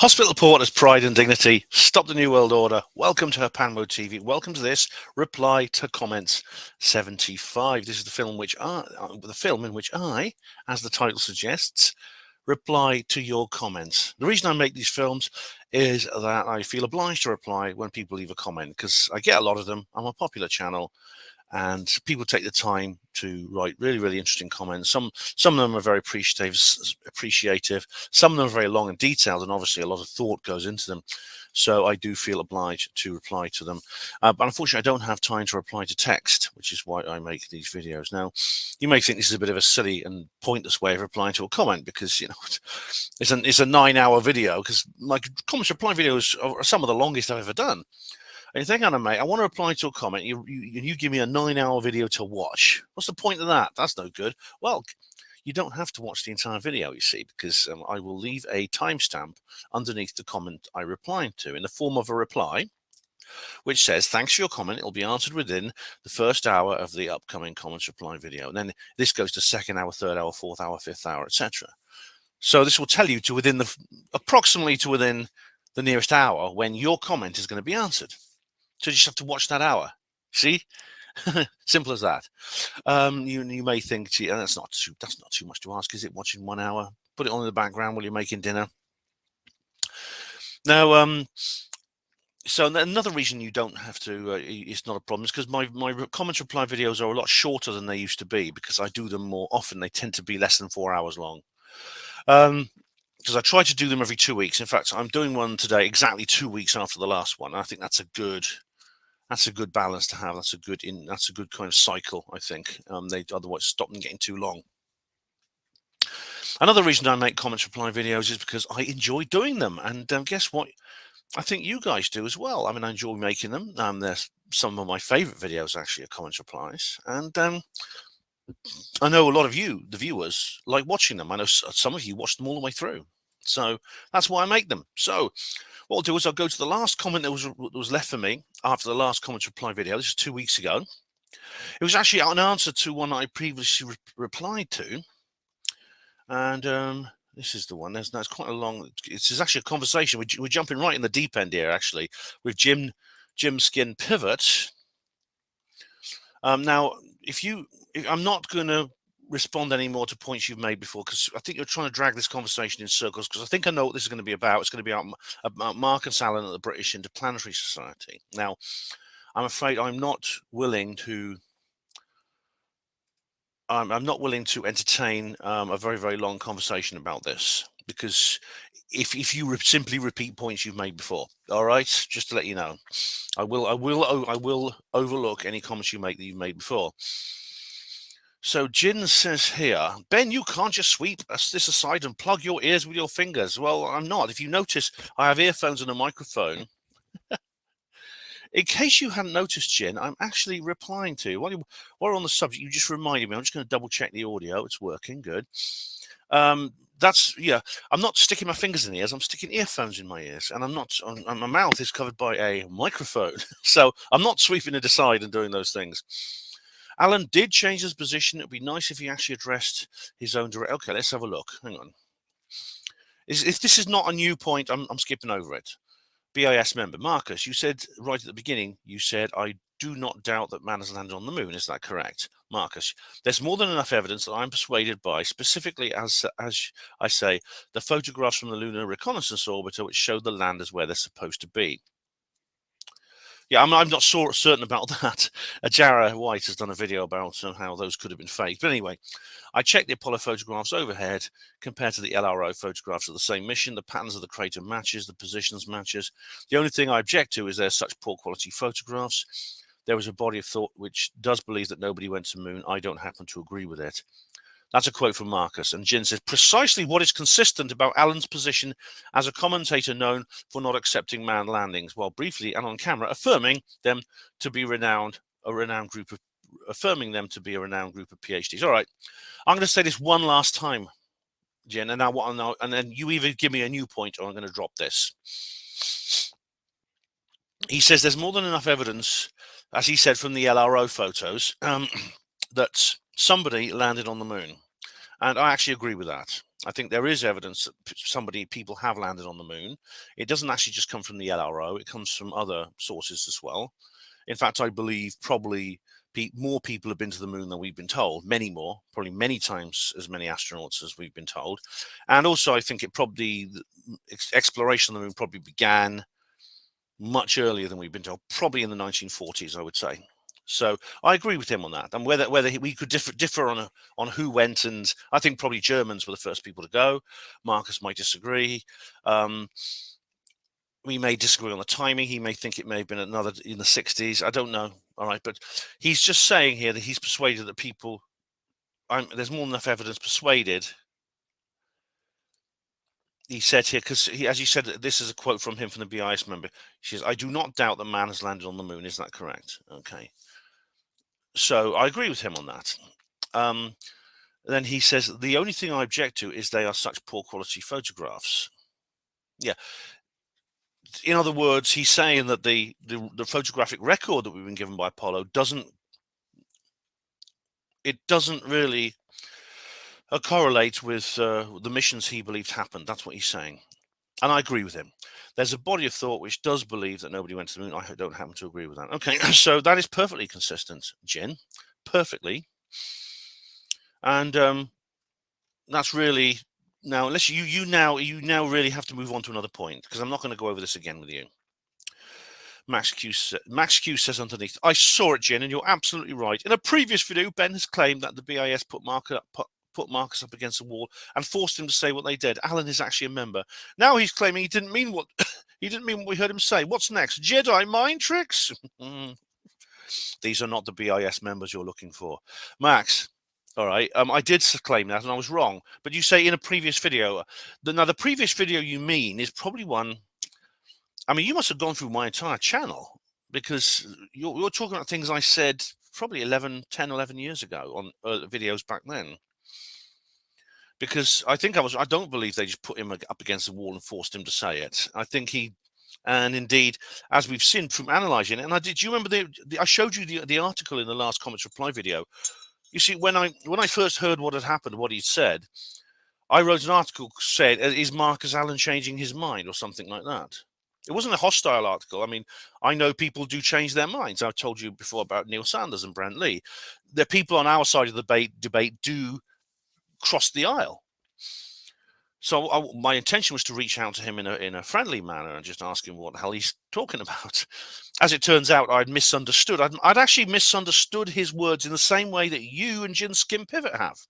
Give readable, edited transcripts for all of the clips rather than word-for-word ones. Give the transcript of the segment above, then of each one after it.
Hospital Porters, pride and dignity. Stop the New World Order. Welcome to HPANWO TV. Welcome to this reply to comments 75. This is the film in which I, as the title suggests, reply to your comments. The reason I make these films is that I feel obliged to reply when people leave a comment, because I get a lot of them. I'm a popular channel, and people take the time to write really, really interesting comments. Some of them are very appreciative. Some of them are very long and detailed, and obviously a lot of thought goes into them. So I do feel obliged to reply to them. But unfortunately, I don't have time to reply to text, which is why I make these videos. Now, you may think this is a bit of a silly and pointless way of replying to a comment, because it's a 9-hour video, because my comments reply videos are some of the longest I've ever done. And you think, Anna, mate, I want to reply to a comment. You give me a 9-hour video to watch. What's the point of that? That's no good. Well, you don't have to watch the entire video, you see, because I will leave a timestamp underneath the comment I reply to in the form of a reply, which says, thanks for your comment. It'll be answered within the first hour of the upcoming comments reply video. And then this goes to second hour, third hour, fourth hour, fifth hour, etc. So this will tell you approximately to within the nearest hour when your comment is going to be answered. So you just have to watch that hour. See, simple as that. You may think, gee, that's not too much to ask, is it? Watching 1 hour, put it on in the background while you're making dinner. Now, so another reason you don't have to, it's not a problem, is because my comments reply videos are a lot shorter than they used to be, because I do them more often. They tend to be less than 4 hours long. Because I try to do them every 2 weeks. In fact, I'm doing one today exactly 2 weeks after the last one. I think that's a good balance to have. That's a good kind of cycle, I think. They otherwise stop them getting too long. Another reason I make comments reply videos is because I enjoy doing them, and guess what? I think you guys do as well. I mean, I enjoy making them. They're some of my favorite videos, actually, are comments replies, and I know a lot of you, the viewers, like watching them. I know some of you watch them all the way through. So that's why I make them. So what I'll do is I'll go to the last comment that was left for me after the last comments reply video. This is 2 weeks ago. It was actually an answer to one I previously replied to. And this is the one. It's quite a long, it's actually a conversation. We're jumping right in the deep end here, actually, with Jim Skin Pivot. Now, I'm not going to respond anymore to points you've made before, because I think you're trying to drag this conversation in circles, because I think I know what this is going to be about. It's going to be about Marcus Allen at the British Interplanetary Society. Now, I'm afraid I'm not willing to entertain a very, very long conversation about this, because if you simply repeat points you've made before, all right, just to let you know, I will overlook any comments you make that you've made before. So Jin says here, Ben, you can't just sweep this aside and plug your ears with your fingers. Well, I'm not. If you notice, I have earphones and a microphone. In case you hadn't noticed, Jin, I'm actually replying to you. While we're on the subject, you just reminded me. I'm just going to double check the audio. It's working. Good. I'm not sticking my fingers in the ears. I'm sticking earphones in my ears, and my mouth is covered by a microphone. So I'm not sweeping it aside and doing those things. Alan did change his position. It would be nice if he actually addressed his own direct. Okay, let's have a look. Hang on. If this is not a new point, I'm skipping over it. BIS member Marcus, you said right at the beginning, you said, I do not doubt that man has landed on the moon. Is that correct? Marcus, there's more than enough evidence that I'm persuaded by, specifically, as I say, the photographs from the Lunar Reconnaissance Orbiter, which show the land as where they're supposed to be. Yeah, I'm not certain about that. Jara White has done a video about how those could have been faked. But anyway, I checked the Apollo photographs overhead compared to the LRO photographs of the same mission. The patterns of the crater matches, the positions matches. The only thing I object to is they're such poor quality photographs. There was a body of thought which does believe that nobody went to the moon. I don't happen to agree with it. That's a quote from Marcus. And Jin says, precisely what is consistent about Allen's position as a commentator known for not accepting manned landings, while briefly and on camera affirming them to be a renowned group of PhDs. All right, I'm going to say this one last time, Jin, and then you either give me a new point or I'm going to drop this. He says there's more than enough evidence, as he said, from the LRO photos, that somebody landed on the moon. And I actually agree with that. I think there is evidence that people have landed on the moon. It doesn't actually just come from the LRO. It comes from other sources as well. In fact, I believe probably more people have been to the moon than we've been told. Many more, probably many times as many astronauts as we've been told. And also, I think the exploration of the moon probably began much earlier than we've been told, probably in the 1940s, I would say. So I agree with him on that. And whether we could differ on who went, and I think probably Germans were the first people to go. Marcus might disagree. We may disagree on the timing. He may think it may have been another in the 60s. I don't know. All right, but he's just saying here that he's persuaded that people. There's more than enough evidence persuaded. He said here, because as you said, this is a quote from him from the BIS member. She says, "I do not doubt that man has landed on the moon." Is that correct? Okay. So I agree with him on that. Then he says, the only thing I object to is they are such poor quality photographs. Yeah. In other words, he's saying that the photographic record that we've been given by Apollo doesn't really correlate with the missions he believed happened. That's what he's saying. And I agree with him. There's a body of thought which does believe that nobody went to the moon. I don't happen to agree with that. Okay, so that is perfectly consistent, Jin. Perfectly. And that's really now. Unless you now really have to move on to another point, because I'm not going to go over this again with you. Max Q says underneath, "I saw it, Jin, and you're absolutely right. In a previous video, Ben has claimed that the BIS put Marcus up against the wall and forced him to say what they did. Alan is actually a member. Now he's claiming he didn't mean what we heard him say. What's next? Jedi mind tricks? These are not the BIS members you're looking for, Max." All right. I did claim that, and I was wrong. But you say in a previous video. Now, the previous video you mean is probably one. I mean, you must have gone through my entire channel, because you're talking about things I said probably 10, 11 years ago on videos back then. Because I don't believe they just put him up against the wall and forced him to say it. I think and indeed, as we've seen from analysing it, and do you remember I showed you the article in the last comments reply video? You see, when I first heard what had happened, what he'd said, I wrote an article said, "Is Marcus Allen changing his mind?" or something like that. It wasn't a hostile article. I mean, I know people do change their minds. I've told you before about Neil Sanders and Brent Lee. The people on our side of the debate do cross the aisle. So my intention was to reach out to him in a friendly manner and just ask him what the hell he's talking about. As it turns out, I'd misunderstood. I'd actually misunderstood his words in the same way that you and Jin Skim Pivot have.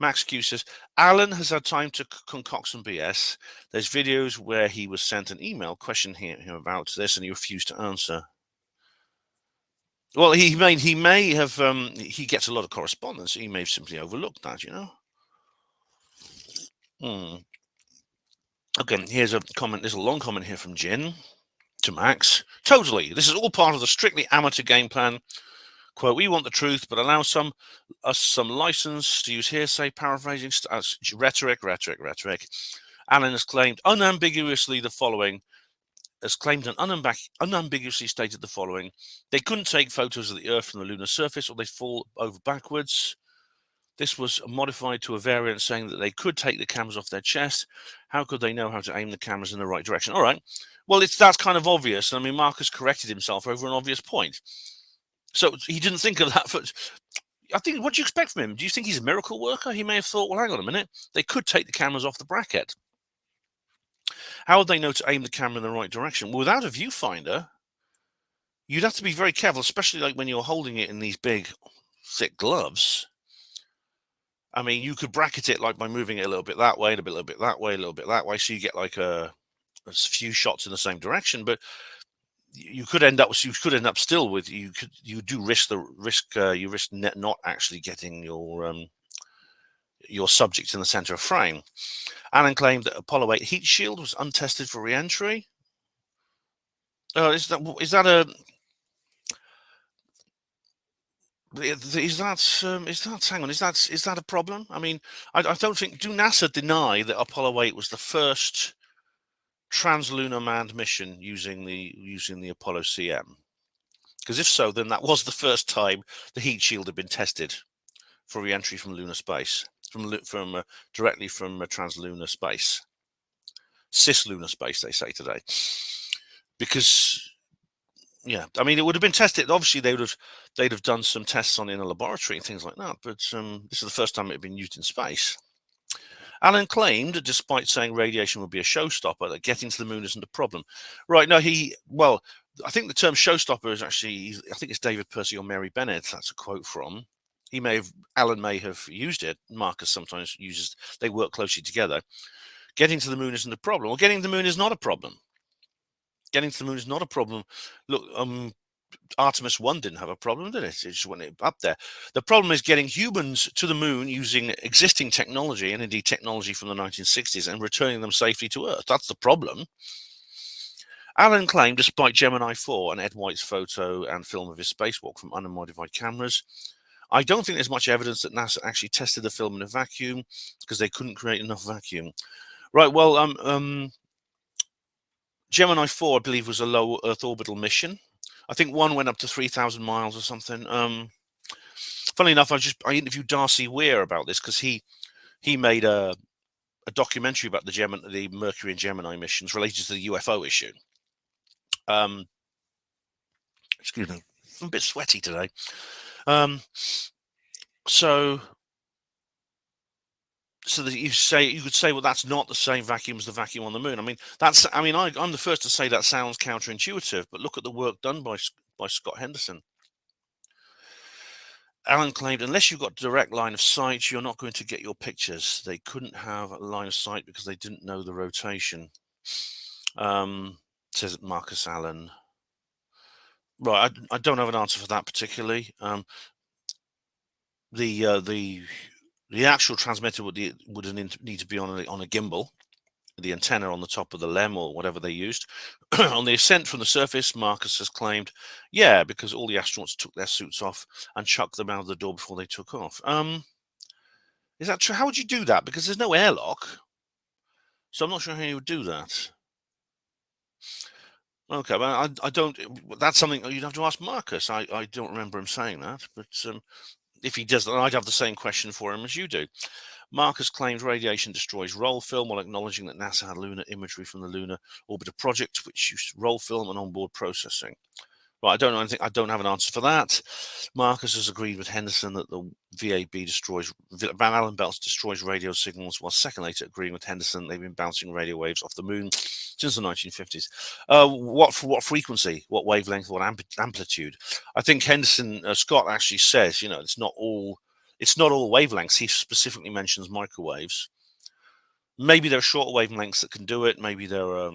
Max Q says, "Alan has had time to concoct some BS. There's videos where he was sent an email questioning him about this, and he refused to answer." Well, he may have. He gets a lot of correspondence. He may have simply overlooked that, Okay, here's a comment. There's a long comment here from Jin to Max. "Totally. This is all part of the strictly amateur game plan. Quote, we want the truth, but allow some license to use hearsay, paraphrasing, rhetoric. Alan has claimed unambiguously the following, unambiguously stated the following: they couldn't take photos of the Earth from the lunar surface or they'd fall over backwards. This was modified to a variant saying that they could take the cameras off their chest. How could they know how to aim the cameras in the right direction?" All right. Well, that's kind of obvious. I mean, Marcus corrected himself over an obvious point. So he didn't think of that. I think, what do you expect from him? Do you think he's a miracle worker? He may have thought, well, hang on a minute. They could take the cameras off the bracket. How would they know to aim the camera in the right direction? Well, without a viewfinder, you'd have to be very careful, especially like when you're holding it in these big, thick gloves. I mean, you could bracket it like by moving it a little bit that way, a little bit that way, a little bit that way, so you get like a few shots in the same direction. But you could end up still with you risk not actually getting your subject in the center of frame. Alan claimed that Apollo 8 heat shield was untested for re-entry. Is that a problem? I mean, I don't think. Do NASA deny that Apollo 8 was the first translunar manned mission using the Apollo CM? Because if so, then that was the first time the heat shield had been tested for re-entry from lunar space, directly from translunar space, cislunar space, they say today, because yeah, I mean, it would have been tested. Obviously, they'd have done some tests on it in a laboratory and things like that. But this is the first time it had been used in space. Allen claimed, despite saying radiation would be a showstopper, that getting to the moon isn't a problem. Right? No, I think the term showstopper is actually, I think it's David Percy or Mary Bennett. That's a quote from. Allen may have used it. Marcus sometimes uses. They work closely together. Getting to the moon isn't a problem. Well, getting to the moon is not a problem. Getting to the moon is not a problem. Look, Artemis 1 didn't have a problem, did it? It just went up there. The problem is getting humans to the moon using existing technology, and indeed technology from the 1960s, and returning them safely to Earth. That's the problem. Allen claimed, despite Gemini 4 and Ed White's photo and film of his spacewalk from unmodified cameras, I don't think there's much evidence that NASA actually tested the film in a vacuum because they couldn't create enough vacuum. Right, well, Gemini 4, I believe, was a low Earth orbital mission. I think one went up to 3,000 miles or something. Funnily enough, I interviewed Darcy Weir about this because he made a documentary about the Mercury and Gemini missions related to the UFO issue. Excuse me, I'm a bit sweaty today. So that you could say, well, that's not the same vacuum as the vacuum on the moon. I mean, I'm the first to say that sounds counterintuitive, but look at the work done by Scott Henderson. Allen claimed, unless you've got direct line of sight, you're not going to get your pictures. They couldn't have a line of sight because they didn't know the rotation. Says Marcus Allen. Right, I don't have an answer for that particularly. The actual transmitter would need to be on a gimbal, the antenna on the top of the LEM or whatever they used. On the ascent from the surface, Marcus has claimed, yeah, because all the astronauts took their suits off and chucked them out of the door before they took off. Is that true? How would you do that? Because there's no airlock, so I'm not sure how you would do that. Okay, well, I don't. That's something you'd have to ask Marcus. I don't remember him saying that, but if he does, then I'd have the same question for him as you do. Marcus claims radiation destroys roll film while acknowledging that NASA had lunar imagery from the Lunar Orbiter project, which used roll film and onboard processing. Right, I don't know anything. I don't have an answer for that. Marcus has agreed with Henderson that the Van Allen belts destroys radio signals, while second later agreeing with Henderson they've been bouncing radio waves off the moon since the 1950s. What frequency, what wavelength, what amplitude? I think Scott actually says, it's not all wavelengths. He specifically mentions microwaves. Maybe there are shorter wavelengths that can do it. Maybe there are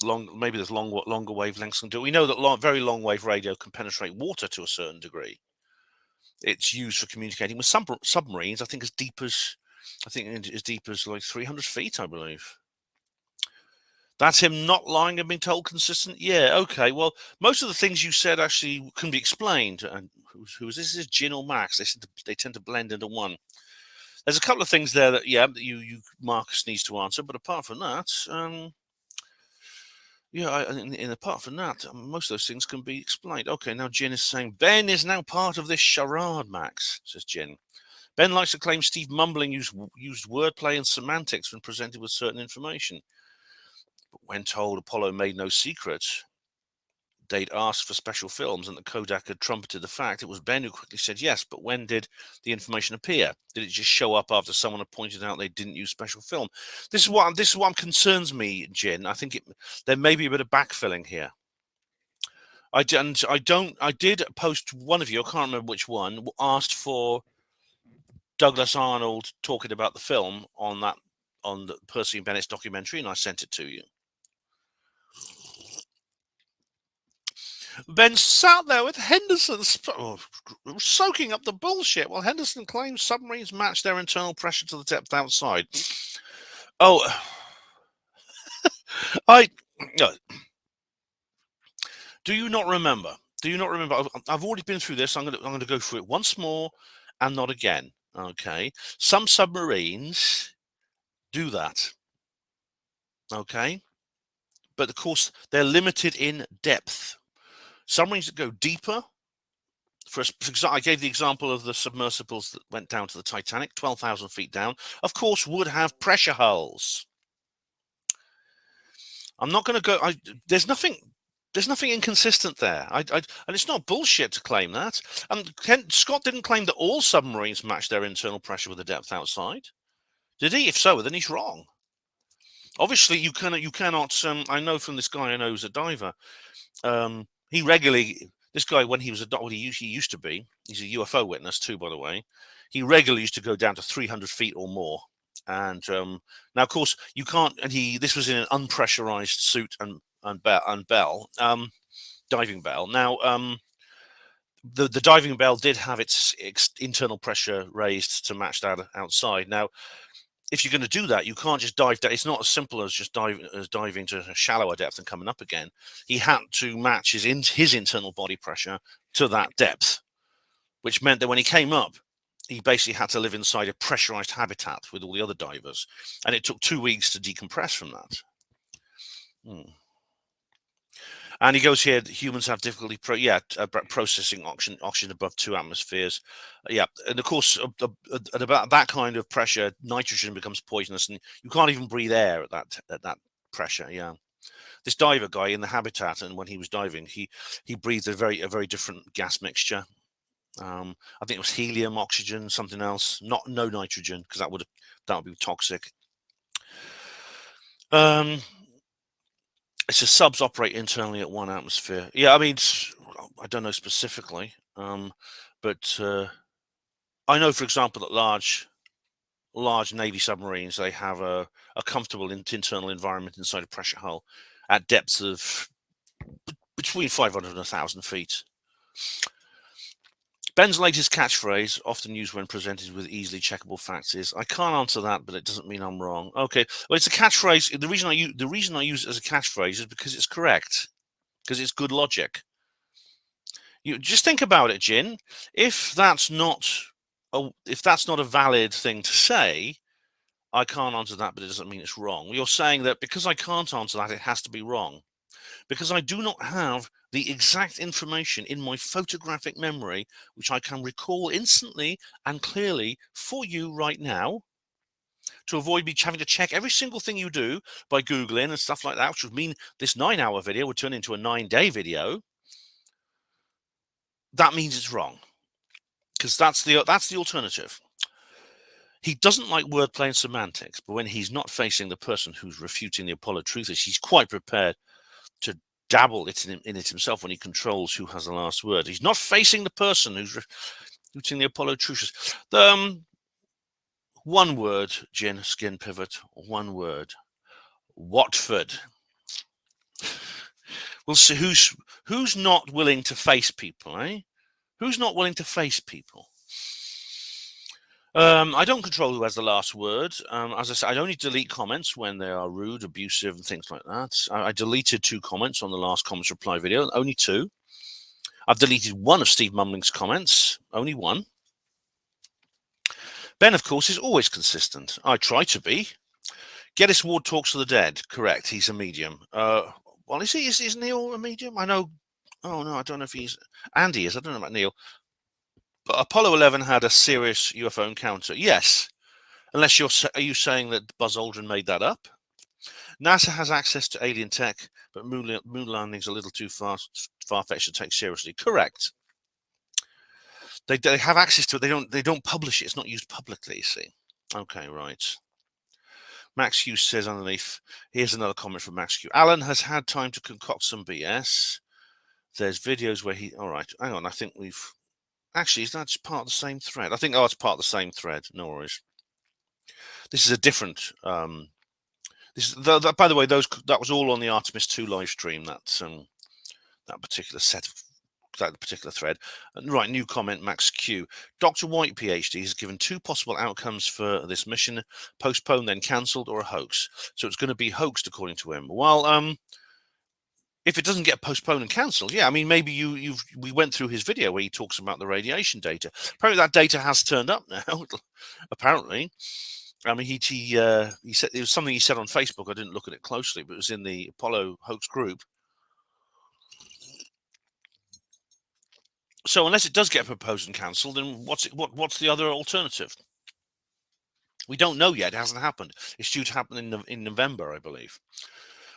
there's longer wavelengths can do it. We know that very long wave radio can penetrate water to a certain degree. It's used for communicating with submarines. I think as deep as like 300 feet, I believe. That's him not lying and being told consistent. Yeah, okay. Well, most of the things you said actually can be explained. And who is this? Is Jin or Max? They tend to blend into one. There's a couple of things there that you Marcus needs to answer, but apart from that, apart from that, most of those things can be explained. Okay, now Jin is saying, Ben is now part of this charade, Max, says Jin. Ben likes to claim Steve Mumbling used wordplay and semantics when presented with certain information. But when told Apollo made no secret, they'd asked for special films and the Kodak had trumpeted the fact, it was Ben who quickly said yes, but when did the information appear? Did it just show up after someone had pointed out they didn't use special film? This is what concerns me, Jin. I think there may be a bit of backfilling here. I did post one of you, I can't remember which one, asked for Douglas Arnold talking about the film on the Percy and Bennett's documentary, and I sent it to you. Ben sat there with Henderson soaking up the bullshit while Henderson claims submarines match their internal pressure to the depth outside. Oh, do you not remember? I've already been through this. I'm going to go through it once more and not again. Okay. Some submarines do that. Okay. But of course, they're limited in depth. Submarines that go deeper, For example, I gave the example of the submersibles that went down to the Titanic, 12,000 feet down, of course, would have pressure hulls. I'm not going to go. There's nothing inconsistent there. And it's not bullshit to claim that. And Scott didn't claim that all submarines match their internal pressure with the depth outside. Did he? If so, then he's wrong. Obviously, you cannot. I know from this guy I know who's a diver. He regularly. This guy, when he was he used to be. He's a UFO witness too, by the way. He regularly used to go down to 300 feet or more. And now, of course, you can't. And this was in an unpressurized suit and bell, diving bell. Now, the diving bell did have its internal pressure raised to match that outside. Now, if you're going to do that, you can't just dive down. It's not as simple as just diving to a shallower depth and coming up again. He had to match his internal body pressure to that depth, which meant that when he came up, he basically had to live inside a pressurized habitat with all the other divers, and it took 2 weeks to decompress from that. And he goes here, humans have difficulty processing oxygen above 2 atmospheres. And of course, at about that kind of pressure, nitrogen becomes poisonous, and you can't even breathe air at that pressure. Yeah, this diver guy in the habitat, and when he was diving, he breathed a very different gas mixture. I think it was helium, oxygen, something else. No nitrogen, because that would be toxic. It says subs operate internally at 1 atmosphere. Yeah, I mean, I don't know specifically, but I know, for example, that large Navy submarines, they have a comfortable internal environment inside a pressure hull at depths of between 500 and 1,000 feet. Ben's latest catchphrase, often used when presented with easily checkable facts, is "I can't answer that, but it doesn't mean I'm wrong." Okay, well, it's a catchphrase. The reason I use it as a catchphrase is because it's correct, because it's good logic. You just think about it, Jin. If that's not a valid thing to say, I can't answer that, but it doesn't mean it's wrong. You're saying that because I can't answer that, it has to be wrong. Because I do not have the exact information in my photographic memory, which I can recall instantly and clearly for you right now, to avoid me having to check every single thing you do by Googling and stuff like that, which would mean this 9-hour video would turn into a 9-day video. That means it's wrong, because that's the alternative. He doesn't like wordplay and semantics, but when he's not facing the person who's refuting the Apollo truthers, he's quite prepared to dabble in it himself when he controls who has the last word. He's not facing the person who's refuting the Apollo truthers. One word, Jin, skin pivot, one word. Watford. We'll see who's not willing to face people, eh? Who's not willing to face people? I don't control who has the last word. As I said, I only delete comments when they are rude, abusive, and things like that. I deleted 2 comments on the last comments reply video, only 2. I've deleted 1 of Steve Mumling's comments, only 1. Ben, of course, is always consistent. I try to be. Geddes Ward talks to the dead. Correct. He's a medium. Well, is he? Is Neil a medium? I know. Oh no, I don't know if he's. Andy is. I don't know about Neil. But Apollo 11 had a serious UFO encounter. Yes. Unless are you saying that Buzz Aldrin made that up? NASA has access to alien tech, but moon landing's a little too far-fetched to take seriously. Correct. They have access to it. They don't publish it. It's not used publicly, you see. Okay, right. Max Hughes says underneath, here's another comment from Max Hughes. Alan has had time to concoct some BS. There's videos where all right, hang on, I think actually, is that just part of the same thread? I think, it's part of the same thread. No worries. This is a different, by the way, that was all on the Artemis 2 live stream, that particular set of that particular thread. Right, new comment, Max Q. Dr. White, PhD, has given 2 possible outcomes for this mission: postponed, then cancelled, or a hoax. So it's going to be hoaxed, according to him. Well, if it doesn't get postponed and cancelled, yeah, I mean, maybe we went through his video where he talks about the radiation data. Apparently, that data has turned up now. Apparently, I mean, he said it was something he said on Facebook. I didn't look at it closely, but it was in the Apollo hoax group. So unless it does get proposed and cancelled, then what's the other alternative? We don't know yet. It hasn't happened. It's due to happen in November, I believe.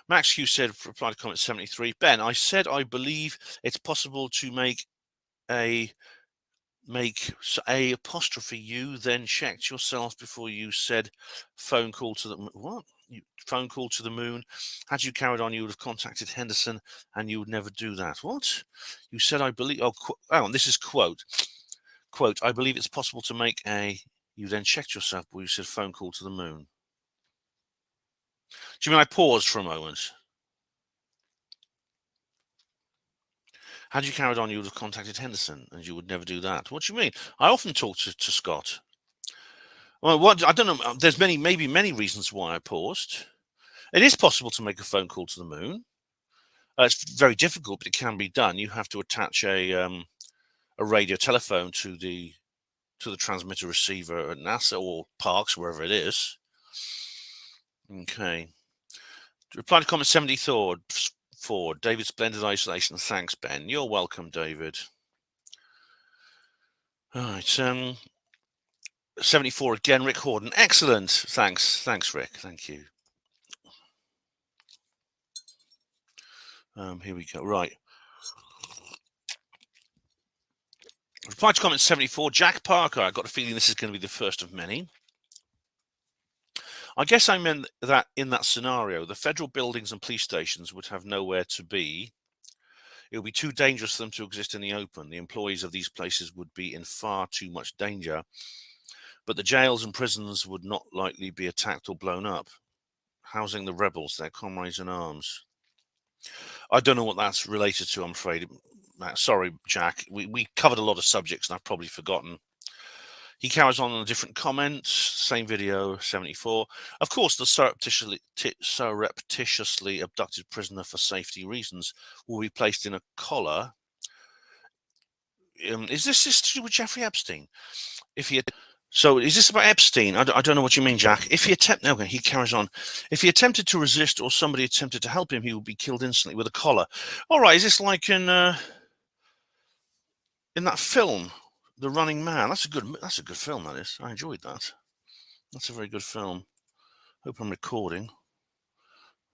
Max Q said, reply to comment 73. Ben, I said I believe it's possible to make a apostrophe you, then checked yourself before you said phone call to the what? Phone call to the moon. Had you carried on, you would have contacted Henderson, and you would never do that. What? You said I believe. Oh, this is quote. I believe it's possible to make a. You then checked yourself before you said phone call to the moon. Do you mean I paused for a moment? Had you carried on, you would have contacted Henderson, and you would never do that. What do you mean? I often talk to Scott. Well, I don't know. There's maybe many reasons why I paused. It is possible to make a phone call to the moon. It's very difficult, but it can be done. You have to attach a radio telephone to the transmitter receiver at NASA or Parks, wherever it is. Okay. Reply to comment 74. David, splendid isolation. Thanks, Ben. You're welcome, David. All right. 74 again, Rick Horden. Excellent. Thanks, Rick. Thank you. Here we go. Right. Reply to comment 74. Jack Parker. I got a feeling this is going to be the first of many. I guess I meant that in that scenario, the federal buildings and police stations would have nowhere to be. It would be too dangerous for them to exist in the open. The employees of these places would be in far too much danger. But the jails and prisons would not likely be attacked or blown up, housing the rebels, their comrades in arms. I don't know what that's related to, I'm afraid. Sorry, Jack. We covered a lot of subjects and I've probably forgotten. He carries on a different comment. Same video, 74. Of course, the surreptitiously abducted prisoner for safety reasons will be placed in a collar. Is this to do with Jeffrey Epstein? So is this about Epstein? I don't know what you mean, Jack. If he he carries on. If he attempted to resist or somebody attempted to help him, he would be killed instantly with a collar. All right, is this like in that film, The Running Man? That's a good film, that is. I enjoyed that. That's a very good film. Hope I'm recording.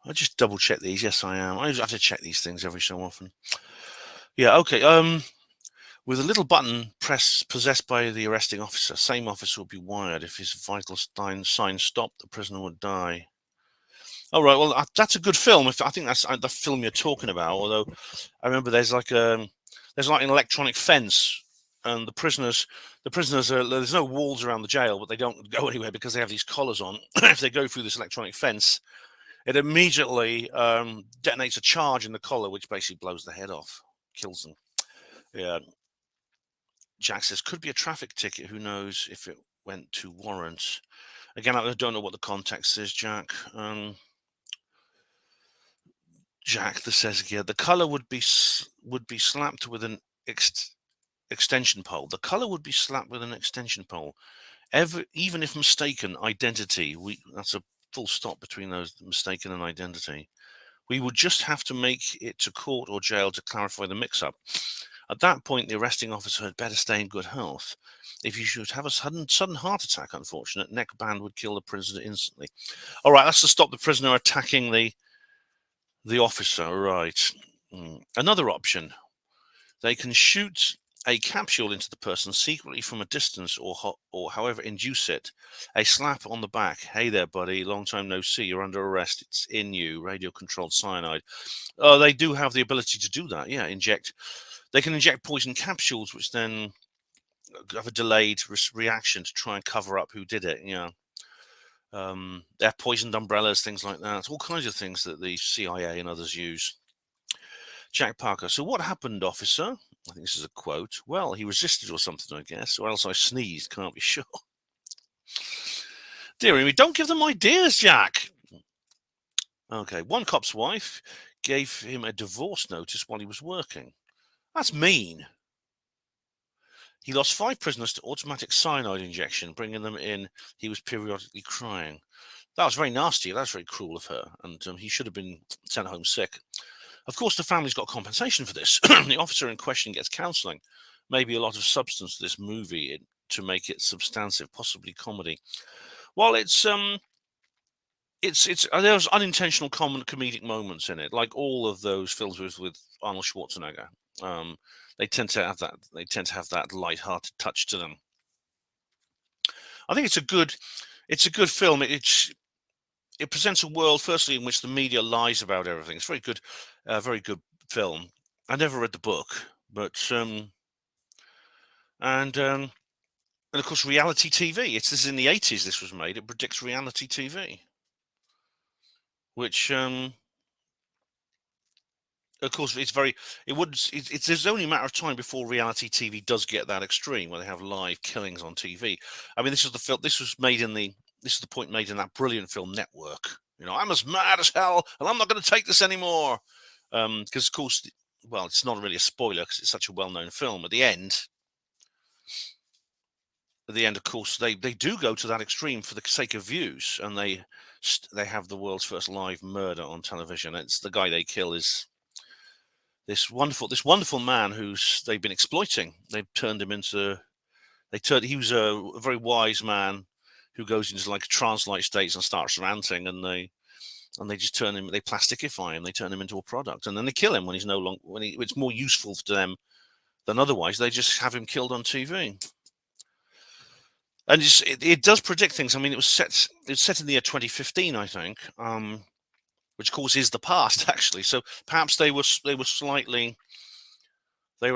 I just double check these. Yes, I am. I have to check these things every so often. Yeah, okay. With a little button possessed by the arresting officer, same officer would be wired. If his vital signs stopped, the prisoner would die. All right, well, that's a good film. I think that's the film you're talking about. Although I remember there's like an electronic fence, and the prisoners are, there's no walls around the jail, but they don't go anywhere because they have these collars on. If they go through this electronic fence, it immediately detonates a charge in the collar, which basically blows the head off, kills them. Yeah. Jack says, could be a traffic ticket. Who knows if it went to warrant? Again, I don't know what the context is, Jack. Jack, this says here, the color would be slapped with an extension pole. The color would be slapped with an extension pole. Even if mistaken identity, that's a full stop between those, mistaken and identity. We would just have to make it to court or jail to clarify the mix-up. At that point, the arresting officer had better stay in good health. If you should have a sudden heart attack, unfortunate, neck band would kill the prisoner instantly. All right, that's to stop the prisoner attacking the officer. Right. Another option. They can shoot a capsule into the person secretly from a distance or however induce it. A slap on the back. Hey there, buddy. Long time no see. You're under arrest. It's in you. Radio-controlled cyanide. Oh, they do have the ability to do that. Yeah, They can inject poison capsules, which then have a delayed reaction to try and cover up who did it. Yeah. They have poisoned umbrellas, things like that. All kinds of things that the CIA and others use. Jack Parker. So what happened, officer? I think this is a quote. Well, he resisted or something, I guess. Or else I sneezed. Can't be sure. Dear me, don't give them ideas, Jack. Okay. One cop's wife gave him a divorce notice while he was working. That's mean. He lost 5 prisoners to automatic cyanide injection, bringing them in. He was periodically crying. That was very nasty. That was very cruel of her. And he should have been sent home sick. Of course, the family's got compensation for this. The officer in question gets counselling. maybe a lot of substance to this movie to make it substantive, possibly comedy. While there's unintentional common comedic moments in it, like all of those films with Arnold Schwarzenegger. They tend to have that. They tend to have that light-hearted touch to them. I think it's a good film. It presents a world, firstly, in which the media lies about everything. It's very good film. I never read the book, but and of course, reality TV. This is in the 80s. This was made. It predicts reality TV, which of course there's only a matter of time before reality TV does get that extreme, where they have live killings on TV. I mean, this is the point made in that brilliant film Network. I'm as mad as hell, and I'm not going to take this anymore. Because of course, well, it's not really a spoiler because it's such a well-known film. At the end, of course, they do go to that extreme for the sake of views, and they have the world's first live murder on television. It's the guy they kill is this wonderful man who's they've been exploiting. They've turned him into he was a very wise man who goes into like trance-like states and starts ranting, and they just turn him, they plasticify him, they turn him into a product, and then they kill him when he's no longer it's more useful to them than otherwise. They just have him killed on TV. And it does predict things. I mean, it was set in the year 2015, I think, which of course is the past, actually. So perhaps they were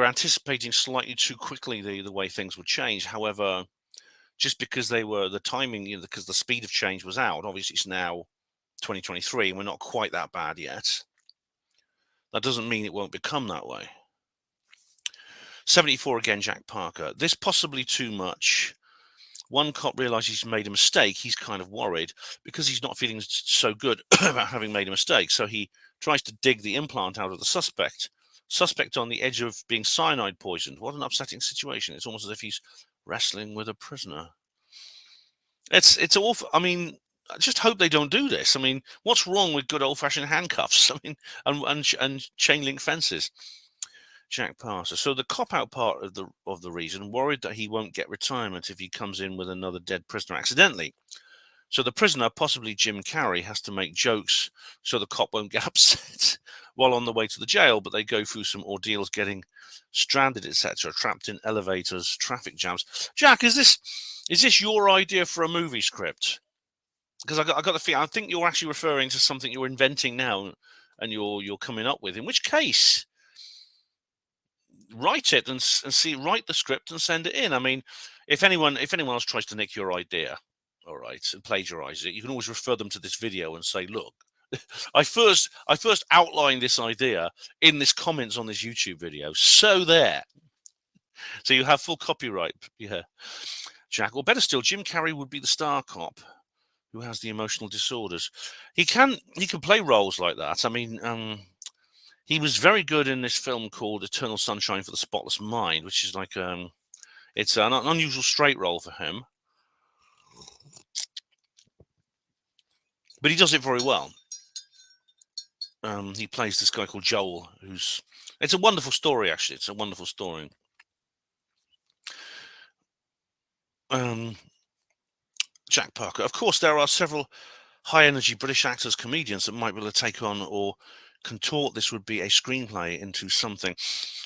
anticipating slightly too quickly the way things would change. However, just because the timing, because the speed of change was out. Obviously, it's now 2023, and we're not quite that bad yet. That doesn't mean it won't become that way. 74 again, Jack Parker. This possibly too much. One cop realizes he's made a mistake. He's kind of worried because he's not feeling so good about having made a mistake. So he tries to dig the implant out of the suspect. Suspect on the edge of being cyanide poisoned. What an upsetting situation. It's almost as if he's wrestling with a prisoner. It's awful. I mean, I just hope they don't do this. I mean, what's wrong with good old-fashioned handcuffs? I mean, and chain link fences. Jack Parker. So the cop-out part of the reason, worried that he won't get retirement if he comes in with another dead prisoner accidentally. So the prisoner, possibly Jim Carrey, has to make jokes so the cop won't get upset while on the way to the jail, but they go through some ordeals getting stranded, etc., trapped in elevators, traffic jams. Jack, is this your idea for a movie script? Because I got the feeling, I think you're actually referring to something you're inventing now and you're coming up with, in which case write it and write the script and send it in. I mean, if anyone else tries to nick your idea, all right, and plagiarize it, you can always refer them to this video and say, look, I first outlined this idea in this comments on this YouTube video. So you have full copyright. Yeah, Jack. Or better still, Jim Carrey would be the star cop who has the emotional disorders. He can play roles like that. I mean, he was very good in this film called Eternal Sunshine for the Spotless Mind, which is like it's an unusual straight role for him, but he does it very well. He plays this guy called Joel, it's a wonderful story, actually. It's a wonderful story. Jack Parker. Of course, there are several high-energy British actors, comedians that might be able to take on or contort this would be a screenplay into something.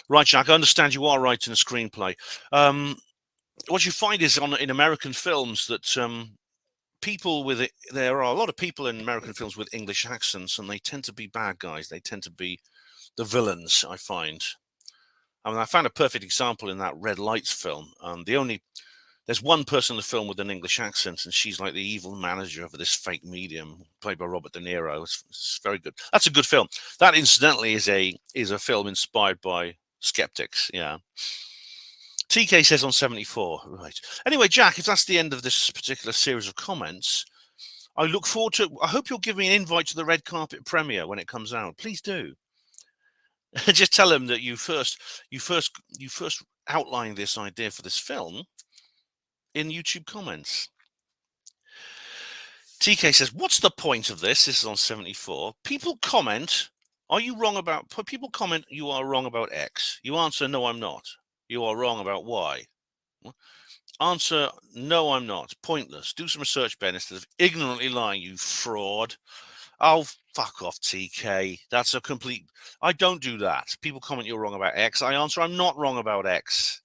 Right, Jack, I understand you are writing a screenplay. What you find is in American films that there are a lot of people in American films with English accents, and they tend to be bad guys. They tend to be the villains, I find. I mean, I found a perfect example in that Red Lights film. There's one person in the film with an English accent, and she's like the evil manager of this fake medium, played by Robert De Niro. It's very good. That's a good film. That, incidentally, is a film inspired by Skeptics. Yeah. TK says on 74. Right. Anyway, Jack, if that's the end of this particular series of comments, I look forward to. I hope you'll give me an invite to the red carpet premiere when it comes out. Please do. Just tell him that you first outlined this idea for this film in YouTube comments. TK says, what's the point of this? This is on 74. People comment, you are wrong about X. You answer, no, I'm not. You are wrong about why. Answer, no, I'm not. Pointless. Do some research, Ben, instead of ignorantly lying, you fraud. Oh, fuck off, TK. That's a complete... I don't do that. People comment you're wrong about X. I answer, I'm not wrong about X.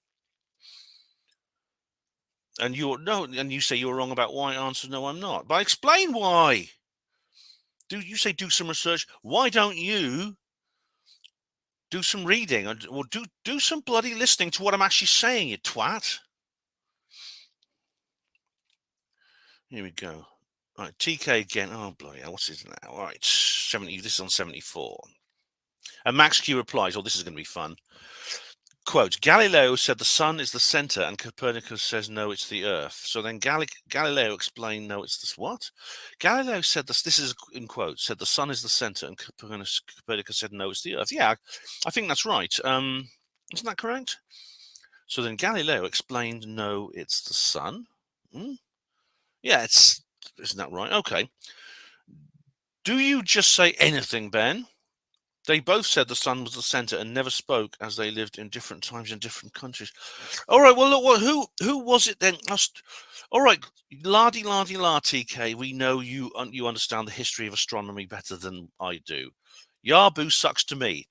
And you say you're wrong about Y. Answer, no, I'm not. But I explain why. You say do some research? Why don't you do some reading or do some bloody listening to what I'm actually saying, you twat? Here we go. All right, TK again. Oh, bloody hell, what's his now? All right, 70. This is on 74. And Max Q replies, oh, this is going to be fun. Quote, Galileo said the sun is the center, and Copernicus says, no, it's the earth. So then Galileo explained, no, it's this. What? Galileo said this is in quotes, said the sun is the center, and Copernicus said, no, it's the earth. Yeah, I think that's right. Isn't that correct? So then Galileo explained, no, it's the sun. Yeah, isn't that right? Okay. Do you just say anything, Ben? They both said the sun was the center and never spoke, as they lived in different times in different countries. All right, well, look, who was it then? All right, la-di-la-di-la, TK, we know you understand the history of astronomy better than I do. Yabu sucks to me.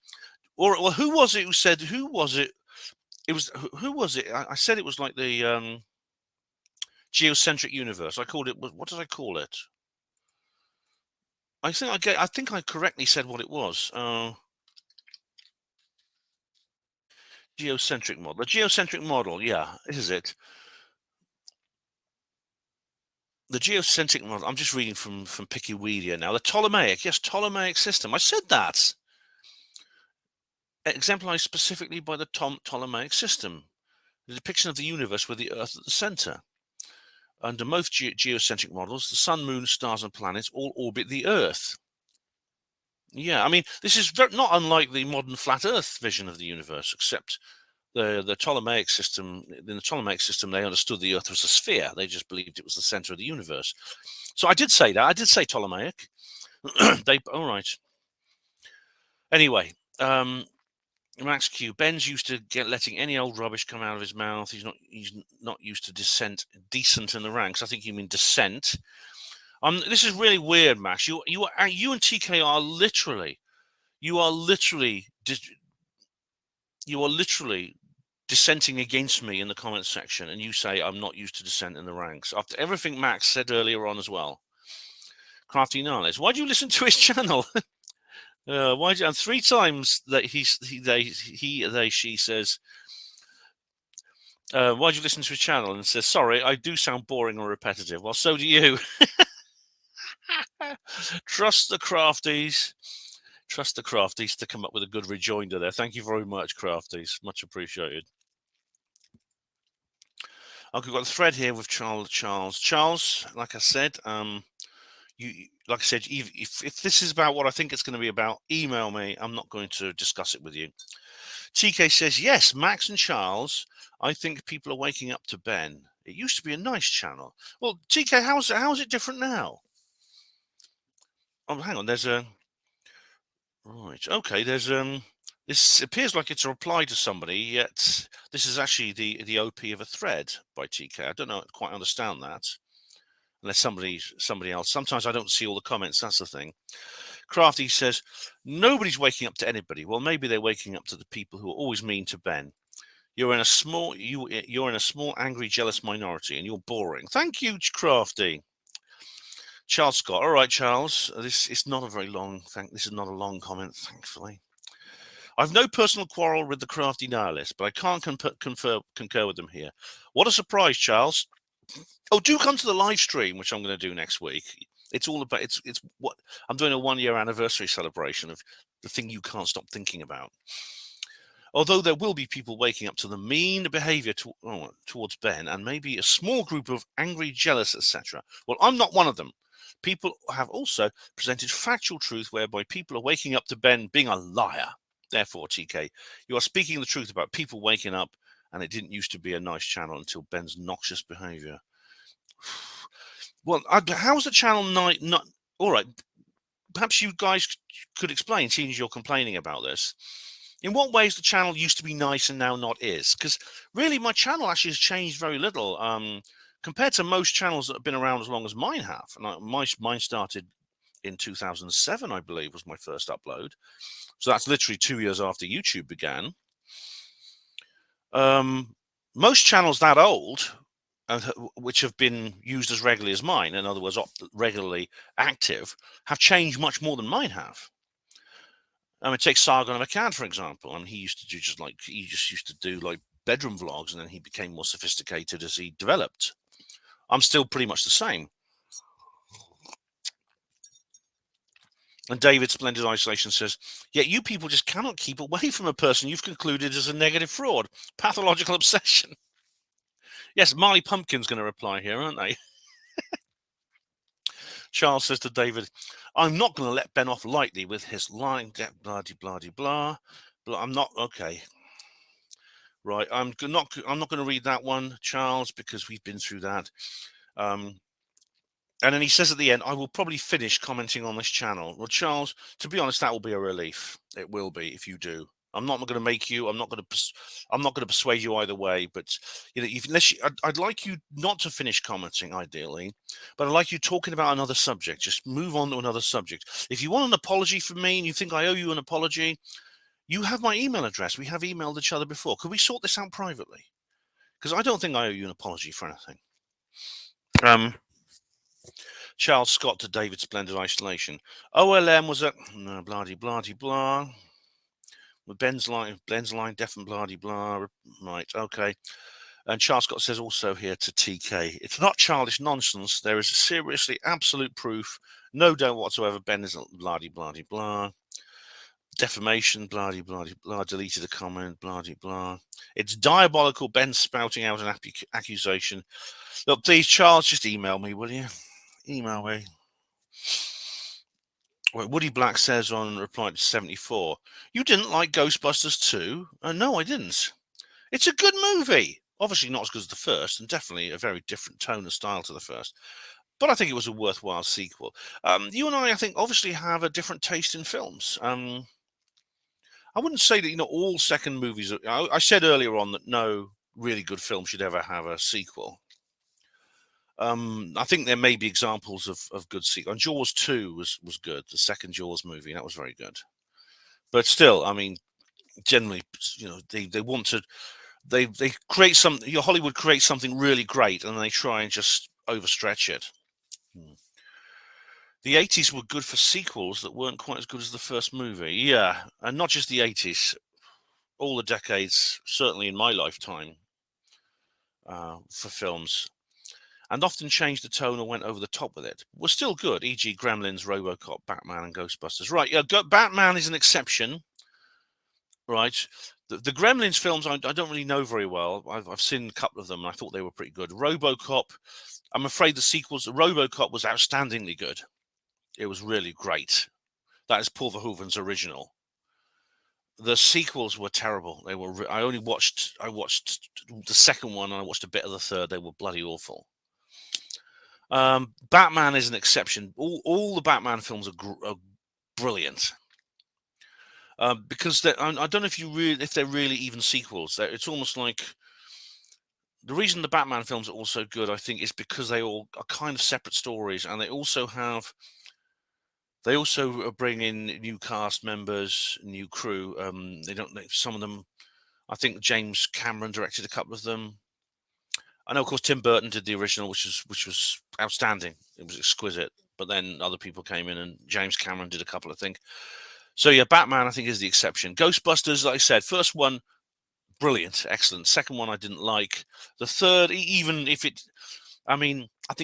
All right, well, who was it who said, who was it? It was, who was it? I said it was like the geocentric universe. I called it, what did I call it? I think I correctly said what it was. Geocentric model. The geocentric model, yeah, this is it. The geocentric model. I'm just reading from Wikipedia now. The Ptolemaic system. I said that. Exemplified specifically by the Ptolemaic system, the depiction of the universe with the Earth at the center. Under most geocentric models, the sun, moon, stars, and planets all orbit the Earth. Yeah, I mean, this is not unlike the modern flat Earth vision of the universe, except the Ptolemaic system. In the Ptolemaic system, they understood the Earth was a sphere. They just believed it was the center of the universe. So I did say that. I did say Ptolemaic. All right. Anyway, Max Q. Ben's used to letting any old rubbish come out of his mouth. He's not used to decent in the ranks. I think you mean dissent. This is really weird, Max. You and TK are literally dissenting against me in the comments section, and you say I'm not used to dissent in the ranks after everything Max said earlier on as well. Crafty Niles, why do you listen to his channel? Why? And 3 times that she says, why do you listen to his channel? And says, sorry, I do sound boring or repetitive. Well, so do you. Trust the crafties. Trust the crafties to come up with a good rejoinder there. Thank you very much, crafties. Much appreciated. Okay, we've got a thread here with Charles. Charles, like I said, if this is about what I think it's going to be about, email me. I'm not going to discuss it with you. TK says, yes, Max and Charles, I think people are waking up to Ben. It used to be a nice channel. Well, TK, how is it different now? Oh, hang on, there's a... Right, okay, there's... This appears like it's a reply to somebody, yet this is actually the OP of a thread by TK. I don't quite understand that. Unless somebody else. Sometimes I don't see all the comments. That's the thing. Crafty says, nobody's waking up to anybody. Well, maybe they're waking up to the people who are always mean to Ben. You're in a small, angry, jealous minority, and you're boring. Thank you, Crafty. Charles Scott. All right, Charles. This is not a very long. This is not a long comment, thankfully. I've no personal quarrel with the Crafty nihilist, but I can't concur with them here. What a surprise, Charles. Oh, do come to the live stream, which I'm going to do next week. It's all about, it's what I'm doing, a 1-year anniversary celebration of the thing you can't stop thinking about. Although there will be people waking up to the mean behavior towards Ben, and maybe a small group of angry, jealous, etc. Well, I'm not one of them. People have also presented factual truth whereby people are waking up to Ben being a liar. Therefore, TK, you are speaking the truth about people waking up, and it didn't used to be a nice channel until Ben's noxious behavior. Well, how's the channel not all right? Perhaps you guys could explain, seeing as you're complaining about this. In what ways the channel used to be nice and now not is? Because really, my channel actually has changed very little compared to most channels that have been around as long as mine have. And mine started in 2007, I believe, was my first upload. So that's literally 2 years after YouTube began. Most channels that old, which have been used as regularly as mine, in other words, regularly active, have changed much more than mine have. I mean, take Sargon of Akkad, for example. I mean, he used to do like bedroom vlogs, and then he became more sophisticated as he developed. I'm still pretty much the same. And David Splendid Isolation says, yet you people just cannot keep away from a person you've concluded is a negative fraud, pathological obsession. Yes, Marley Pumpkin's going to reply here, aren't they? Charles says to David, I'm not going to let Ben off lightly with his lying, blah, blah, blah, blah. I'm not, okay. Right, I'm not going to read that one, Charles, because we've been through that. And then he says at the end, I will probably finish commenting on this channel. Well, Charles, to be honest, that will be a relief. It will be if you do. I'm not going to make you. I'm not going to persuade you either way. But you know, I'd like you not to finish commenting, ideally, but I'd like you talking about another subject. Just move on to another subject. If you want an apology from me and you think I owe you an apology, you have my email address. We have emailed each other before. Could we sort this out privately? Because I don't think I owe you an apology for anything. Charles Scott to David Splendid Isolation. OLM was a blah blah blah. With Ben's line, deaf and blah blah. Right, okay. And Charles Scott says also here to TK, it's not childish nonsense. There is seriously absolute proof. No doubt whatsoever. Ben is blah blah blah. Defamation, blah blah blah. Deleted a comment, blah blah. It's diabolical. Ben spouting out an accusation. Look, please, Charles, just email me, will you? Email me. Woody Black says on reply to 74, you didn't like Ghostbusters 2? No, I didn't. It's a good movie. Obviously not as good as the first, and definitely a very different tone and style to the first. But I think it was a worthwhile sequel. You and I think, obviously have a different taste in films. I wouldn't say that, all second movies. I said earlier on that no really good film should ever have a sequel. I think there may be examples of good sequels. And Jaws 2 was good. The second Jaws movie, that was very good. But still, I mean, generally, they want to, they create something. Hollywood creates something really great, and they try and just overstretch it. The 80s were good for sequels that weren't quite as good as the first movie. Yeah, and not just the 80s. All the decades, certainly in my lifetime, for films. And often changed the tone or went over the top with it. Were still good, e.g. Gremlins, RoboCop, Batman, and Ghostbusters. Right, yeah, Batman is an exception, right? The Gremlins films, I don't really know very well. I've seen a couple of them, and I thought they were pretty good. RoboCop, I'm afraid the sequels, RoboCop was outstandingly good. It was really great. That is Paul Verhoeven's original. The sequels were terrible. They were. I watched the second one, and I watched a bit of the third. They were bloody awful. Batman is an exception. All the Batman films are brilliant because I don't know if they're really even sequels. It's almost like the reason the Batman films are also good, I think, is because they all are kind of separate stories, and they also bring in new cast members, new crew. Some of them. I think James Cameron directed a couple of them. I know, of course, Tim Burton did the original, which was outstanding. It was exquisite. But then other people came in, and James Cameron did a couple, I think. So yeah, Batman, I think, is the exception. Ghostbusters, like I said, first one, brilliant, excellent. Second one, I didn't like. The third, I think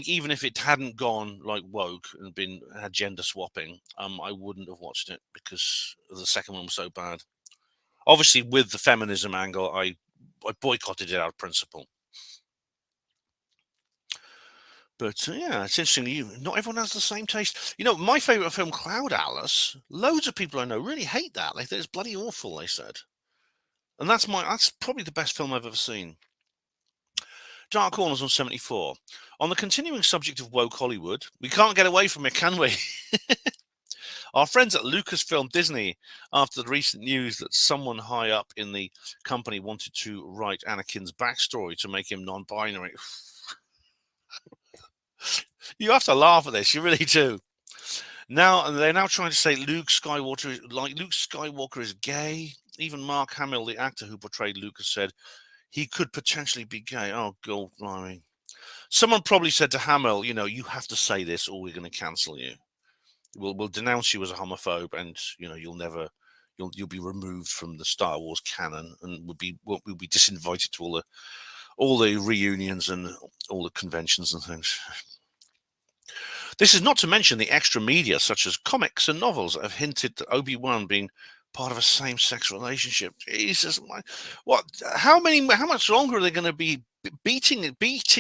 even if it hadn't gone like woke and had gender swapping, I wouldn't have watched it because the second one was so bad. Obviously, with the feminism angle, I boycotted it out of principle. But yeah, it's interesting. Not everyone has the same taste. My favorite film, Cloud Atlas. Loads of people I know really hate that. They think it's bloody awful. They said, and that's probably the best film I've ever seen. Dark Corners on 74. On the continuing subject of woke Hollywood, we can't get away from it, can we? Our friends at Lucasfilm Disney, after the recent news that someone high up in the company wanted to write Anakin's backstory to make him non-binary. You have to laugh at this, you really do. Now they're now trying to say Luke Skywalker is gay. Even Mark Hamill, the actor who portrayed Luke, has said he could potentially be gay. Oh, God, blimey. Someone probably said to Hamill, you have to say this or we're going to cancel you. We'll denounce you as a homophobe, and you'll be removed from the Star Wars canon, and we'll be disinvited to all the reunions and all the conventions and things. This is not to mention the extra media, such as comics and novels, that have hinted at Obi-Wan being part of a same-sex relationship. Jesus, what? How much longer are they going to be beating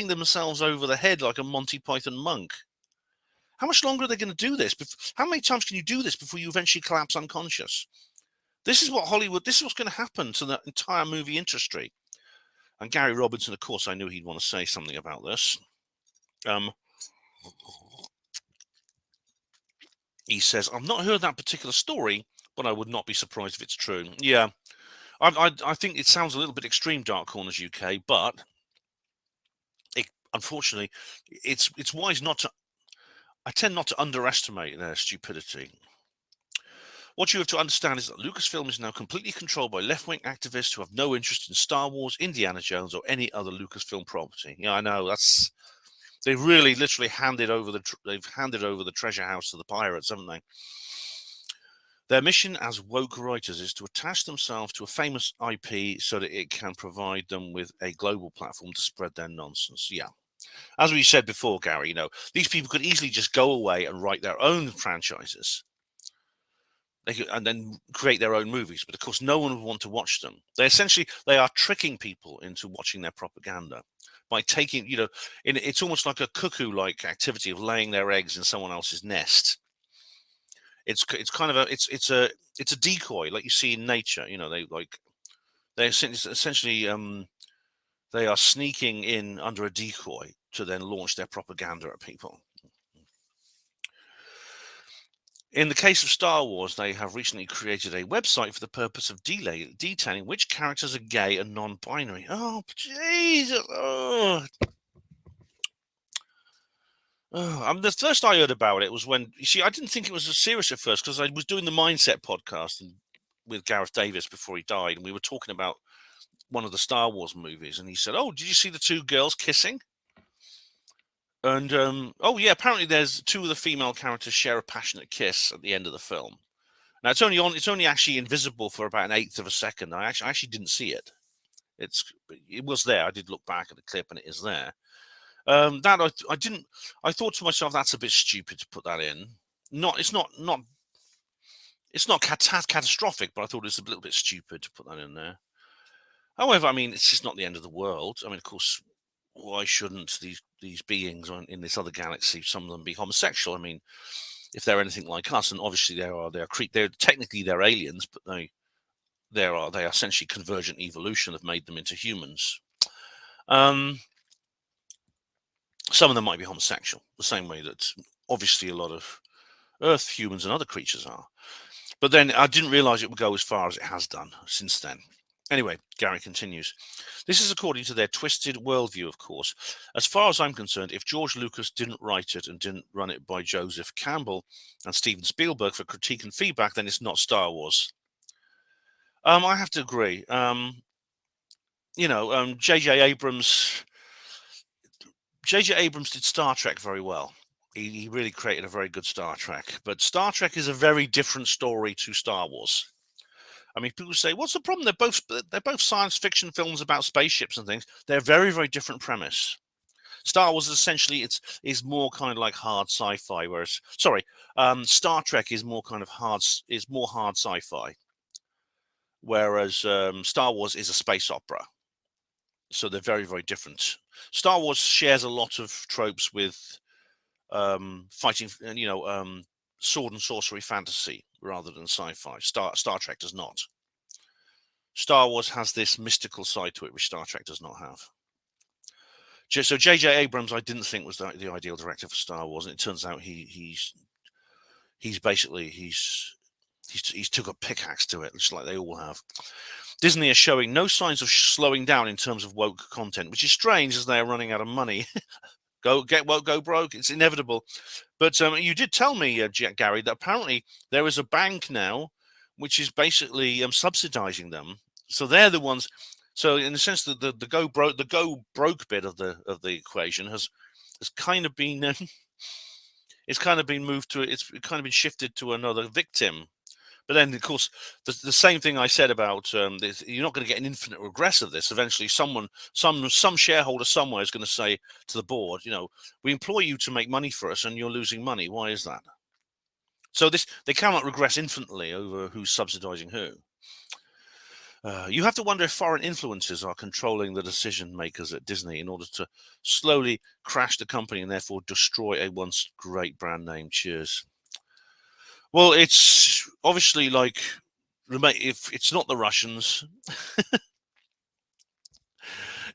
themselves over the head like a Monty Python monk? How much longer are they going to do this? How many times can you do this before you eventually collapse unconscious? This is what's going to happen to the entire movie industry. And Gary Robinson, of course, I knew he'd want to say something about this. He says, I've not heard that particular story, but I would not be surprised if it's true. Yeah, I think it sounds a little bit extreme, Dark Corners UK, but unfortunately, it's wise not to. I tend not to underestimate their stupidity. What you have to understand is that Lucasfilm is now completely controlled by left-wing activists who have no interest in Star Wars, Indiana Jones, or any other Lucasfilm property. Yeah, I know they've really literally handed over the treasure house to the pirates, haven't they? Their mission as woke writers is to attach themselves to a famous IP so that it can provide them with a global platform to spread their nonsense. Yeah. As we said before, Gary, these people could easily just go away and write their own franchises. And then create their own movies. But of course, no one would want to watch them. They are tricking people into watching their propaganda by taking, it's almost like a cuckoo-like activity of laying their eggs in someone else's nest. It's kind of it's a decoy like you see in nature. They essentially they are sneaking in under a decoy to then launch their propaganda at people. In the case of Star Wars, they have recently created a website for the purpose of detailing which characters are gay and non-binary. Oh, Jesus! The first I heard about it was when, you see, I didn't think it was as serious at first because I was doing the Mindset podcast with Gareth Davis before he died, and we were talking about one of the Star Wars movies, and he said, "Oh, did you see the two girls kissing?" And oh yeah, apparently there's two of the female characters share a passionate kiss at the end of the film. Now it's only actually invisible for about an eighth of a second. I actually didn't see it. It was there. I did look back at the clip, and it is there. That I didn't. I thought to myself, that's a bit stupid to put that in. It's not catastrophic, but I thought it was a little bit stupid to put that in there. However, I mean, it's just not the end of the world. I mean, of course, why shouldn't these beings in this other galaxy, some of them, be homosexual? I mean, if they're anything like us, and obviously they're technically they're aliens, but they are essentially convergent evolution have made them into humans. Some of them might be homosexual, the same way that obviously a lot of Earth humans and other creatures are. But then I didn't realize it would go as far as it has done since then. Anyway, Gary continues. This is according to their twisted worldview, of course. As far as I'm concerned, if George Lucas didn't write it and didn't run it by Joseph Campbell and Steven Spielberg for critique and feedback, then it's not Star Wars. I have to agree. J.J. Abrams did Star Trek very well. He really created a very good Star Trek. But Star Trek is a very different story to Star Wars. I mean, people say, what's the problem? They're both science fiction films about spaceships and things. They're very, very different premise. Star Wars essentially is more kind of like hard sci-fi, whereas Star Trek is more kind of hard sci-fi, whereas Star Wars is a space opera. So they're very, very different. Star Wars shares a lot of tropes with fighting, sword and sorcery fantasy rather than sci-fi. Star Trek does not. Star Wars has this mystical side to it, which Star Trek does not have. So J.J. Abrams, I didn't think was the ideal director for Star Wars, and it turns out he he's basically he's took a pickaxe to it, just like they all have. Disney is showing no signs of slowing down in terms of woke content, which is strange as they are running out of money. Go get woke, go broke. It's inevitable. But you did tell me, Gary, that apparently there is a bank now which is basically subsidizing them. So they're the ones. So in the sense that the go broke bit of the equation has kind of been it's kind of been moved to it's kind of been shifted to another victim. But then, of course, the same thing I said about this, you're not going to get an infinite regress of this. Eventually, some shareholder somewhere is going to say to the board, we employ you to make money for us, and you're losing money. Why is that? So they cannot regress infinitely over who's subsidizing who. You have to wonder if foreign influences are controlling the decision makers at Disney in order to slowly crash the company and therefore destroy a once great brand name. Cheers. Well, it's obviously like, if it's not the Russians,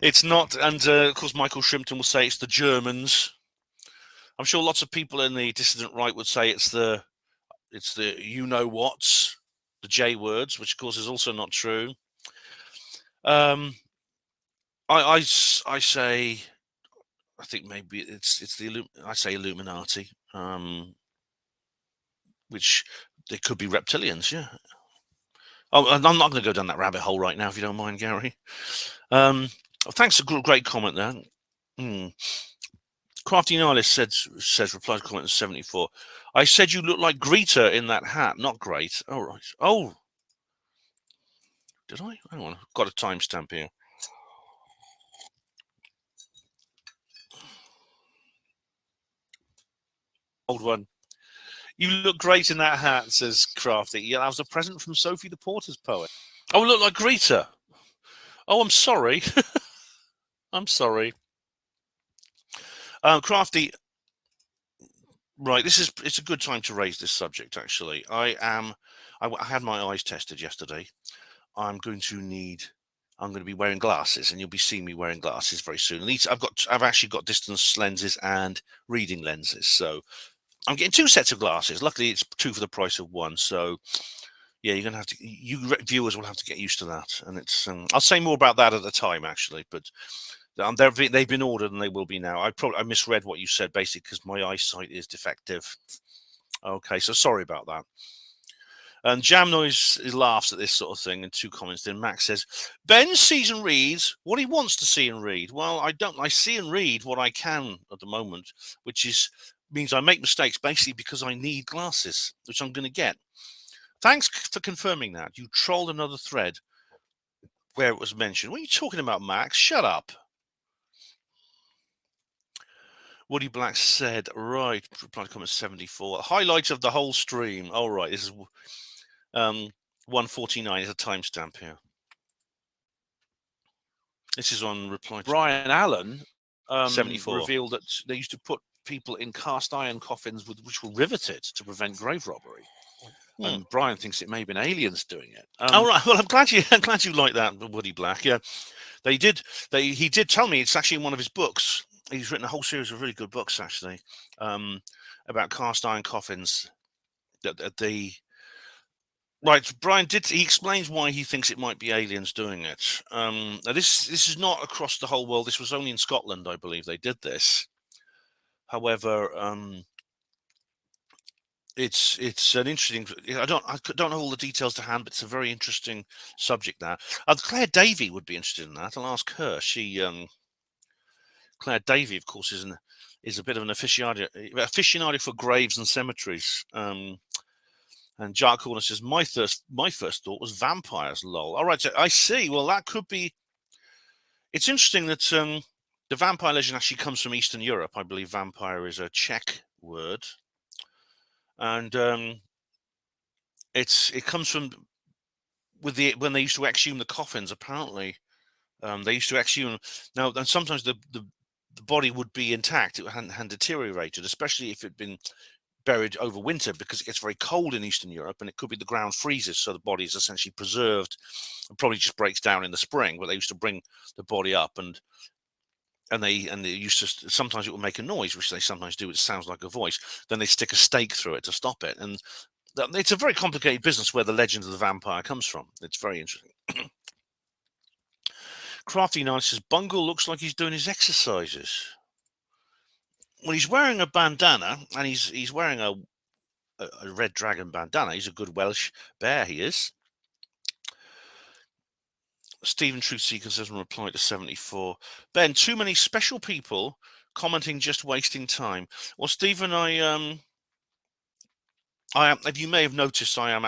it's not, and of course Michael Shrimpton will say it's the Germans. I'm sure lots of people in the dissident right would say it's the you-know-whats, the J words, which of course is also not true. I say, I think maybe it's I say Illuminati, which they could be reptilians, yeah. Oh, I'm not going to go down that rabbit hole right now, if you don't mind, Gary. Thanks, a great comment there. Crafty Nihilist says reply to comment 74. I said you look like Greta in that hat, not great. Oh, right. Oh, did I? Hang on, I've got a timestamp here. Old one. You look great in that hat, says Crafty. Yeah, that was a present from Sophie the Porter's poet. Oh, look like Greta. Oh, I'm sorry. I'm sorry. Crafty. Right, it's a good time to raise this subject. Actually, I had my eyes tested yesterday. I'm going to be wearing glasses, and you'll be seeing me wearing glasses very soon. And I've actually got distance lenses and reading lenses, so I'm getting 2 sets of glasses. Luckily, it's 2 for the price of 1. So, yeah, you're gonna have to. You viewers will have to get used to that, and it's. I'll say more about that at the time, actually, but. They've been ordered and they will be now. I misread what you said, basically, because my eyesight is defective. Okay, so sorry about that. And Jam Noise laughs at this sort of thing in 2 comments. Then Max says, Ben sees and reads what he wants to see and read. Well, I don't. I see and read what I can at the moment, which means I make mistakes basically because I need glasses, which I'm going to get. Thanks for confirming that. You trolled another thread where it was mentioned. What are you talking about, Max? Shut up. Woody Black said, right, reply to comment 74. Highlight of the whole stream. All right, this is 149 is a timestamp here. This is on reply to Brian Allen 74. Revealed that they used to put people in cast iron coffins which were riveted to prevent grave robbery. And Brian thinks it may have been aliens doing it. All right. Well, I'm glad you like that, Woody Black. Yeah, he did tell me it's actually in one of his books. He's written a whole series of really good books, actually, about cast iron coffins. Right, Brian he explains why he thinks it might be aliens doing it. Now this is not across the whole world. This was only in Scotland, I believe, they did this. However, it's an interesting. I don't have all the details to hand, but it's a very interesting subject. That Claire Davey would be interested in that. I'll ask her. Claire Davey, of course, is a bit of an aficionado for graves and cemeteries. And Jack Corner says, my first thought was vampires. Lol. All right, so I see. Well, that could be. It's interesting that the vampire legend actually comes from Eastern Europe. I believe vampire is a Czech word, and it comes from when they used to exhume the coffins. Apparently, they used to exhume now. And sometimes the body would be intact; it hadn't deteriorated, especially if it'd been buried over winter, because it gets very cold in Eastern Europe, and it could be the ground freezes, so the body is essentially preserved and probably just breaks down in the spring. But they used to bring the body up and and they used to, sometimes it will make a noise, which they sometimes do. It sounds like a voice. Then they stick a stake through it to stop it. And it's a very complicated business where the legend of the vampire comes from. It's very interesting. Crafty Knight says, Bungle looks like he's doing his exercises. Well, he's wearing a bandana, and he's wearing a red dragon bandana. He's a good Welsh bear, he is. Stephen Truthseeker says in reply to 74, Ben, too many special people commenting just wasting time. Well, Stephen, I am, if you may have noticed, I am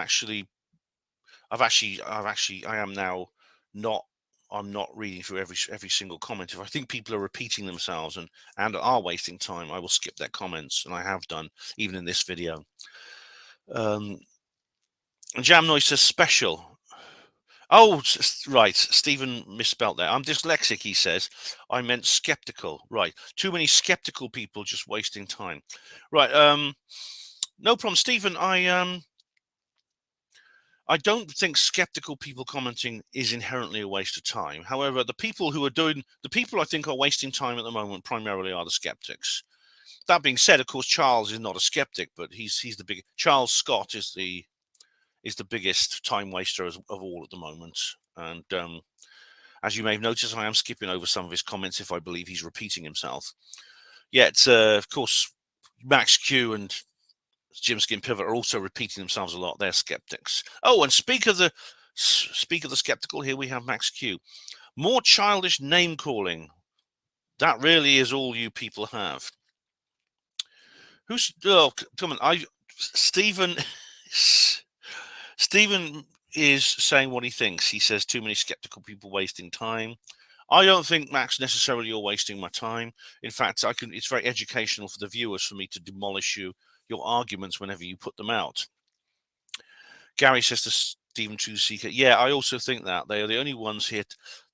now not, I'm not reading through every single comment. If I think people are repeating themselves and are wasting time, I will skip their comments, and I have done even in this video. Jam Noise says special. Oh, right. Stephen misspelt there. I'm dyslexic, he says. I meant skeptical. Right. Too many skeptical people just wasting time. Right. No problem, Stephen. I don't think skeptical people commenting is inherently a waste of time. However, the people I think are wasting time at the moment primarily are the skeptics. That being said, of course, Charles is not a skeptic, but he's the big. Charles Scott is the biggest time waster of all at the moment. And as you may have noticed, I am skipping over some of his comments if I believe he's repeating himself. Yet, of course, Max Q and Jim Skin Pivot are also repeating themselves a lot. They're skeptics. Oh, and speak of the skeptical, here we have Max Q. More childish name calling. That really is all you people have. Come on, Stephen is saying what he thinks. He says too many skeptical people wasting time. I don't think, Max, necessarily you're wasting my time. In fact, it's very educational for the viewers for me to demolish your arguments whenever you put them out. Gary says to Stephen Truthseeker, yeah, I also think that. They are the only ones here.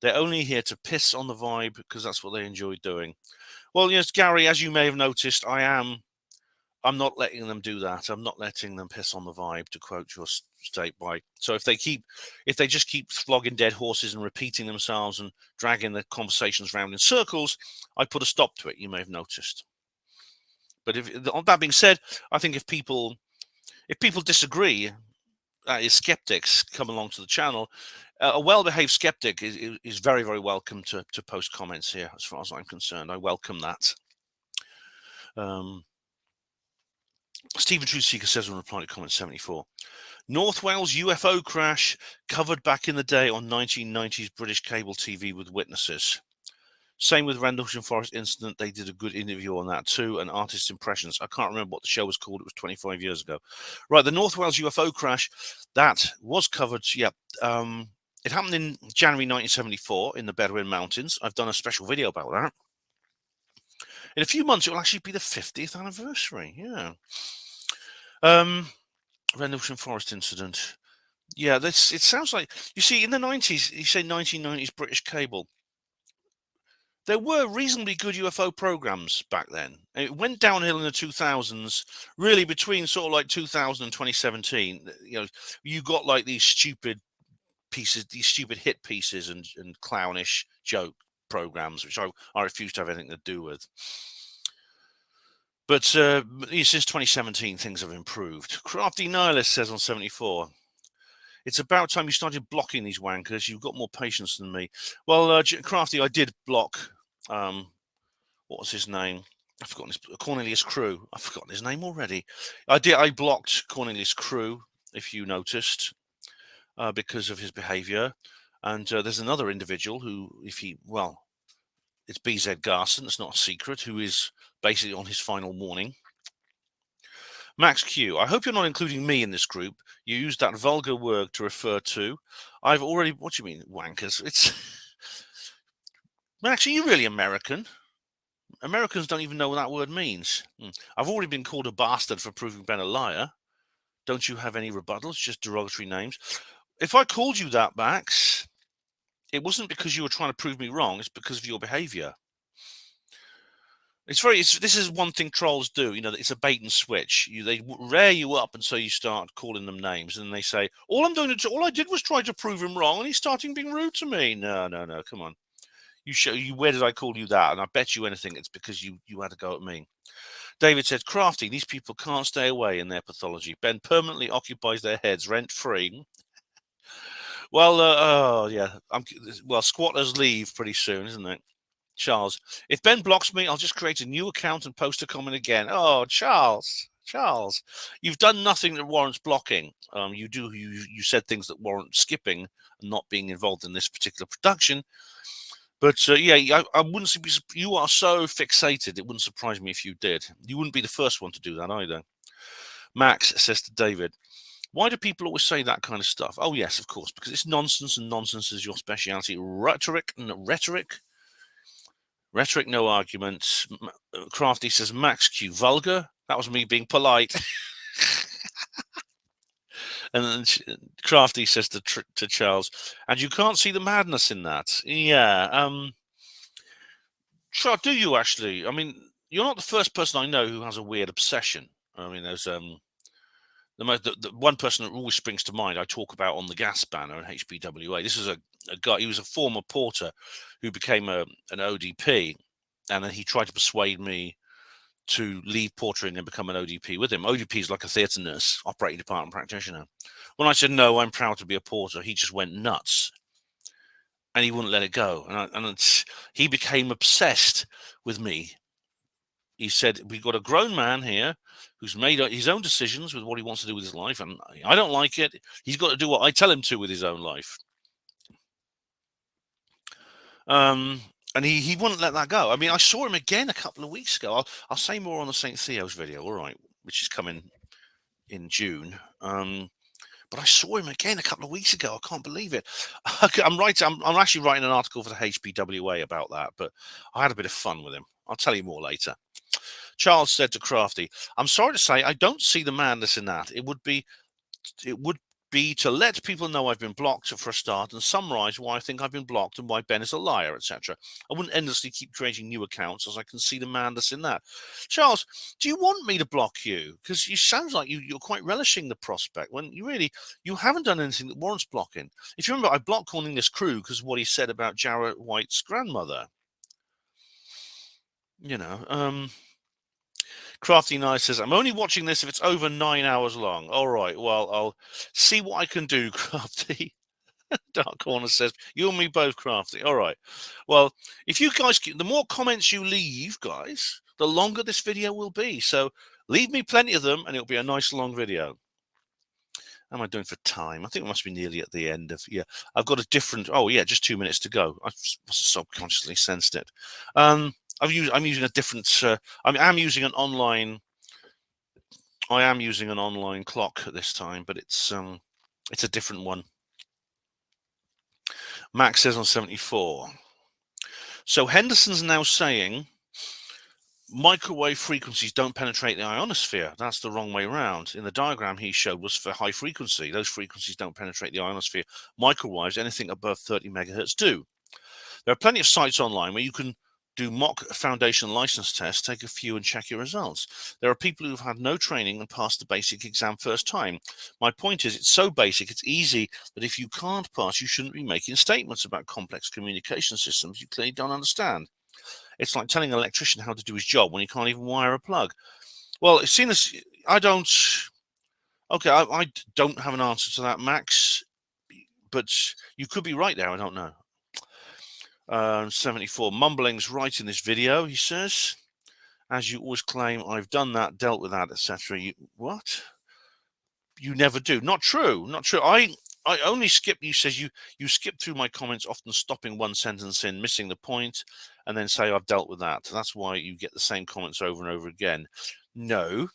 They're only here to piss on the vibe because that's what they enjoy doing. Well, yes, Gary, as you may have noticed, I'm not letting them do that. I'm not letting them piss on the vibe, to quote your state by. So if they just keep flogging dead horses and repeating themselves and dragging the conversations around in circles, I put a stop to it. You may have noticed. But that being said, I think if people disagree, if skeptics come along to the channel, a well-behaved skeptic is very, very welcome to post comments here. As far as I'm concerned, I welcome that. Stephen Truthseeker says in reply to comment 74, North Wales UFO crash covered back in the day on 1990s British cable TV with witnesses. Same with Rendlesham Forest incident. They did a good interview on that too, and Artist Impressions. I can't remember what the show was called. It was 25 years ago. Right, the North Wales UFO crash, that was covered. Yeah, it happened in January 1974 in the Bedouin Mountains. I've done a special video about that. In a few months, it will actually be the 50th anniversary. Yeah. Rendlesham Forest incident. Yeah, it sounds like, you see, in the 90s, you say 1990s British cable. There were reasonably good UFO programs back then. It went downhill in the 2000s, really between sort of like 2000 and 2017. You know, you got like these stupid pieces, these stupid hit pieces and clownish joke programs, which I refuse to have anything to do with. But since 2017, things have improved. Crafty Nihilist says on 74, it's about time you started blocking these wankers. You've got more patience than me. Well, Crafty, I did block, what was his name? I've forgotten Cornelius Crew. I've forgotten his name already. I blocked Cornelius Crew, if you noticed, because of his behavior. And there's another individual who, it's BZ Garson, it's not a secret, who is basically on his final warning. Max Q, I hope you're not including me in this group. You used that vulgar word to refer to. I've already, what do you mean, wankers? It's Max, are you really American? Americans don't even know what that word means. I've already been called a bastard for proving Ben a liar. Don't you have any rebuttals? Just derogatory names. If I called you that, Max, it wasn't because you were trying to prove me wrong. It's because of your behavior. This is one thing trolls do. You know, it's a bait and switch. They rear you up, and so you start calling them names, and they say, all I did was try to prove him wrong, and he's starting being rude to me. No, come on. Where did I call you that? And I bet you anything it's because you had a go at me. David said, Crafty, these people can't stay away in their pathology. Ben permanently occupies their heads rent-free. Well, oh, yeah. Well, squatters leave pretty soon, isn't it? Charles, if Ben blocks me, I'll just create a new account and post a comment again. Oh, Charles, you've done nothing that warrants blocking. You said things that warrant skipping and not being involved in this particular production. But yeah, I wouldn't be. You are so fixated. It wouldn't surprise me if you did. You wouldn't be the first one to do that either. Max says to David, why do people always say that kind of stuff? Oh, yes, of course, because it's nonsense, and nonsense is your speciality. Rhetoric, no arguments. Crafty says, Max Q, vulgar. That was me being polite. And then Crafty says to Charles, and you can't see the madness in that. Yeah. Charles, do you actually? I mean, you're not the first person I know who has a weird obsession. I mean, there's the one person that always springs to mind I talk about on the gas banner in HPWA. This is a guy. He was a former porter who became an ODP, and then he tried to persuade me to leave portering and become an ODP with him. ODP is like a theatre nurse, operating department practitioner. When I said no, I'm proud to be a porter, he just went nuts, and he wouldn't let it go. And he became obsessed with me. He said, we've got a grown man here who's made his own decisions with what he wants to do with his life, and I don't like it. He's got to do what I tell him to with his own life. And he wouldn't let that go. I mean, I saw him again a couple of weeks ago. I'll say more on the St. Theo's video, all right, which is coming in June. But I saw him again a couple of weeks ago. I can't believe it. I'm actually writing an article for the HPWA about that, but I had a bit of fun with him. I'll tell you more later. Charles said to Crafty, I'm sorry to say I don't see the madness in that. It would be to let people know I've been blocked for a start and summarize why I think I've been blocked and why Ben is a liar, etc. I wouldn't endlessly keep creating new accounts, as I can see the madness in that. Charles, do you want me to block you? Because you sounds like you're quite relishing the prospect when you haven't done anything that warrants blocking. If you remember, I blocked calling this crew because of what he said about Jarrett White's grandmother. You know, Crafty Nice says, I'm only watching this if it's over 9 hours long. All right, well, I'll see what I can do, Crafty. Dark Corner says, you and me both, Crafty. All right. Well, if you guys, the more comments you leave, guys, the longer this video will be. So leave me plenty of them, and it'll be a nice long video. How am I doing for time? I think it must be nearly at the end of, yeah. I've got a different, oh, yeah, just 2 minutes to go. I must have subconsciously sensed it. I'm using a different. I am using an online. I am using an online clock at this time, but it's a different one. Max says on 74. So Henderson's now saying microwave frequencies don't penetrate the ionosphere. That's the wrong way around. In the diagram he showed was for high frequency. Those frequencies don't penetrate the ionosphere. Microwaves, anything above 30 megahertz, do. There are plenty of sites online where you can do mock foundation license tests, take a few and check your results. There are people who've had no training and passed the basic exam first time. My point is, it's so basic, it's easy that if you can't pass, you shouldn't be making statements about complex communication systems you clearly don't understand. It's like telling an electrician how to do his job when he can't even wire a plug. Well, as soon as I don't have an answer to that, Max, but you could be right there. I don't know. 74 mumblings right in this video, he says, as you always claim, I've done that, dealt with that, etc. What? You never do. Not true. I only skip. You says you skip through my comments, often stopping one sentence in, missing the point, and then say I've dealt with that. That's why you get the same comments over and over again. No,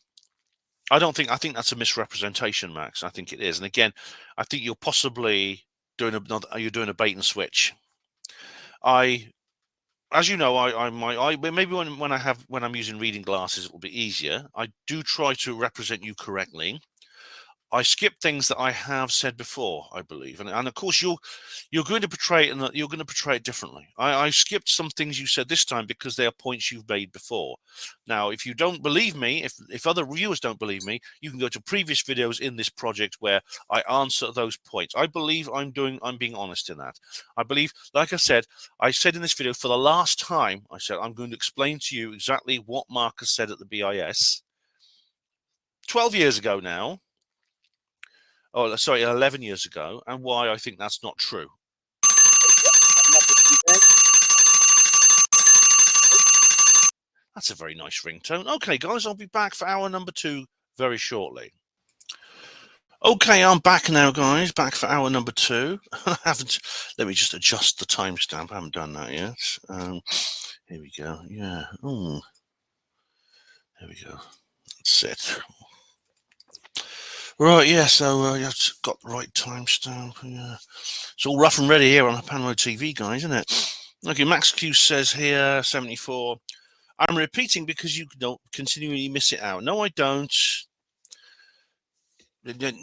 I don't think. I think that's a misrepresentation, Max. I think it is. And again, I think you're possibly doing a bait and switch. As you know, maybe when I'm using reading glasses, it will be easier. I do try to represent you correctly. I skip things that I have said before, I believe, and of course you're going to portray it, and you're going to portray it differently. I skipped some things you said this time because they are points you've made before. Now, if you don't believe me, if other viewers don't believe me, you can go to previous videos in this project where I answer those points. I believe I'm being honest in that. I believe, like I said in this video for the last time, I said I'm going to explain to you exactly what Marcus said at the BIS 12 years ago now. Oh, sorry, 11 years ago, and why I think that's not true. That's a very nice ringtone. Okay, guys, I'll be back for hour number 2 very shortly. Okay, I'm back now, guys. Back for hour number 2. I haven't. Let me just adjust the timestamp. I haven't done that yet. Here we go. Yeah. There we go. That's it. Right, yeah, so I've got the right timestamp. Yeah. It's all rough and ready here on HPANWO TV, guys, isn't it? Okay, Max Q says here, 74, I'm repeating because you don't continually miss it out. No, I don't.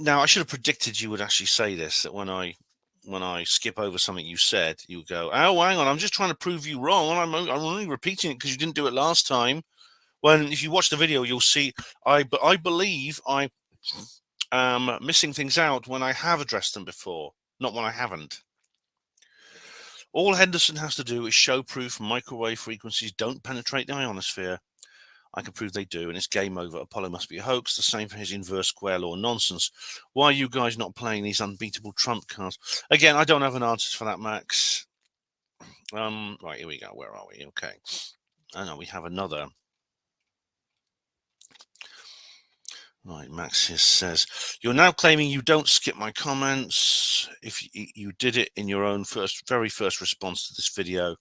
Now, I should have predicted you would actually say this, that when I skip over something you said, you go, oh, hang on, I'm just trying to prove you wrong. I'm only repeating it because you didn't do it last time. When, if you watch the video, you'll see, I believe I missing things out when I have addressed them before, not when I haven't. All Henderson has to do is show proof microwave frequencies don't penetrate the ionosphere. I can prove they do, and it's game over. Apollo must be a hoax. The same for his inverse square law nonsense. Why are you guys not playing these unbeatable trump cards? Again, I don't have an answer for that, Max. Right, here we go. Where are we? Okay. I know we have another. Right, Max here says, you're now claiming you don't skip my comments. If you did it in your own very first response to this video,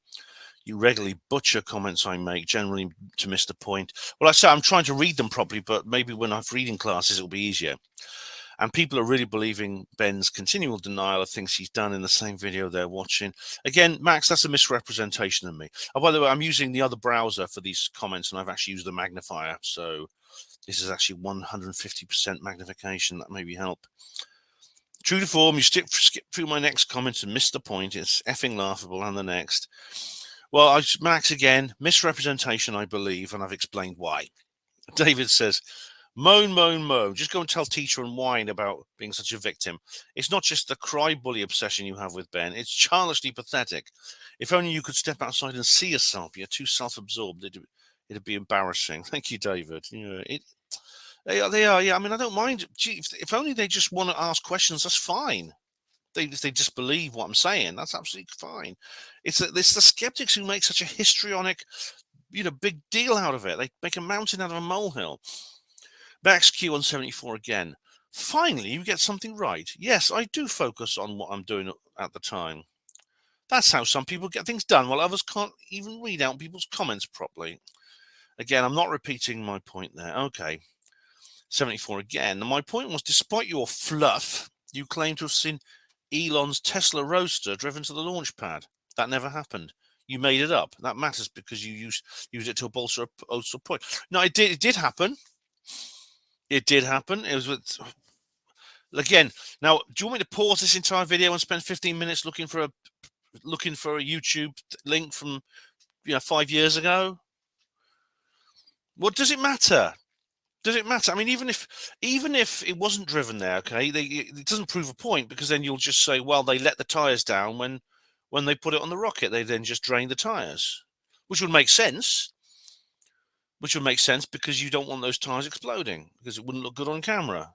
you regularly butcher comments I make, generally to miss the point. Well, I say I'm trying to read them properly, but maybe when I have reading classes, it'll be easier. And people are really believing Ben's continual denial of things he's done in the same video they're watching. Again, Max, that's a misrepresentation of me. Oh, by the way, I'm using the other browser for these comments, and I've actually used the magnifier, so this is actually 150% magnification. That maybe help. True to form, you skip through my next comments and miss the point. It's effing laughable. And the next. Well, Max, again, misrepresentation, I believe, and I've explained why. David says, moan, moan, moan. Just go and tell teacher and whine about being such a victim. It's not just the cry bully obsession you have with Ben. It's childishly pathetic. If only you could step outside and see yourself. You're too self-absorbed. It'd be embarrassing. Thank you, David. Yeah, they are. Yeah, I mean, I don't mind. Gee, if only they just want to ask questions, that's fine. If they just believe what I'm saying, that's absolutely fine. It's the skeptics who make such a histrionic, big deal out of it. They make a mountain out of a molehill. Max Q on 74 again. Finally, you get something right. Yes, I do focus on what I'm doing at the time. That's how some people get things done, while others can't even read out people's comments properly. Again, I'm not repeating my point there. Okay. 74 again. My point was, despite your fluff, you claim to have seen Elon's Tesla Roadster driven to the launch pad. That never happened. You made it up. That matters because you used it to bolster a point. No, it did happen. It did happen. It was with... Again, now, do you want me to pause this entire video and spend 15 minutes looking for a YouTube link from 5 years ago? What does it matter? Does it matter? I mean, even if it wasn't driven there, okay, it doesn't prove a point, because then you'll just say, well, they let the tires down when they put it on the rocket. They then just drained the tires, which would make sense. Which would make sense because you don't want those tires exploding, because it wouldn't look good on camera.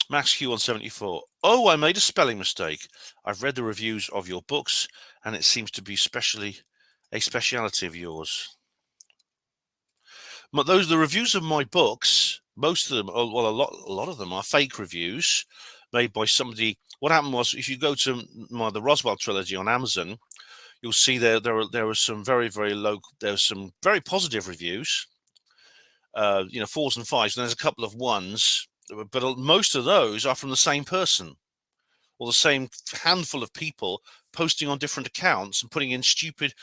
Max Q on 74. Oh, I made a spelling mistake. I've read the reviews of your books, and it seems to be a speciality of yours. But the reviews of my books, most of them, well, a lot of them are fake reviews made by somebody. What happened was, if you go to the Roswell trilogy on Amazon, you'll see there were some very, very low. There's some very positive reviews, 4s and 5s, and there's a couple of 1s, but most of those are from the same person. or the same handful of people posting on different accounts and putting in stupid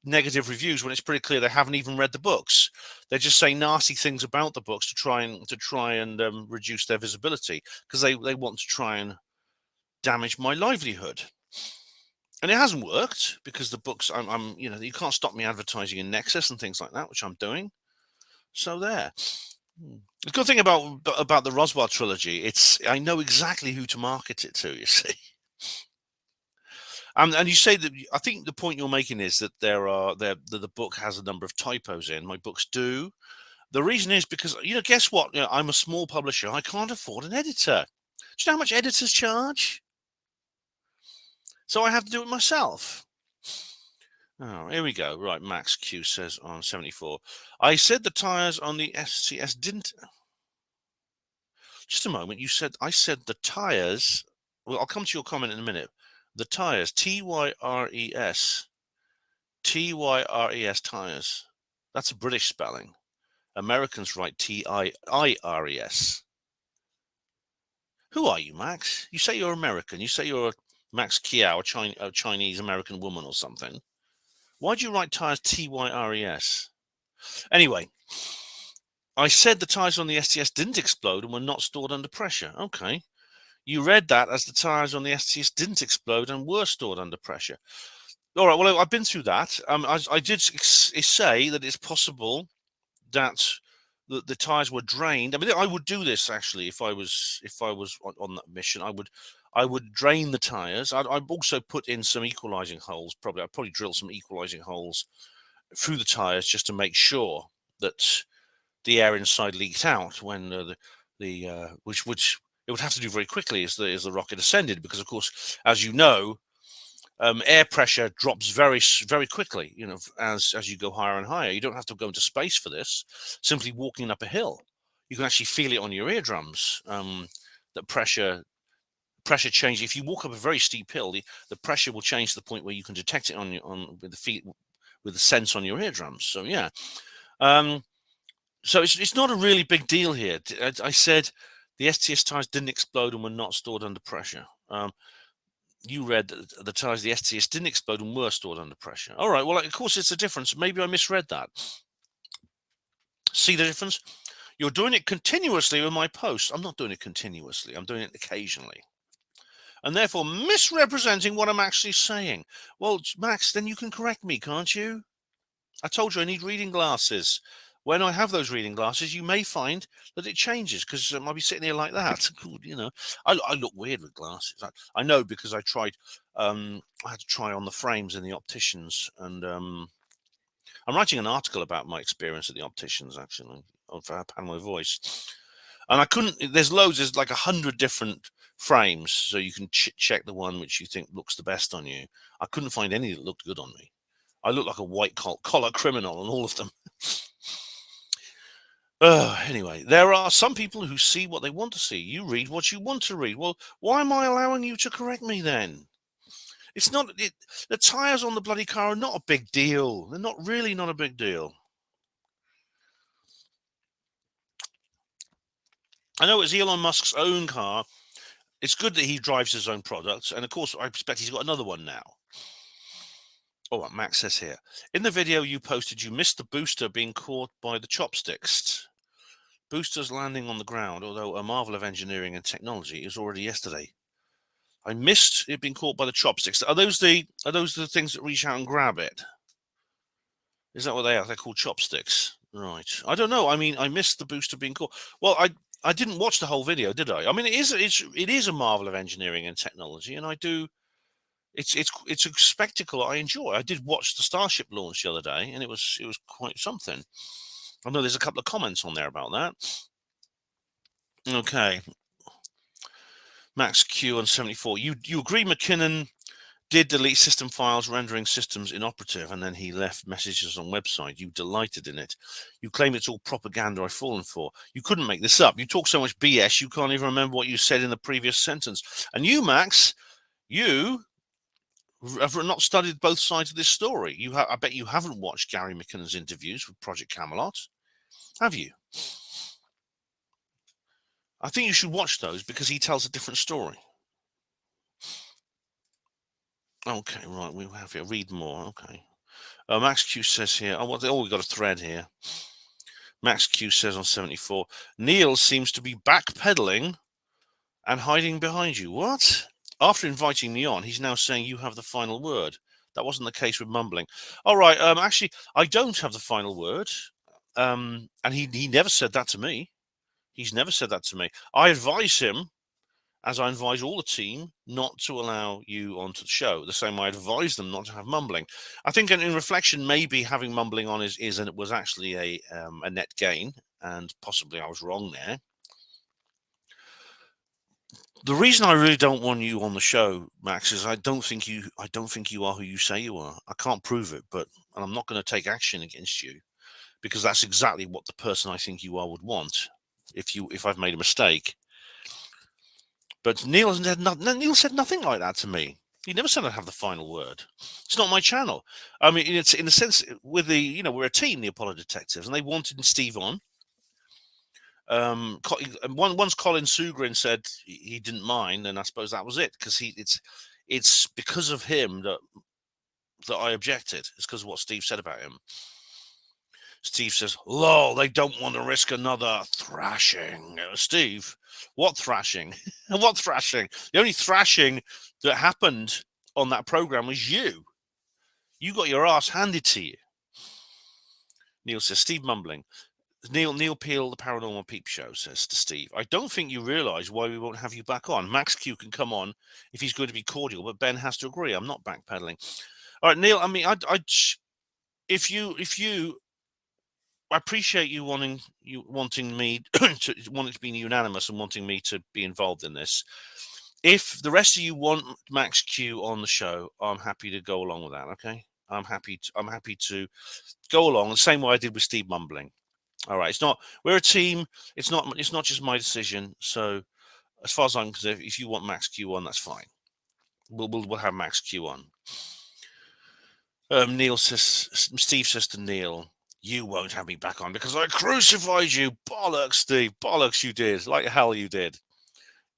negative reviews when it's pretty clear they haven't even read the books. They're just saying nasty things about the books to try and reduce their visibility, because they want to try and damage my livelihood. And it hasn't worked, because the books, I'm you can't stop me advertising in Nexus and things like that, which I'm doing. So there. The good thing about the Roswell trilogy, I know exactly who to market it to, you see. And you say that, I think the point you're making is that the book has a number of typos in. My books do. The reason is because, guess what? I'm a small publisher. I can't afford an editor. Do you know how much editors charge? So I have to do it myself. Oh, here we go. Right, Max Q says on 74. I said the tires on the STS didn't. Just a moment. I said the tires. Well, I'll come to your comment in a minute. The tires, Tyres. Tyres, tires. That's a British spelling. Americans write Tiires. Who are you, Max? You say you're American. You say you're Max Kiao, a Chinese American woman or something. Why do you write tires Tyres? Anyway, I said the tires on the STS didn't explode and were not stored under pressure. Okay. You read that as the tires on the STS didn't explode and were stored under pressure. All right, well, I've been through that. I did say that it's possible that the tires were drained. I mean, I would do this actually if I was on that mission. I would drain the tires. I'd also put in some equalizing holes. I'd probably drill some equalizing holes through the tires just to make sure that the air inside leaked out when which it would have to do very quickly as the rocket ascended, because of course, as you know, air pressure drops very, very quickly, as you go higher and higher. You don't have to go into space for this. Simply walking up a hill, you can actually feel it on your eardrums. That pressure change. If you walk up a very steep hill, the pressure will change to the point where you can detect it with the feet, with the sense on your eardrums. So yeah, so it's not a really big deal here. I said the STS tires didn't explode and were not stored under pressure. You read that the tires of the STS didn't explode and were stored under pressure. All right, well, of course, it's a difference. Maybe I misread that. See the difference? You're doing it continuously with my posts. I'm not doing it continuously. I'm doing it occasionally. And therefore misrepresenting what I'm actually saying. Well, Max, then you can correct me, can't you? I told you I need reading glasses. When I have those reading glasses, you may find that it changes, because I might be sitting here like that. I look weird with glasses. I know, because I tried. I had to try on the frames in the opticians, and I'm writing an article about my experience at the opticians actually for HPANWO Voice, and I couldn't. There's loads. There's like 100 different frames, so you can check the one which you think looks the best on you. I couldn't find any that looked good on me. I look like a white collar criminal on all of them. Anyway, there are some people who see what they want to see. You read what you want to read. Well, why am I allowing you to correct me then? It's not. The tires on the bloody car are not a big deal. They're not a big deal. I know it's Elon Musk's own car. It's good that he drives his own products. And of course, I expect he's got another one now. Oh, what Max says here. In the video you posted, you missed the booster being caught by the chopsticks. Boosters landing on the ground, although a marvel of engineering and technology, is already yesterday. I missed it being caught by the chopsticks. Are those the things that reach out and grab it? Is that what they are? They're called chopsticks. Right. I don't know. I mean, I missed the booster being caught. Well, I didn't watch the whole video, did I? I mean, it is a marvel of engineering and technology, and I do. It's a spectacle I enjoy. I did watch the Starship launch the other day, and it was quite something. I know there's a couple of comments on there about that. Okay. Max Q on 74. You agree McKinnon did delete system files, rendering systems inoperative, and then he left messages on website. You delighted in it. You claim it's all propaganda I've fallen for. You couldn't make this up. You talk so much BS, you can't even remember what you said in the previous sentence. And you, Max, you have not studied both sides of this story. I bet you haven't watched Gary McKinnon's interviews with Project Camelot, have you? I think you should watch those, because he tells a different story. Okay, right. We have here. Read more. Okay. Max Q says here. Oh, we got a thread here. Max Q says on 74. Neil seems to be backpedaling and hiding behind you. What? After inviting me on, he's now saying you have the final word. That wasn't the case with mumbling. All right. Actually, I don't have the final word. And he never said that to me. He's never said that to me. I advise him, as I advise all the team, not to allow you onto the show. The same way I advise them not to have mumbling. I think in reflection, maybe having mumbling on and it was actually a net gain, and possibly I was wrong there. The reason I really don't want you on the show, Max, is I don't think you are who you say you are. I can't prove it, and I'm not going to take action against you, because that's exactly what the person I think you are would want. If I've made a mistake. But Neil said nothing like that to me. He never said I'd have the final word. It's not my channel. I mean, it's in a sense with we're a team, the Apollo Detectives, and they wanted Steve on. Once Colin Sugrin said he didn't mind, and I suppose that was it, because it's because of him that I objected. It's because of what Steve said about him. Steve says, "Lol, they don't want to risk another thrashing." Steve, what thrashing? What thrashing? The only thrashing that happened on that program was you. You got your ass handed to you. Neil says, Steve mumbling. Neil Peel, the Paranormal Peep Show, says to Steve, I don't think you realise why we won't have you back on. Max Q can come on if he's going to be cordial, but Ben has to agree. I'm not backpedaling. All right, Neil, I mean, if you I appreciate you wanting me to be unanimous and wanting me to be involved in this. If the rest of you want Max Q on the show, I'm happy to go along with that. Okay, I'm happy to go along the same way I did with Steve mumbling. All right, we're a team. It's not just my decision. So as far as I'm concerned, if you want Max Q on, that's fine. We'll have Max Q on. Steve says to Neil, you won't have me back on because I crucified you. Bollocks, Steve. Bollocks, you did. Like hell you did.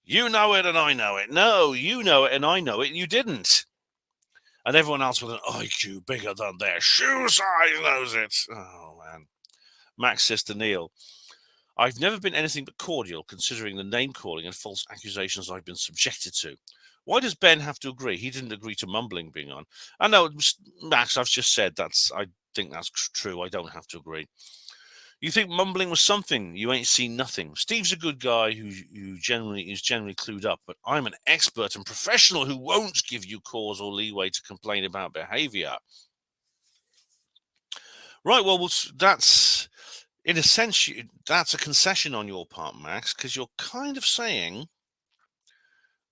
You know it and I know it. No, you know it and I know it. You didn't. And everyone else with an IQ bigger than their shoe size knows it. Oh, man. Max says to Neil, I've never been anything but cordial considering the name-calling and false accusations I've been subjected to. Why does Ben have to agree? He didn't agree to mumbling being on. I know, Max, I've just said I think that's true. I don't have to agree. You think mumbling was something? You ain't seen nothing. Steve's a good guy who is generally clued up, but I'm an expert and professional who won't give you cause or leeway to complain about behavior. Right, well, that's, in a sense, that's a concession on your part, Max, because you're kind of saying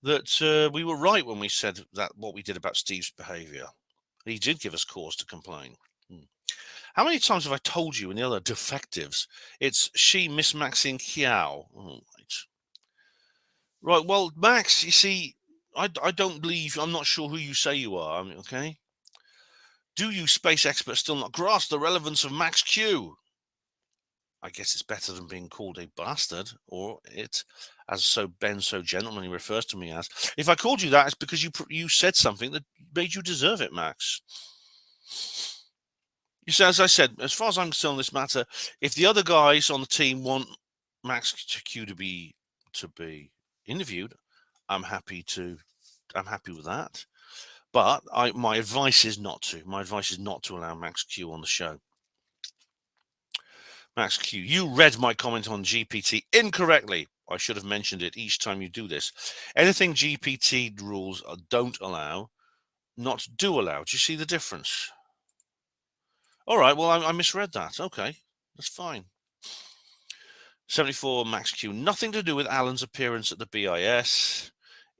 that we were right when we said that what we did about Steve's behavior. He did give us cause to complain. How many times have I told you in the other defectives? It's she, Miss Maxine Kiao. Oh, right, well, Max, you see, I don't believe, I'm not sure who you say you are, okay? Do you, space experts, still not grasp the relevance of Max Q? I guess it's better than being called a bastard, or it, as Ben so gentlemanly refers to me as. If I called you that, it's because you said something that made you deserve it, Max. You see, as I said, as far as I'm concerned on this matter, if the other guys on the team want Max Q to be interviewed, I'm happy with that. But my advice is not to. My advice is not to allow Max Q on the show. Max Q, you read my comment on GPT incorrectly. I should have mentioned it each time you do this. Anything GPT rules don't allow, not do allow. Do you see the difference? All right, well, I misread that. Okay, that's fine. 74 Max Q, nothing to do with Alan's appearance at the BIS.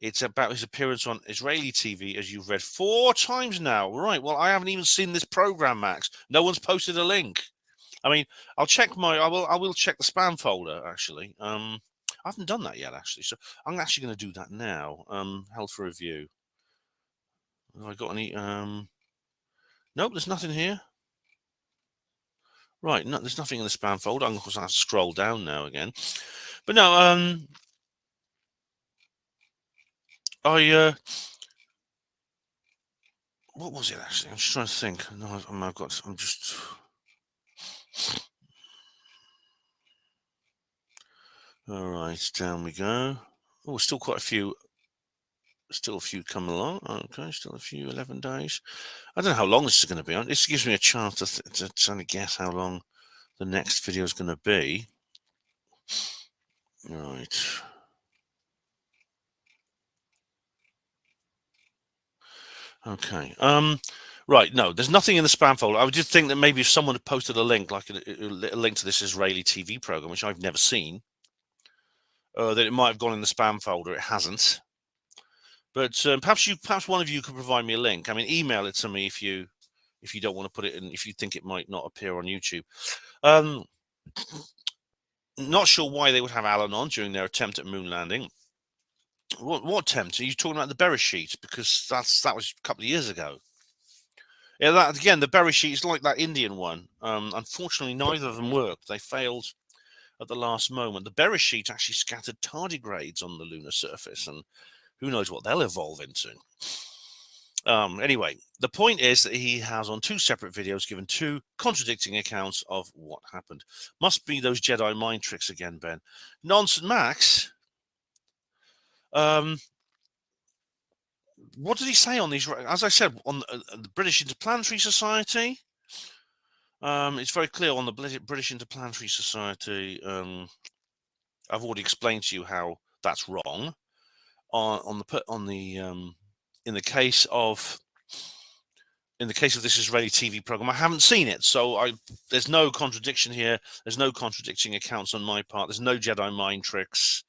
It's about his appearance on Israeli TV, as you've read 4 times now. Right, well, I haven't even seen this program, Max. No one's posted a link. I mean, I will check the spam folder, actually. I haven't done that yet, actually, so I'm actually going to do that now. Held for review. Have I got any? Nope, there's nothing here. Right, no, there's nothing in the spam folder. Of course, I have to scroll down now again. But no, what was it actually? I'm just trying to think. No, I'm just. All right, down we go. Oh, still quite a few. Still a few come along. Okay, still a few. 11 days. I don't know how long this is going to be on. This gives me a chance to try to guess how long the next video is going to be. Right. Okay. Right. No, there's nothing in the spam folder. I did think that maybe if someone had posted a link, like a link to this Israeli TV program, which I've never seen, that it might have gone in the spam folder. It hasn't. But perhaps one of you could provide me a link. I mean, email it to me if you don't want to put it in, if you think it might not appear on YouTube. Not sure why they would have Alan on during their attempt at moon landing. What attempt? Are you talking about the Bereshit? Because that was a couple of years ago. Yeah, that again, the Bereshit is like that Indian one. Unfortunately, neither of them worked. They failed at the last moment. The Bereshit actually scattered tardigrades on the lunar surface, and who knows what they'll evolve into. Anyway, the point is that he has on 2 separate videos given 2 contradicting accounts of what happened. Must be those Jedi mind tricks again, Ben. Nonsense, Max. What did he say on these? As I said, on the British Interplanetary Society, it's very clear on the British Interplanetary Society. I've already explained to you how that's wrong. In the case of this Israeli TV program, I haven't seen it, so there's no contradiction here. There's no contradicting accounts on my part. There's no Jedi mind tricks.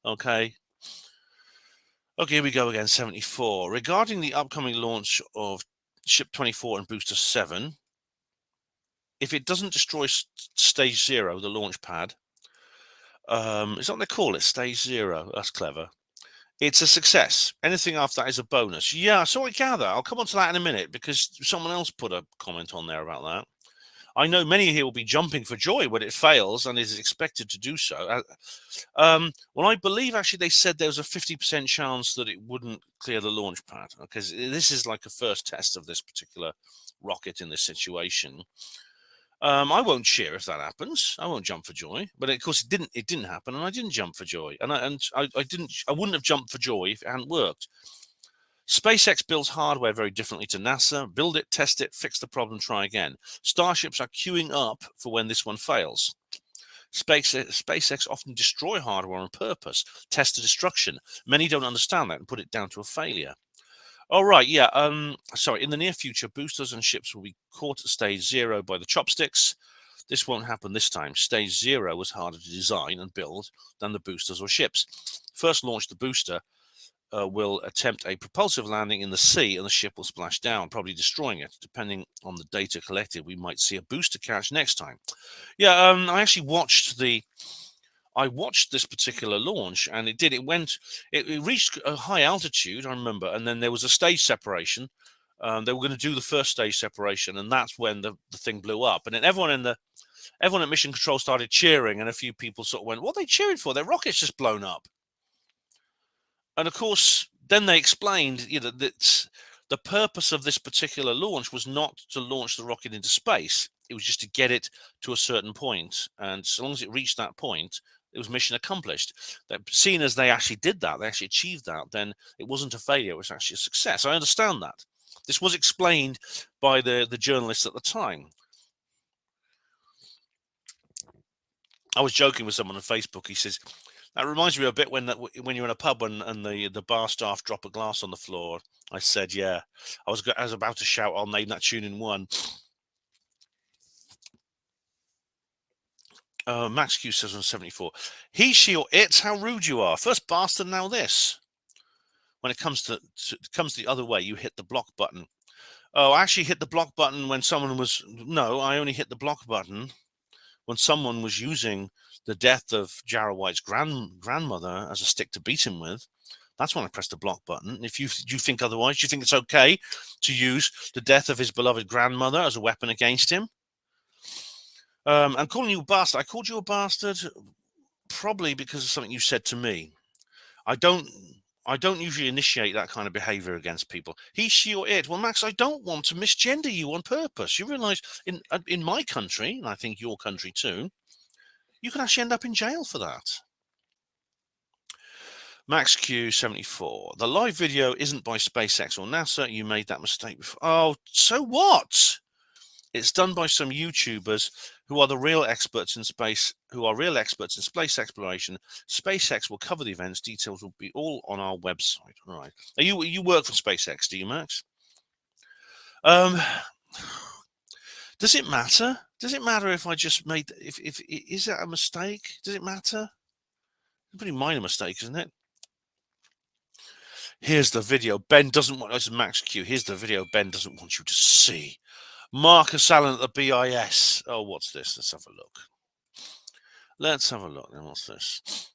Okay, here we go again. 74. Regarding the upcoming launch of Ship 24 and Booster 7, if it doesn't destroy Stage 0, the launch pad, is that what they call it? Stage 0. That's clever. It's a success. Anything after that is a bonus. Yeah, so I gather. I'll come on to that in a minute because someone else put a comment on there about that. I know many here will be jumping for joy when it fails and is expected to do so. Well, I believe actually they said there was a 50% chance that it wouldn't clear the launch pad because this is like a first test of this particular rocket in this situation. I won't cheer if that happens. I won't jump for joy. But of course, it didn't happen, and I didn't jump for joy. And I wouldn't have jumped for joy if it hadn't worked. SpaceX builds hardware very differently to NASA. Build it, test it, fix the problem, try again. Starships are queuing up for when this one fails. SpaceX often destroy hardware on purpose, test to destruction. Many don't understand that and put it down to a failure. Oh, right, yeah. Sorry, in the near future, boosters and ships will be caught at Stage 0 by the chopsticks. This won't happen this time. Stage 0 was harder to design and build than the boosters or ships. First launch, the booster will attempt a propulsive landing in the sea and the ship will splash down, probably destroying it. Depending on the data collected, we might see a booster crash next time. Yeah, I actually watched this particular launch, and it reached a high altitude, I remember, and then there was a stage separation. They were going to do the first stage separation, and that's when the thing blew up. And then everyone at Mission Control started cheering, and a few people sort of went, "What are they cheering for? Their rocket's just blown up." And of course, then they explained, that the purpose of this particular launch was not to launch the rocket into space. It was just to get it to a certain point, and so long as it reached that point, it was mission accomplished. That, seeing as they actually did that, they actually achieved that, then it wasn't a failure, it was actually a success. I understand that. This was explained by the journalists at the time. I was joking with someone on Facebook. He says, that reminds me a bit when you're in a pub and the bar staff drop a glass on the floor. I said, yeah. I was about to shout, I'll name that tune in one. Max Q says on 74, he, she, or it, how rude you are. First bastard, now this. When it comes to the other way, you hit the block button. Oh, I actually hit the block button when someone was... No, I only hit the block button when someone was using the death of Jarrah White's grandmother as a stick to beat him with. That's when I pressed the block button. If you think otherwise, you think it's okay to use the death of his beloved grandmother as a weapon against him? I'm calling you a bastard. I called you a bastard probably because of something you said to me. I don't I don't usually initiate that kind of behavior against people. He, she, or it. Well, Max, I don't want to misgender you on purpose. You realize in my country, and I think your country too, you can actually end up in jail for that. Max Q74. The live video isn't by SpaceX or NASA. You made that mistake before. Oh, so what? It's done by some YouTubers who are the real experts in space, who are real experts in space exploration. SpaceX will cover the events. Details will be all on our website. All right. You work for SpaceX, do you, Max? Does it matter? Does it matter if I just made? If is that a mistake? Does it matter? It's a pretty minor mistake, isn't it? Here's the video. Ben doesn't want. This is Max Q. Here's the video. Ben doesn't want you to see. Marcus Allen at the BIS. Oh, what's this? Let's have a look. Let's have a look. Then what's this?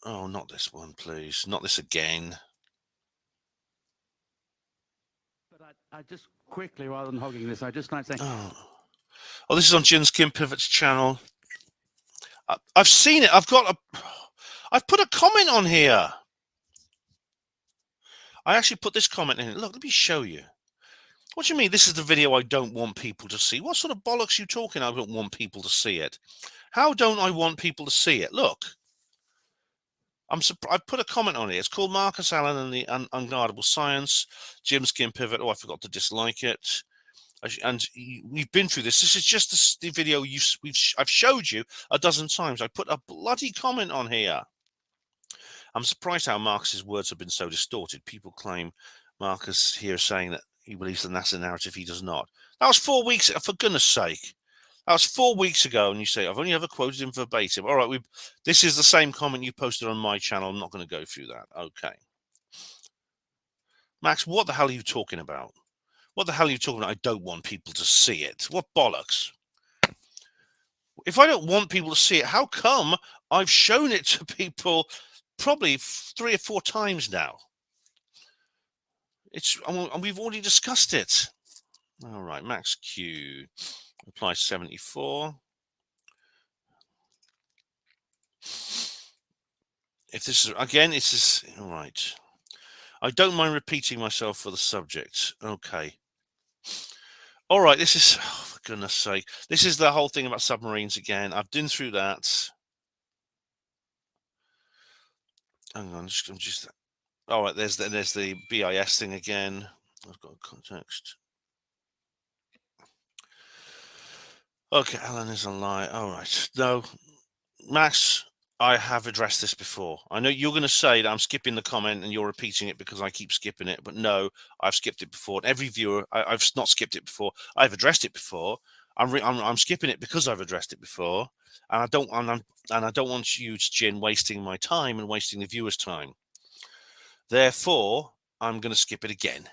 Oh, not this one, please. Not this again. But I just quickly, rather than hogging this, I just like to say. Oh, this is on Jim Skin Pivot's channel. I've seen it. I've put a comment on here. I actually put this comment in. Look, let me show you. What do you mean? This is the video I don't want people to see. What sort of bollocks are you talking? I don't want people to see it. How don't I want people to see it? Look. I've put a comment on it. It's called Marcus Allen and the Unguardable Science. Jim Skin Pivot. Oh, I forgot to dislike it. And we've been through this. This is just the video I've showed you a dozen times. I put a bloody comment on here. I'm surprised how Marcus's words have been so distorted. People claim Marcus here saying that he believes the NASA narrative. He does not. That was 4 weeks. For goodness sake, that was 4 weeks ago. And you say I've only ever quoted him verbatim. All right, this is the same comment you posted on my channel. I'm not going to go through that. Okay, Max, what the hell are you talking about? What the hell are you talking about? I don't want people to see it. What bollocks? If I don't want people to see it, how come I've shown it to people probably 3 or 4 times now? And we've already discussed it. All right, Max Q, reply 74. If this is again, it's just all right. I don't mind repeating myself for the subject. Okay. All right, this is, oh, for goodness sake, this is the whole thing about submarines again. I've been through that. Hang on, I'm just. All right, there's the BIS thing again. I've got context. Okay, Alan is a lie. All right, no, Max, I have addressed this before. I know you're going to say that I'm skipping the comment and you're repeating it because I keep skipping it, but no, I've skipped it before. And every viewer, I've not skipped it before. I've addressed it before. I'm skipping it because I've addressed it before, and I don't want you, Jin, wasting my time and wasting the viewers' time. Therefore, I'm going to skip it again.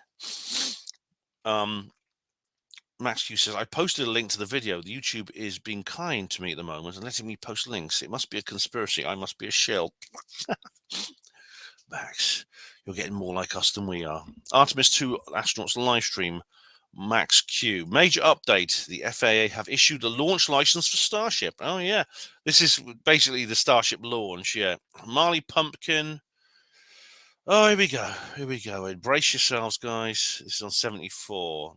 Max Q says, I posted a link to the video. The YouTube is being kind to me at the moment and letting me post links. It must be a conspiracy. I must be a shill. Max, you're getting more like us than we are. Artemis 2 astronauts live stream. Max Q. Major update. The FAA have issued a launch license for Starship. Oh, yeah. This is basically the Starship launch, yeah. Marley Pumpkin. Oh, here we go. Here we go. Brace yourselves, guys. This is on 74.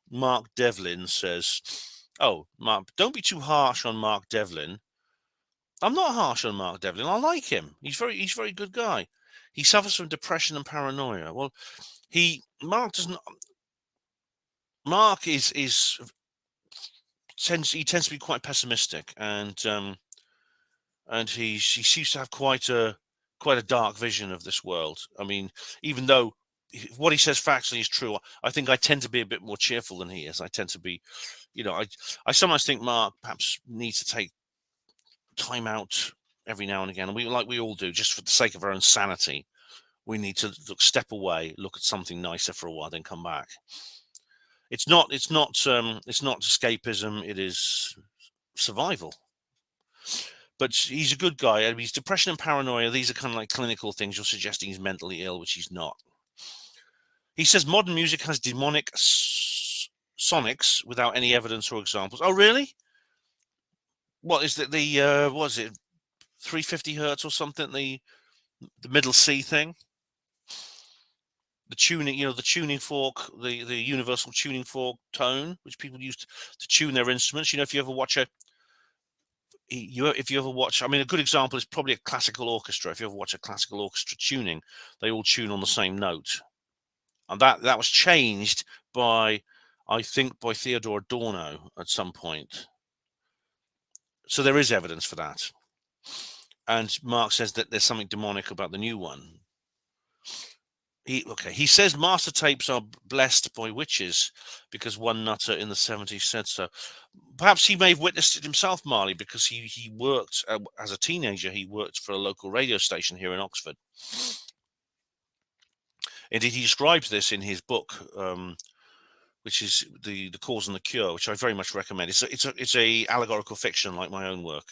Mark Devlin says, oh, Mark, don't be too harsh on Mark Devlin. I'm not harsh on Mark Devlin. I like him. He's a very good guy. He suffers from depression and paranoia. Well, Mark tends to be quite pessimistic, and he seems to have quite a dark vision of this world. I mean, even though what he says factually is true, I think I tend to be a bit more cheerful than he is. I tend to be, I sometimes think Mark perhaps needs to take time out every now and again, and we all do, just for the sake of our own sanity. We need to step away, look at something nicer for a while, then come back. It's not escapism. It is survival. But he's a good guy. I mean, he's depression and paranoia. These are kind of like clinical things. You're suggesting he's mentally ill, which he's not. He says modern music has demonic sonics without any evidence or examples. Oh, really? What is it? What is it? 350 hertz or something, the middle C thing. The tuning, the tuning fork, the universal tuning fork tone, which people use to tune their instruments. If you ever watch I mean, a good example is probably a classical orchestra. If you ever watch a classical orchestra tuning, they all tune on the same note. And that was changed by, I think, by Theodore Adorno at some point. So there is evidence for that. And Mark says that there's something demonic about the new one. He says master tapes are blessed by witches because one nutter in the 70s said so. Perhaps he may have witnessed it himself, Marley, because he worked, as a teenager, he worked for a local radio station here in Oxford. Indeed, he describes this in his book, which is the Cause and the Cure, which I very much recommend. It's a allegorical fiction like my own work.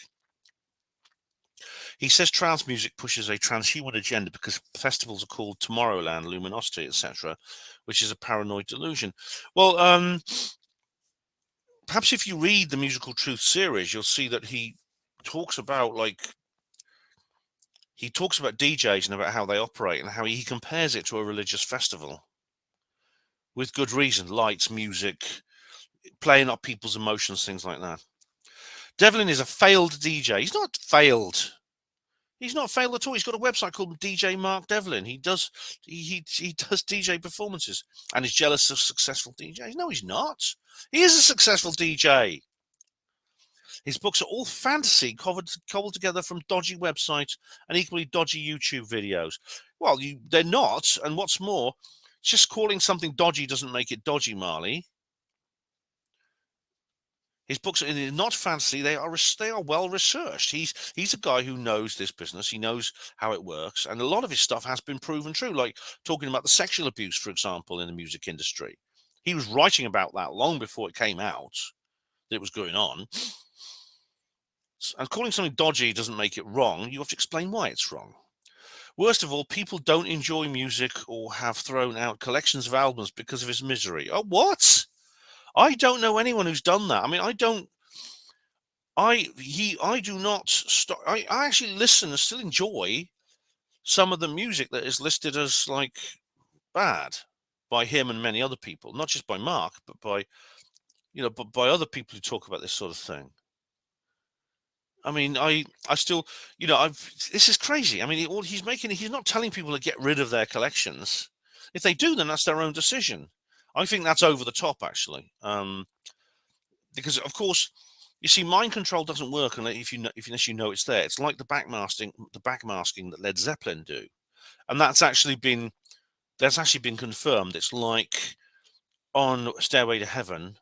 He says trance music pushes a transhuman agenda because festivals are called Tomorrowland, Luminosity, etc., which is a paranoid delusion. Well, perhaps if you read the Musical Truth series, you'll see that he talks about DJs and about how they operate and how he compares it to a religious festival. With good reason, lights, music, playing up people's emotions, things like that. Devlin is a failed DJ. He's not failed. He's not failed at all. He's got a website called DJ Mark Devlin. He does DJ performances and is jealous of successful DJs. No, he's not. He is a successful DJ. His books are all fantasy cobbled together from dodgy websites and equally dodgy YouTube videos. Well, they're not. And what's more, just calling something dodgy doesn't make it dodgy, Marley. His books are not fantasy. They are well researched. He's a guy who knows this business. He knows how it works, and a lot of his stuff has been proven true. Like talking about the sexual abuse, for example, in the music industry. He was writing about that long before it came out that it was going on. And calling something dodgy doesn't make it wrong. You have to explain why it's wrong. Worst of all, people don't enjoy music or have thrown out collections of albums because of his misery. Oh, what? I don't know anyone who's done that. I mean, I do not stop. I actually listen and still enjoy some of the music that is listed as like bad by him and many other people, not just by Mark, but by other people who talk about this sort of thing. I mean, I still, this is crazy. I mean, he's not telling people to get rid of their collections. If they do, then that's their own decision. I think that's over the top, actually, because of course, you see, mind control doesn't work unless you know it's there. It's like the backmasking that Led Zeppelin do, and that's actually been confirmed. It's like on Stairway to Heaven.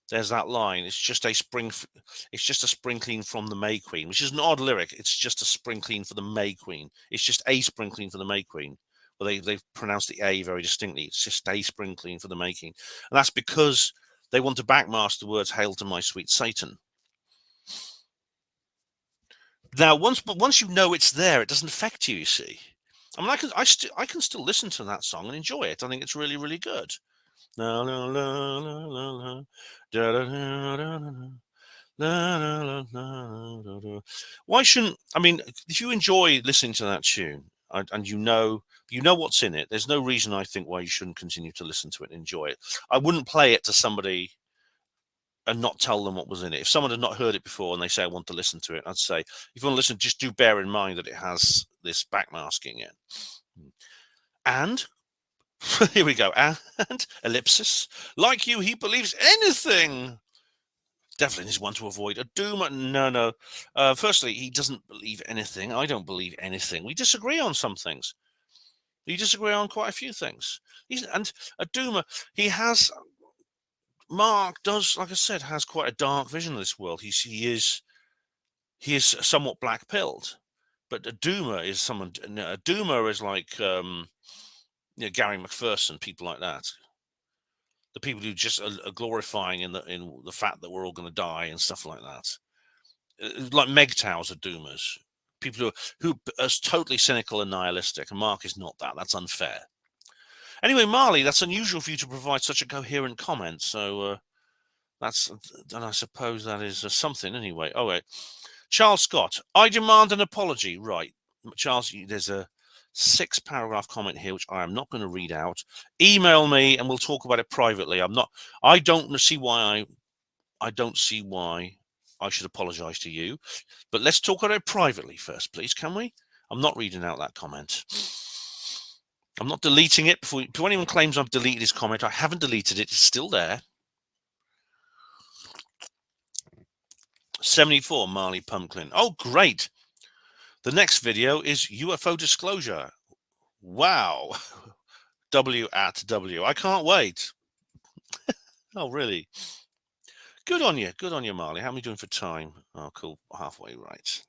There's that line. It's just a sprinkling from the May Queen, which is an odd lyric. It's just a sprinkling for the May Queen. It's just a sprinkling for the May Queen. Well, they've pronounced the A very distinctly. It's just a sprinkling for the making. And that's because they want to backmask the words "Hail to my sweet Satan." Now, once you know it's there, it doesn't affect you, you see. I mean, I can still listen to that song and enjoy it. I think it's really, really good. La, la, la, la, la, la, da, da, da, da, da. La, la, la, la, la. Why shouldn't, I mean, if you enjoy listening to that tune and you know what's in it, there's no reason I think why you shouldn't continue to listen to it and enjoy it. I wouldn't play it to somebody and not tell them what was in it. If someone had not heard it before and they say, I want to listen to it, I'd say, if you want to listen, just do bear in mind that it has this backmasking in. And here we go. And ellipsis. Like you, he believes anything. Devlin is one to avoid. A doomer. No. Firstly, he doesn't believe anything. I don't believe anything. We disagree on some things. We disagree on quite a few things. And a doomer, Mark does, like I said, has quite a dark vision of this world. He is somewhat black-pilled. But a doomer is someone. A doomer is like Gary McPherson, people like that. The people who just are glorifying in the fact that we're all going to die and stuff like that. Like MGTOWs are doomers. People who are totally cynical and nihilistic. And Mark is not that. That's unfair. Anyway, Marley, that's unusual for you to provide such a coherent comment. So and I suppose that is something anyway. Oh, wait. Charles Scott, I demand an apology. Right, Charles, there's a 6-paragraph comment here, which I am not going to read out. Email me and we'll talk about it privately. I don't see why I should apologize to you, but let's talk about it privately first, please, can we? I'm not reading out that comment. I'm not deleting it. Before anyone claims I've deleted his comment, I haven't deleted it. It's still there. 74, Marley Pumpkin. Oh, great. The next video is UFO disclosure. Wow. W at W. I can't wait. Oh, really? Good on you. Good on you, Marley. How are we doing for time? Oh, cool. Halfway right.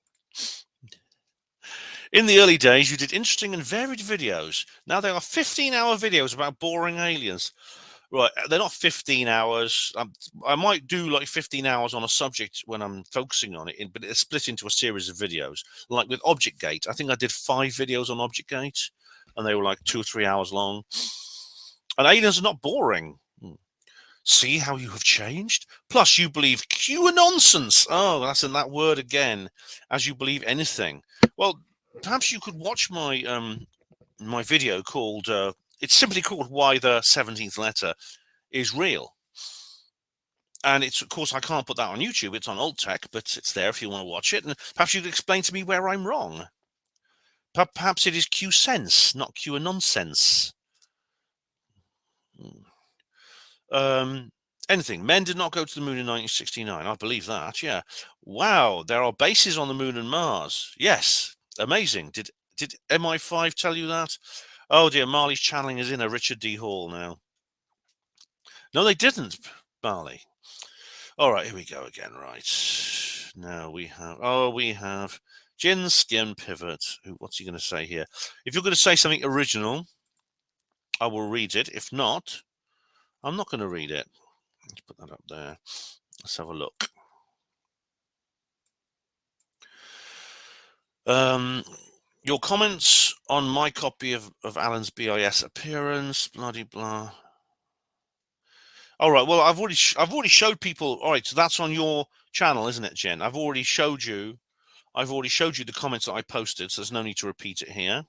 In the early days, you did interesting and varied videos. Now they are 15-hour videos about boring aliens. Right, they're not 15 hours. I might do like 15 hours on a subject when I'm focusing on it, but it's split into a series of videos. Like with Object Gate, I think I did 5 videos on Object Gate, and they were like 2 or 3 hours long. And aliens are not boring. See how you have changed? Plus, you believe Q nonsense. Oh, that's in that word again. As you believe anything. Well, perhaps you could watch my my video called. It's simply called "Why the 17th Letter is Real," and it's, of course, I can't put that on YouTube. It's on Alt Tech, but it's there if you want to watch it. And perhaps you could explain to me where I'm wrong. Perhaps it is Q sense, not Q nonsense. Anything. Men did not go to the moon in 1969. I believe that. Yeah. Wow. There are bases on the moon and Mars. Yes. Amazing. Did MI5 tell you that? Oh dear. Marley's channeling is in a Richard D. Hall now. No, they didn't, Marley. All right. Here we go again. Right. Now we have Gin Skin Pivot. What's he going to say here? If you're going to say something original, I will read it. If not, I'm not going to read it. Let's put that up there. Let's have a look. Your comments on my copy of Alan's BIS appearance, bloody blah. All right. Well, I've already showed people. All right. So that's on your channel, isn't it, Jen? I've already showed you the comments that I posted. So there's no need to repeat it here.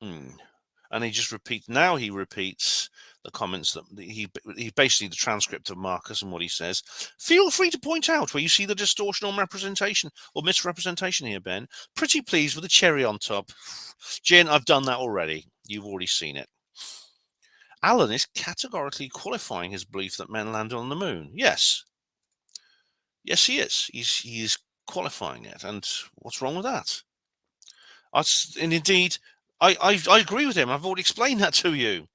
And he just repeats. Now he repeats the comments that he basically the transcript of Marcus and what he says. Feel free to point out where you see the distortion or representation or misrepresentation here, Ben. Pretty pleased with the cherry on top. Jen, I've done that already. You've already seen it. Alan is categorically qualifying his belief that men landed on the moon. Yes. Yes, he is. He's qualifying it. And what's wrong with that? And indeed, I agree with him. I've already explained that to you.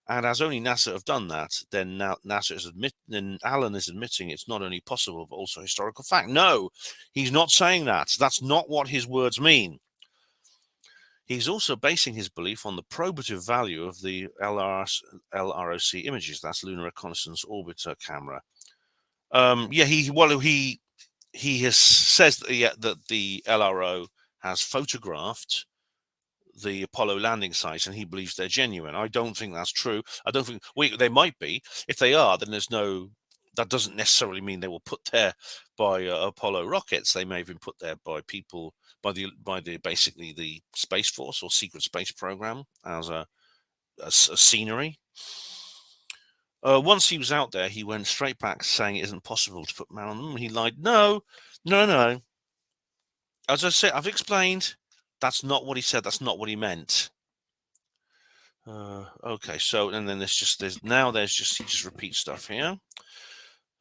And as only NASA have done that, then now NASA is then Alan is admitting it's not only possible, but also historical fact. No, he's not saying that. That's not what his words mean. He's also basing his belief on the probative value of the LROC images. That's Lunar Reconnaissance Orbiter camera. He says that the LRO has photographed the Apollo landing sites, and he believes they're genuine. I don't think that's true. I don't think they might be. If they are, then that doesn't necessarily mean they were put there by Apollo rockets. They may have been put there by people, by basically the Space Force or Secret Space Program as a scenery. Once he was out there, he went straight back saying it isn't possible to put man on the moon. He lied. No. As I said, I've explained. That's not what he said. That's not what he meant. Okay, so and then he just repeats stuff here.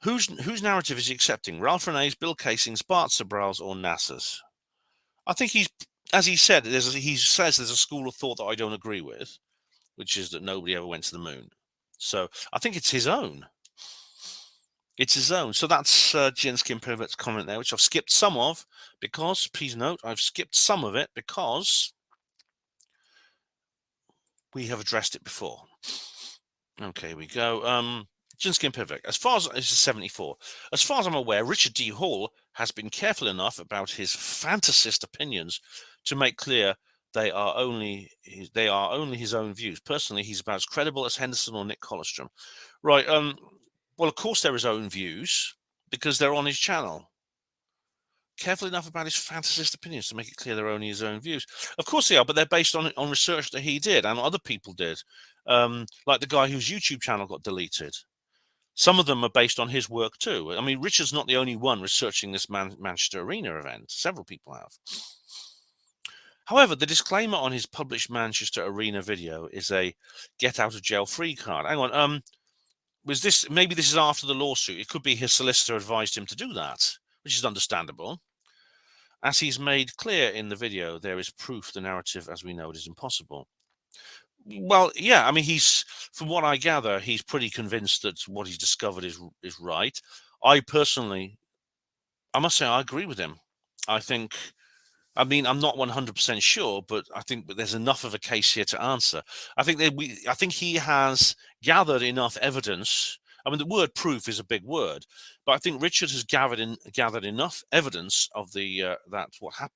Whose narrative is he accepting? Ralph Renee's, Bill Casing's, Bart Sabral's, or NASA's? I think as he said, he says there's a school of thought that I don't agree with, which is that nobody ever went to the moon. So I think it's his own. It's his own. So that's Jen Skin Pivot's comment there, which I've skipped some of because, please note, I've skipped some of it because we have addressed it before. Okay, here we go. Jen Skin Pivot. This is 74. As far as I'm aware, Richard D. Hall has been careful enough about his fantasist opinions to make clear they are only his own views. Personally, he's about as credible as Henderson or Nick Colostrum. Right. Well, of course, they're his own views because they're on his channel. careful enough about his fantasist opinions to make it clear they're only his own views. Of course they are, but they're based on research that he did and other people did, like the guy whose YouTube channel got deleted. Some of them are based on his work too. I mean, Richard's not the only one researching this Manchester Arena event. Several people have. However, the disclaimer on his published Manchester Arena video is a get out of jail free card. Hang on, was this, maybe this is after the lawsuit. It could be his solicitor advised him to do that, which is understandable. As he's made clear in the video, there is proof the narrative as we know it is impossible. Well, yeah, I mean, from what I gather, he's pretty convinced that what he's discovered is right. I personally, I must say, I agree with him. I mean, I'm not 100% sure, but I think that there's enough of a case here to answer. I think he has gathered enough evidence. I mean, the word proof is a big word, but I think Richard has gathered enough evidence of that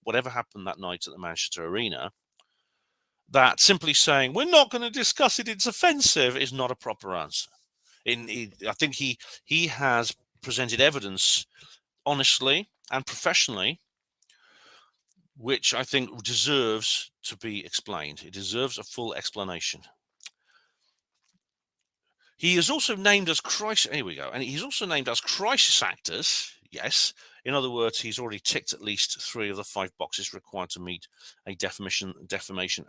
whatever happened that night at the Manchester Arena, that simply saying we're not going to discuss it, it's offensive, is not a proper answer. I think he has presented evidence honestly and professionally, which I think deserves to be explained. It deserves a full explanation. He is also named as crisis. Here we go. And he's also named as crisis actors. Yes. In other words, he's already ticked at least 3 of the 5 boxes required to meet a defamation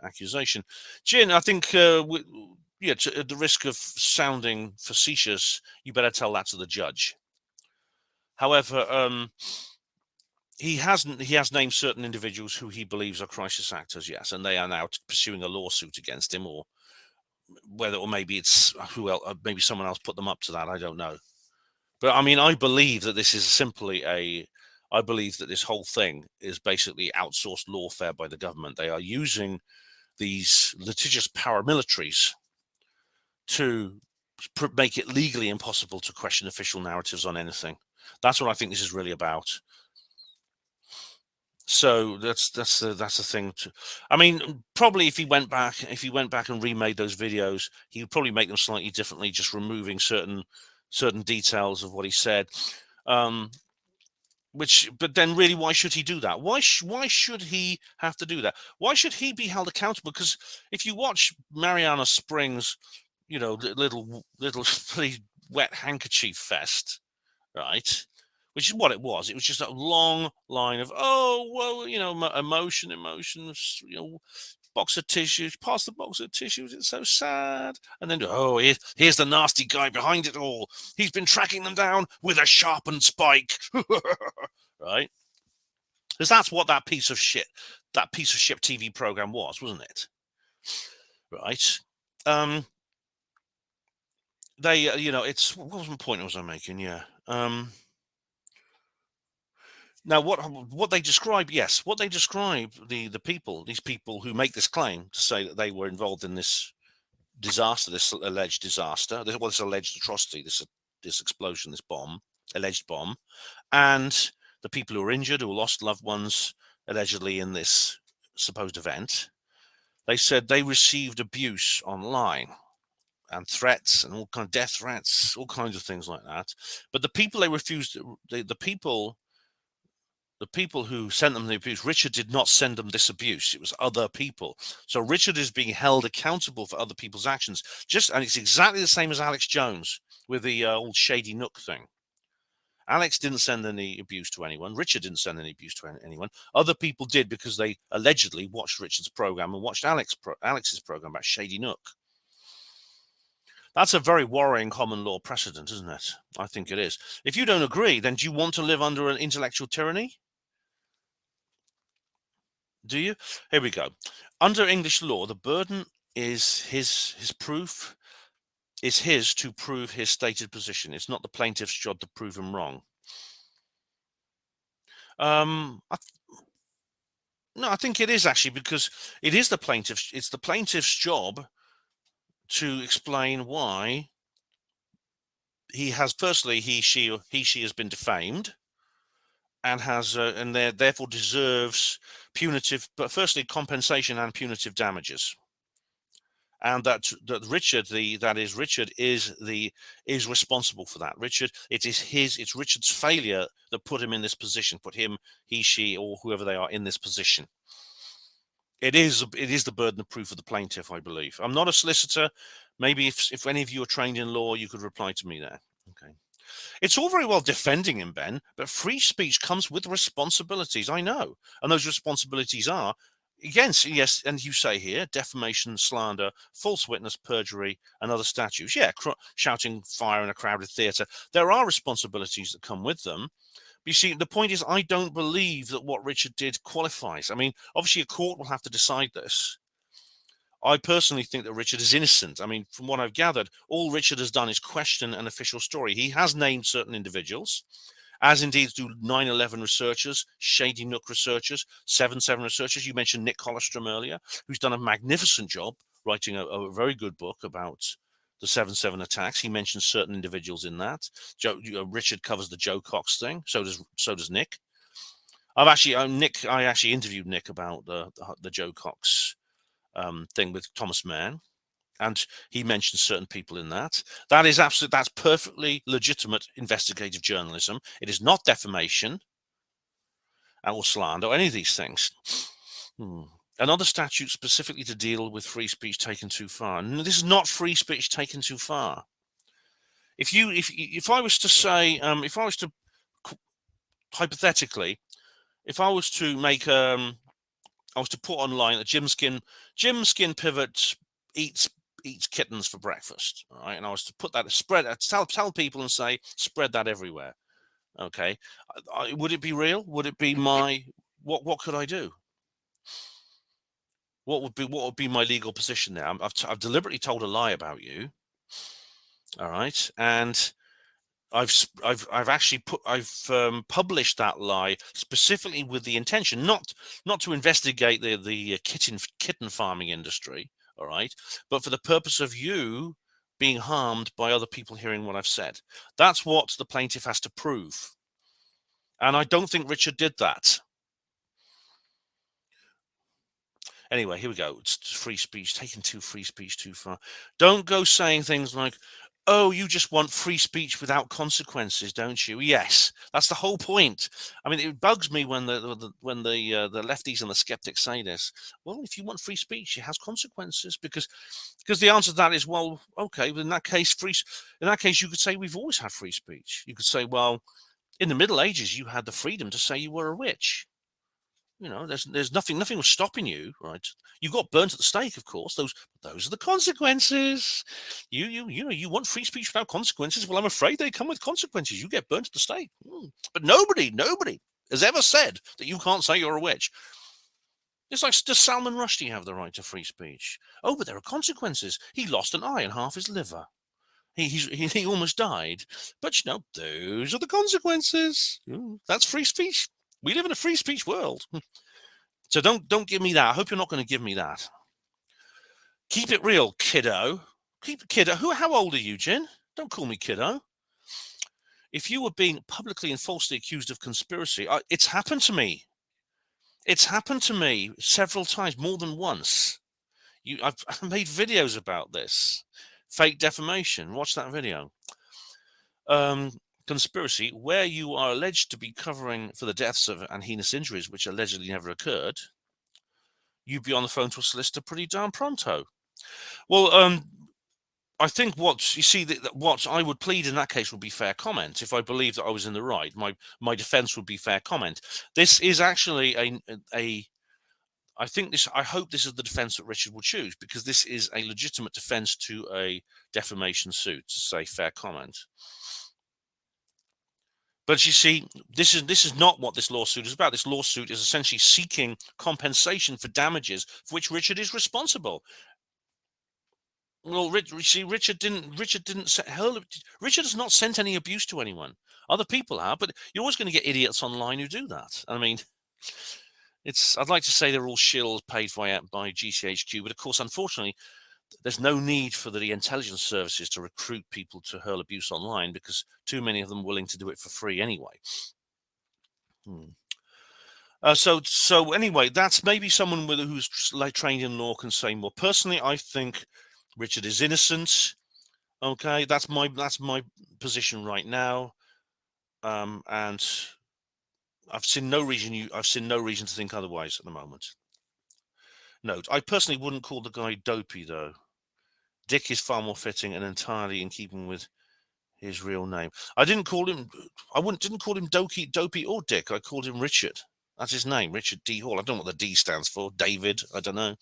accusation. Jin, I think, at the risk of sounding facetious, you better tell that to the judge. However, he has named certain individuals who he believes are crisis actors, yes, and they are now pursuing a lawsuit against him, or maybe it's maybe someone else put them up to that. I don't know, but I mean, I believe that this is simply I believe that this whole thing is basically outsourced lawfare by the government. They are using these litigious paramilitaries to make it legally impossible to question official narratives on anything. That's what I think this is really about. So that's the thing. I mean, probably if he went back and remade those videos, he would probably make them slightly differently, just removing certain details of what he said. But then really, why should he do that? Why should he have to do that? Why should he be held accountable? Because if you watch Mariana Springs, little pretty wet handkerchief fest, right? Which is what it was. It was just a long line of, emotion, box of tissues, pass the box of tissues, it's so sad. And then, here's the nasty guy behind it all. He's been tracking them down with a sharpened spike. Right? Because that's what that piece of shit TV program was, wasn't it? Right? What was my point I was making? Yeah. Now, what they describe, these people who make this claim to say that they were involved in this disaster, this alleged disaster, this alleged atrocity, this explosion, this alleged bomb, and the people who were injured, who lost loved ones allegedly in this supposed event, they said they received abuse online and threats and all kind of death threats, all kinds of things like that. But the people they refused, the people who sent them the abuse, Richard did not send them this abuse. It was other people. So Richard is being held accountable for other people's actions. And it's exactly the same as Alex Jones with the old Shady Nook thing. Alex didn't send any abuse to anyone. Richard didn't send any abuse to anyone. Other people did because they allegedly watched Richard's program and watched Alex's program about Shady Nook. That's a very worrying common law precedent, isn't it? I think it is. If you don't agree, then do you want to live under an intellectual tyranny? Do you? Here we go. Under English law, the burden is his proof is his to prove his stated position. It's not the plaintiff's job to prove him wrong. No, I think it is actually, because it's the plaintiff's job to explain why he she has been defamed and therefore deserves punitive, but firstly compensation and punitive damages. and that Richard, Richard is responsible for that. Richard, it's Richard's failure that put him in this position, put him, he, she, or whoever they are in this position. It is the burden of proof of the plaintiff, I believe. I'm not a solicitor. Maybe if any of you are trained in law, you could reply to me there. Okay. It's all very well defending him, Ben, but free speech comes with responsibilities. I know. And those responsibilities are, yes, and you say here, defamation, slander, false witness, perjury, and other statutes. Yeah, shouting fire in a crowded theatre. There are responsibilities that come with them. You see, the point is, I don't believe that what Richard did qualifies. I mean, obviously, a court will have to decide this. I personally think that Richard is innocent. I mean, from what I've gathered, all Richard has done is question an official story. He has named certain individuals, as indeed do 9/11 researchers, Shady Nook researchers, 7/7 researchers. You mentioned Nick Holostrom earlier, who's done a magnificent job writing a very good book about the 7/7 attacks. He mentions certain individuals in that. Richard covers the Joe Cox thing. So does Nick. I actually interviewed Nick about the Joe Cox thing with Thomas Mann, and he mentions certain people in that. That's perfectly legitimate investigative journalism. It is not defamation or slander or any of these things. Another statute specifically to deal with free speech taken too far. No, this is not free speech taken too far. If I was to say, hypothetically, if I was to make I was to put online that Jim Skin Pivot eats kittens for breakfast, all right? And I was to put that, tell people and say, spread that everywhere. Okay, would it be real? Would it be what could I do? What would be my legal position there? I've deliberately told a lie about you, all right, and I've actually published that lie specifically with the intention not to investigate the kitten farming industry, all right, but for the purpose of you being harmed by other people hearing what I've said. That's what the plaintiff has to prove, and I don't think Richard did that. Anyway, here we go. It's free speech, taking free speech too far. Don't go saying things like, oh, you just want free speech without consequences, don't you? Yes, that's the whole point. I mean, it bugs me when the lefties and the skeptics say this. Well, if you want free speech, it has consequences, because the answer to that is, well, okay, in that case, you could say we've always had free speech. You could say, well, in the Middle Ages, you had the freedom to say you were a witch. You know, there's nothing was stopping you, right? You got burnt at the stake, of course. Those are the consequences. You want free speech without consequences. Well, I'm afraid they come with consequences. You get burnt at the stake. But nobody has ever said that you can't say you're a witch. It's like, does Salman Rushdie have the right to free speech? Oh, but there are consequences. He lost an eye and half his liver. He almost died. But those are the consequences. That's free speech. We live in a free speech world. So don't give me that. I hope you're not going to give me that. Keep it real, kiddo. Keep it kiddo. How old are you, Jin? Don't call me kiddo. If you were being publicly and falsely accused of conspiracy, it's happened to me. It's happened to me several times, more than once. I've made videos about this. Fake defamation. Watch that video. Conspiracy, where you are alleged to be covering for the deaths and heinous injuries which allegedly never occurred, you'd be on the phone to a solicitor pretty darn pronto. Well, I think what I would plead in that case would be fair comment. If I believed that I was in the right, my defense would be fair comment. This is actually I hope this is the defense that Richard will choose, because this is a legitimate defense to a defamation suit, to say fair comment. But you see, this is not what this lawsuit is about. This lawsuit is essentially seeking compensation for damages for which Richard is responsible. Well, Richard has not sent any abuse to anyone. Other people have, but you're always going to get idiots online who do that. I mean, I'd like to say they're all shills paid by GCHQ, but of course, unfortunately, there's no need for the intelligence services to recruit people to hurl abuse online, because too many of them are willing to do it for free anyway. So anyway, that's maybe someone who's trained in law can say more. Personally, I think Richard is innocent. Okay, that's my position right now. And I've seen no reason to think otherwise at the moment. Note: I personally wouldn't call the guy dopey though. Dick is far more fitting and entirely in keeping with his real name. I didn't call him dopey or Dick. I called him Richard. That's his name, Richard D. Hall. I don't know what the D stands for. David. I don't know.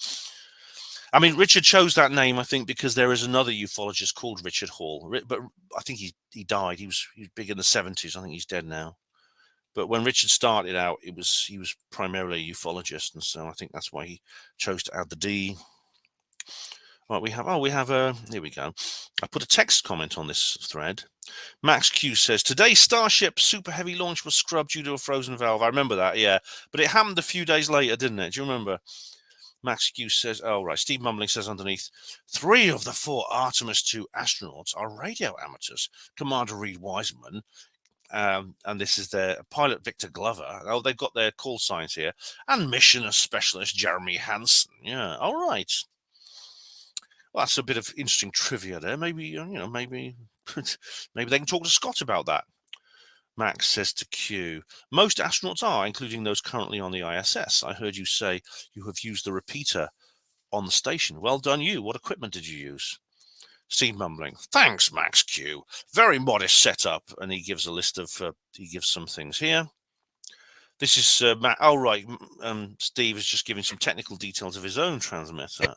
I mean, Richard chose that name, I think, because there is another ufologist called Richard Hall, but I think he died. He was big in the 70s. I think he's dead now. But when Richard started out, he was primarily a ufologist, and so I think that's why he chose to add the D. Right, here we go. I put a text comment on this thread. Max Q says, today's Starship Super Heavy launch was scrubbed due to a frozen valve. I remember that, yeah. But it happened a few days later, didn't it? Do you remember? Max Q says, oh, right. Steve Mumbling says underneath, 3 of the 4 Artemis 2 astronauts are radio amateurs. Commander Reed Wiseman, and this is their pilot Victor Glover. Oh, they've got their call signs here. And mission specialist Jeremy Hansen. Yeah, all right. Well, that's a bit of interesting trivia there. Maybe, maybe they can talk to Scott about that. Max says to Q, most astronauts are, including those currently on the ISS. I heard you say you have used the repeater on the station. Well done you. What equipment did you use? Steve Mumbling, thanks, Max Q. Very modest setup. And he gives a list of, he gives some things here. This is, Matt. Oh, right. Steve is just giving some technical details of his own transmitter.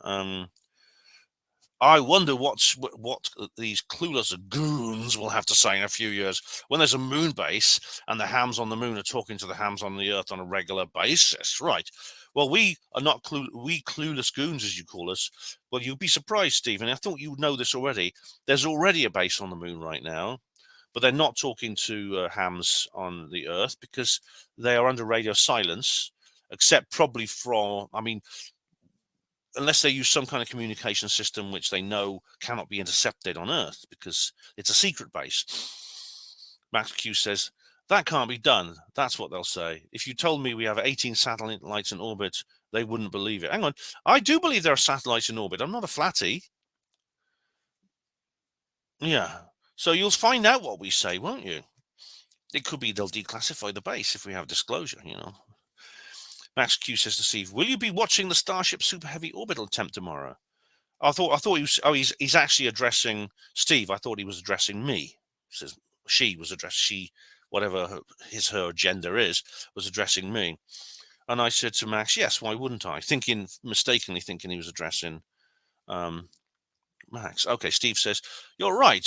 I wonder what these clueless goons will have to say in a few years when there's a moon base and the hams on the moon are talking to the hams on the earth on a regular basis. Right. Well, we are not clueless goons, as you call us. Well, you'd be surprised, Stephen. I thought you would know this already. There's already a base on the moon right now, but they're not talking to hams on the earth because they are under radio silence, except probably unless they use some kind of communication system which they know cannot be intercepted on Earth because it's a secret base. Max Q says, that can't be done. That's what they'll say. If you told me we have 18 satellites in orbit, they wouldn't believe it. Hang on. I do believe there are satellites in orbit. I'm not a flatty. Yeah. So you'll find out what we say, won't you? It could be they'll declassify the base if we have disclosure, Max Q says to Steve, will you be watching the Starship Super Heavy orbital attempt tomorrow? I thought he was, he's actually addressing Steve. I thought he was addressing me. He says whatever her gender is, was addressing me. And I said to Max, yes, why wouldn't I? Mistakenly thinking he was addressing Max. Okay, Steve says, you're right.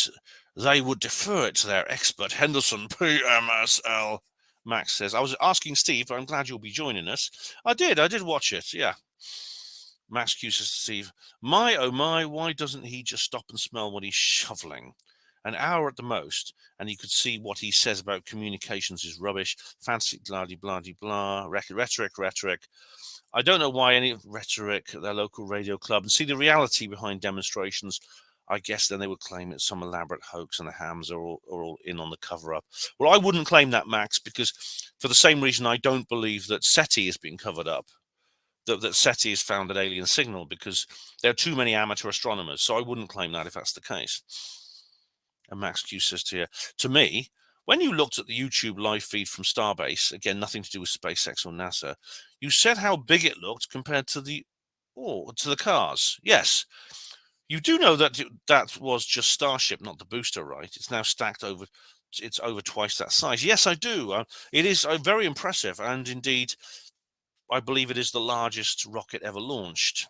They would defer it to their expert, Henderson PMSL. Max says, I was asking Steve, but I'm glad you'll be joining us. I did watch it, yeah. Max Q says to Steve, my, oh my, why doesn't he just stop and smell what he's shoveling? An hour at the most, and you could see what he says about communications is rubbish, fancy blah-de-blah-de-blah, rhetoric. I don't know why any rhetoric at their local radio club, and see the reality behind demonstrations. I guess then they would claim it's some elaborate hoax and the hams are all in on the cover-up. Well, I wouldn't claim that, Max, because for the same reason I don't believe that SETI is being covered up, that SETI has found an alien signal, because there are too many amateur astronomers. So I wouldn't claim that if that's the case. And Max Q says to me, when you looked at the YouTube live feed from Starbase, again, nothing to do with SpaceX or NASA, you said how big it looked compared to the cars. Yes. You do know that that was just Starship, not the booster, right? It's now stacked over. It's over twice that size. Yes, I do. It is very impressive. And indeed, I believe it is the largest rocket ever launched.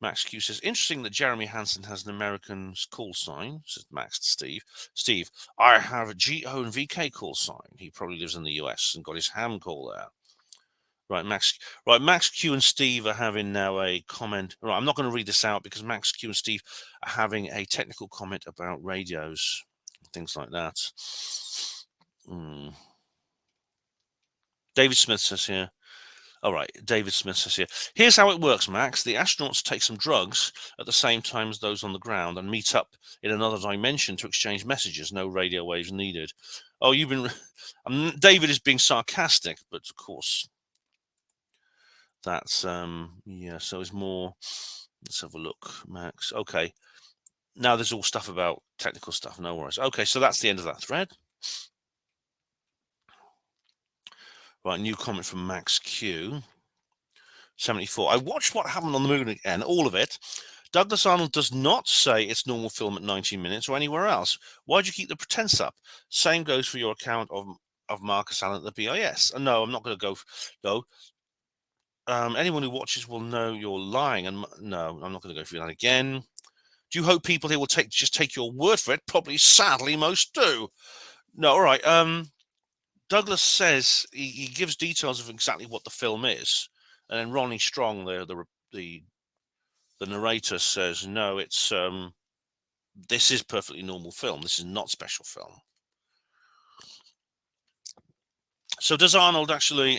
Max Q says, interesting that Jeremy Hansen has an American call sign, says Max to Steve. Steve, I have a GO and VK call sign. He probably lives in the US and got his ham call there. Right, Max Q and Steve are having now a comment. Right, I'm not going to read this out because Max Q and Steve are having a technical comment about radios, things like that. David Smith says here. All right, David Smith says here. Here's how it works, Max. The astronauts take some drugs at the same time as those on the ground and meet up in another dimension to exchange messages. No radio waves needed. Oh, David is being sarcastic, but of course. That's so it's more Let's have a look, Max. Okay. Now there's all stuff about technical stuff. No worries. Okay, so that's the end of that thread. Right, new comment from Max Q. 74. I watched What Happened on the Moon again, all of it. Douglas Arnold does not say it's normal film at 19 minutes or anywhere else. Why'd you keep the pretense up? Same goes for your account of Marcus Allen at the BIS. No, I'm not going to go. No. Anyone who watches will know you're lying. And no, I'm not going to go through that again. Do you hope people here will just take your word for it? Probably, sadly, most do. No, all right. Douglas says he gives details of exactly what the film is, and then Ronnie Strong, the narrator, says no, it's this is perfectly normal film. This is not special film. So does Arnold actually?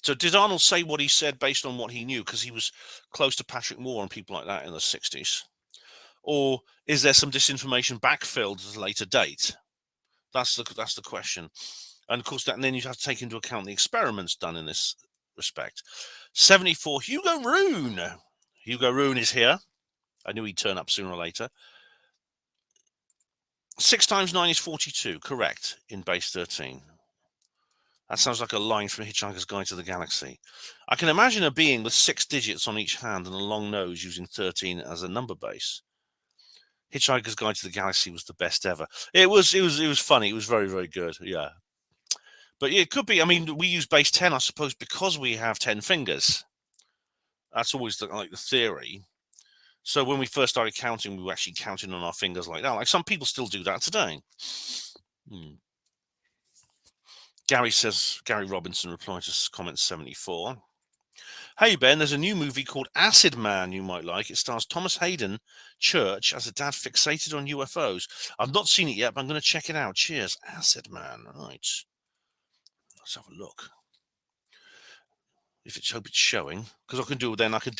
So did Arnold say what he said based on what he knew because he was close to Patrick Moore and people like that in the 60s? Or is there some disinformation backfilled at a later date? That's the question. And of course, and then you have to take into account the experiments done in this respect. 74, Hugo Rune. Hugo Rune is here. I knew he'd turn up sooner or later. 6 times 9 is 42, correct, in base 13. That sounds like a line from Hitchhiker's Guide to the Galaxy. I can imagine a being with 6 digits on each hand and a long nose using 13 as a number base. Hitchhiker's Guide to the Galaxy was the best ever. It was funny. It was very, very good. Yeah. But it could be. I mean, we use base 10, I suppose, because we have 10 fingers. That's always the theory. So when we first started counting, we were actually counting on our fingers like that. Like some people still do that today. Gary Robinson replied to comment 74. Hey, Ben, there's a new movie called Acid Man you might like. It stars Thomas Hayden Church as a dad fixated on UFOs. I've not seen it yet, but I'm going to check it out. Cheers. Acid Man. Right. Let's have a look. Hope it's showing. Because I can do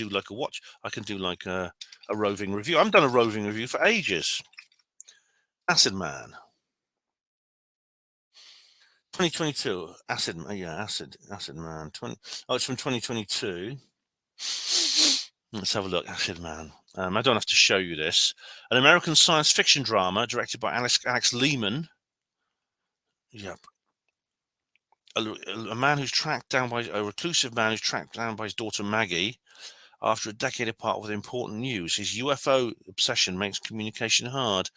like a watch. I can do like a roving review. I haven't done a roving review for ages. Acid Man. 2022, Acid Man. It's from 2022. Let's have a look. Acid Man. I don't have to show you this. An American science fiction drama directed by Alex Lehman. Yep. A man who's tracked down by a reclusive man who's tracked down by his daughter Maggie after a decade apart with important news. His UFO obsession makes communication hard.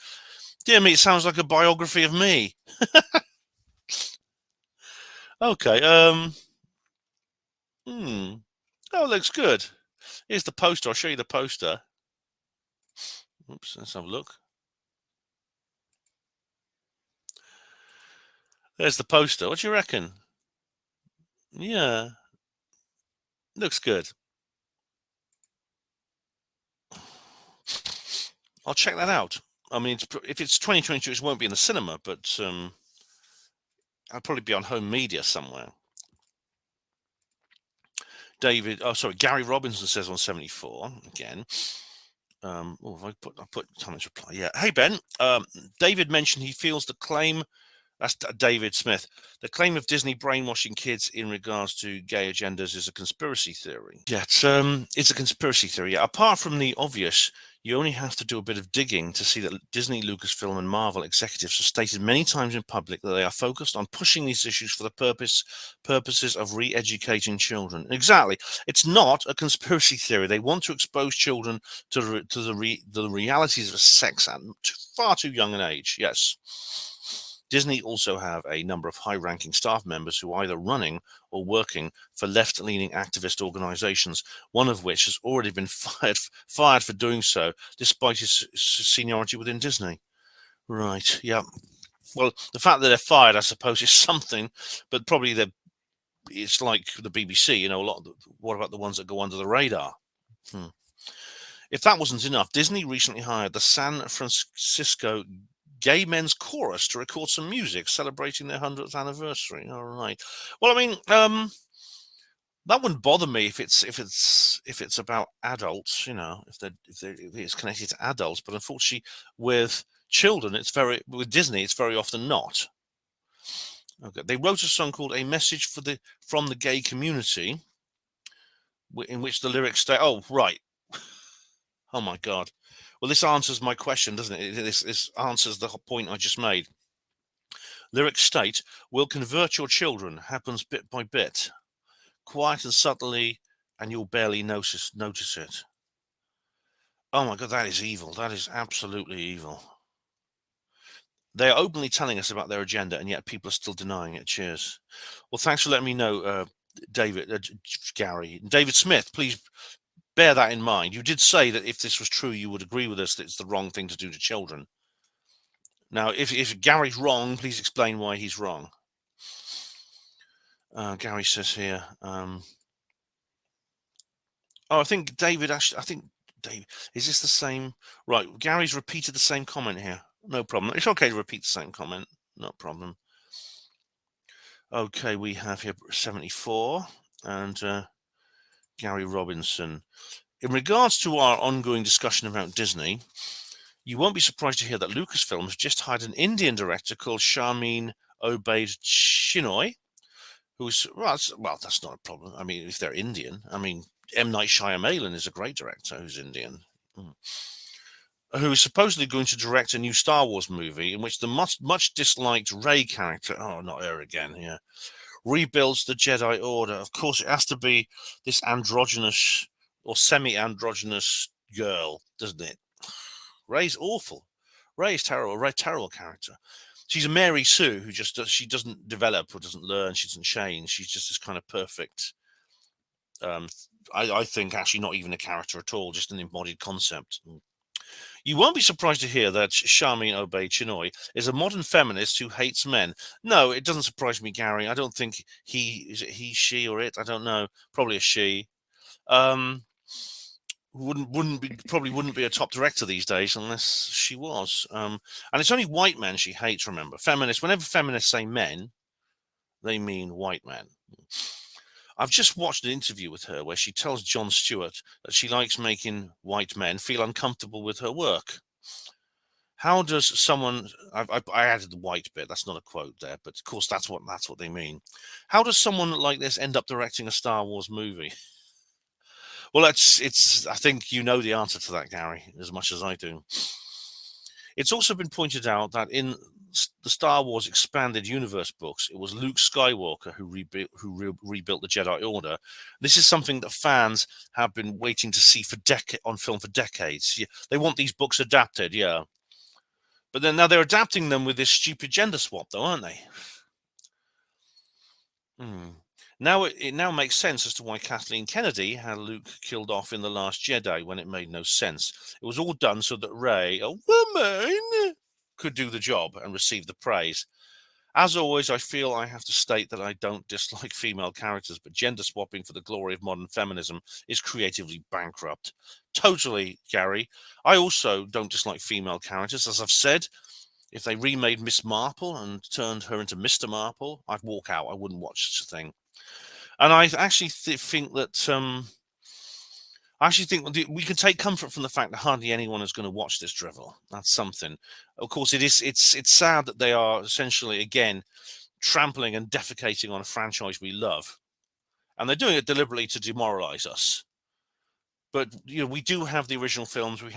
Dear me, it sounds like a biography of me. Okay. Oh, it looks good. Here's the poster. I'll show you the poster. Oops, let's have a look. There's the poster. What do you reckon? Yeah. Looks good. I'll check that out. I mean, if it's 2022, it won't be in the cinema, but I'll probably be on home media somewhere. Gary Robinson says on 74 again. I put Thomas reply. Yeah. Hey Ben. David mentioned he feels the claim. That's David Smith. The claim of Disney brainwashing kids in regards to gay agendas is a conspiracy theory. Yeah, it's a conspiracy theory. Yeah. Apart from the obvious, you only have to do a bit of digging to see that Disney, Lucasfilm, and Marvel executives have stated many times in public that they are focused on pushing these issues for the purposes of re-educating children. Exactly. It's not a conspiracy theory. They want to expose children to the realities of sex at far too young an age. Yes. Disney also have a number of high-ranking staff members who are either running or working for left-leaning activist organizations, one of which has already been fired for doing so, despite his seniority within Disney. Right, yeah. Well, the fact that they're fired, I suppose, is something, but probably it's like the BBC, you know, what about the ones that go under the radar? If that wasn't enough, Disney recently hired the San Francisco Gay Men's Chorus to record some music celebrating their 100th anniversary. All right. Well, I mean, that wouldn't bother me if it's about adults, you know, if it's connected to adults. But unfortunately, with children, with Disney, it's very often not. Okay. They wrote a song called "A Message from the Gay Community." in which the lyrics state, oh, right. Oh, my God. Well, this answers my question, doesn't it? This answers the point I just made. Lyrics state, will convert your children, happens bit by bit, quiet and subtly, and you'll barely notice it. Oh, my God, that is evil. That is absolutely evil. They are openly telling us about their agenda, and yet people are still denying it. Cheers. Well, thanks for letting me know, Gary. David Smith, please bear that in mind. You did say that if this was true, you would agree with us that it's the wrong thing to do to children. Now, if Gary's wrong, please explain why he's wrong. Gary says here, oh, I think David, David, is this the same? Right, Gary's repeated the same comment here. No problem. It's okay to repeat the same comment. No problem. Okay, we have here 74 and Gary Robinson. In regards to our ongoing discussion about Disney, you won't be surprised to hear that Lucasfilm has just hired an Indian director called Sharmeen Obaid Chinoy, who's, well, that's not a problem. I mean, if they're Indian, I mean, M. Night Shyamalan is a great director who's Indian. Who is supposedly going to direct a new Star Wars movie in which the much disliked Rey character, oh, not her again, yeah, rebuilds the Jedi Order. Of course, it has to be this androgynous or semi-androgynous girl, doesn't it? Rey's awful. Rey is terrible. Rey, terrible character. She's a Mary Sue who she doesn't develop or doesn't learn. She doesn't change. She's just this kind of perfect. I think actually not even a character at all, just an embodied concept. You won't be surprised to hear that Sharmeen Obaid Chinoy is a modern feminist who hates men. No, it doesn't surprise me, Gary. I don't think she, or it. I don't know. Probably a she. Probably wouldn't be a top director these days unless she was. And it's only white men she hates. Remember, feminists. Whenever feminists say men, they mean white men. I've just watched an interview with her where she tells Jon Stewart that she likes making white men feel uncomfortable with her work. How does someone? I added the white bit. That's not a quote there, but of course that's what they mean. How does someone like this end up directing a Star Wars movie? Well, it's. I think you know the answer to that, Gary, as much as I do. It's also been pointed out that in the Star Wars Expanded Universe books, it was Luke Skywalker who rebuilt the Jedi Order. This is something that fans have been waiting to see on film for decades. Yeah, they want these books adapted, yeah. But then now they're adapting them with this stupid gender swap, though, aren't they? Now it now makes sense as to why Kathleen Kennedy had Luke killed off in The Last Jedi when it made no sense. It was all done so that Rey, a woman, could do the job and receive the praise. As always, I feel I have to state that I don't dislike female characters, but gender swapping for the glory of modern feminism is creatively bankrupt. Totally, Gary. I also don't dislike female characters. As I've said, if they remade Miss Marple and turned her into Mr. Marple, I'd walk out. I wouldn't watch such a thing. And I actually think that we can take comfort from the fact that hardly anyone is going to watch this drivel. That's something. Of course, it's sad that they are essentially again trampling and defecating on a franchise we love, and they're doing it deliberately to demoralize us. But we do have the original films. We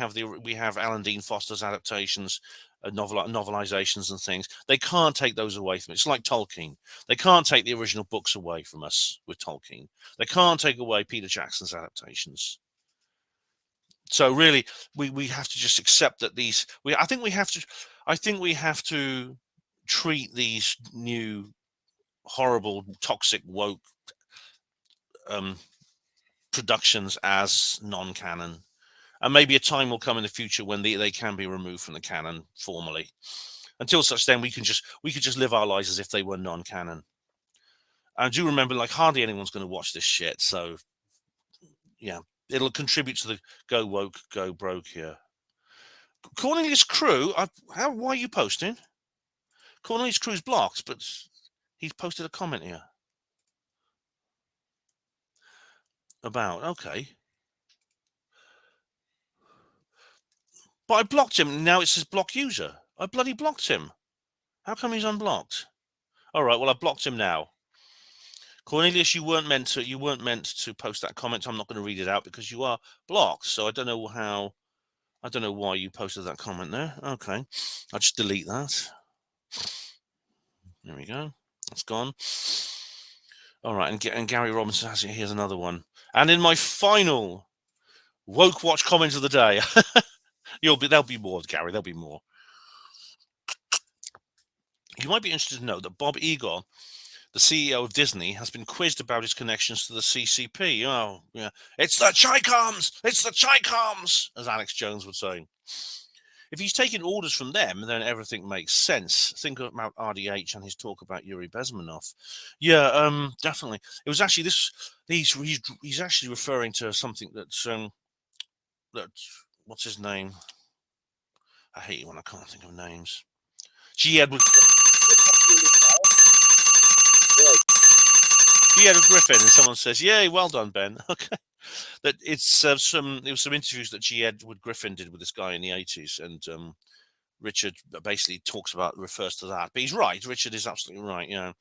have Alan Dean Foster's adaptations, novelizations, and things. They can't take those away from it. It's like Tolkien. They can't take the original books away from us with Tolkien. They can't take away Peter Jackson's adaptations. So really, we have to just accept that I think we have to treat these new horrible, toxic, woke productions as non-canon, and maybe a time will come in the future when they can be removed from the canon formally. Until such then, we could just live our lives as if they were non-canon. And do remember, like, hardly anyone's going to watch this shit, so yeah, it'll contribute to the go woke, go broke here. Cornelius Crew, why are you posting? Cornelius Crew's blocked, but he's posted a comment here about, okay. But I blocked him. Now it says block user. I bloody blocked him. How come he's unblocked? All right, well, I blocked him now. Cornelius, you weren't meant to post that comment. I'm not going to read it out because you are blocked. So I don't know why you posted that comment there. Okay, I'll just delete that. There we go. That's gone. All right, and Gary Robinson has it. Here's another one. And in my final woke watch comment of the day, there'll be more, Gary. There'll be more. You might be interested to know that Bob Iger, the CEO of Disney, has been quizzed about his connections to the CCP. Oh, yeah. It's the Chicoms! It's the Chicoms! As Alex Jones would say. If he's taking orders from them, then everything makes sense. Think about RDH and his talk about Yuri Bezmenov. Yeah, definitely. It was actually this. He's actually referring to something that's what's his name? I hate it when I can't think of names. G. Edward Griffin, and someone says, "Yay, well done, Ben." Okay, that it was some interviews that G. Edward Griffin did with this guy in the 80s, and Richard basically refers to that. But he's right. Richard is absolutely right. You know,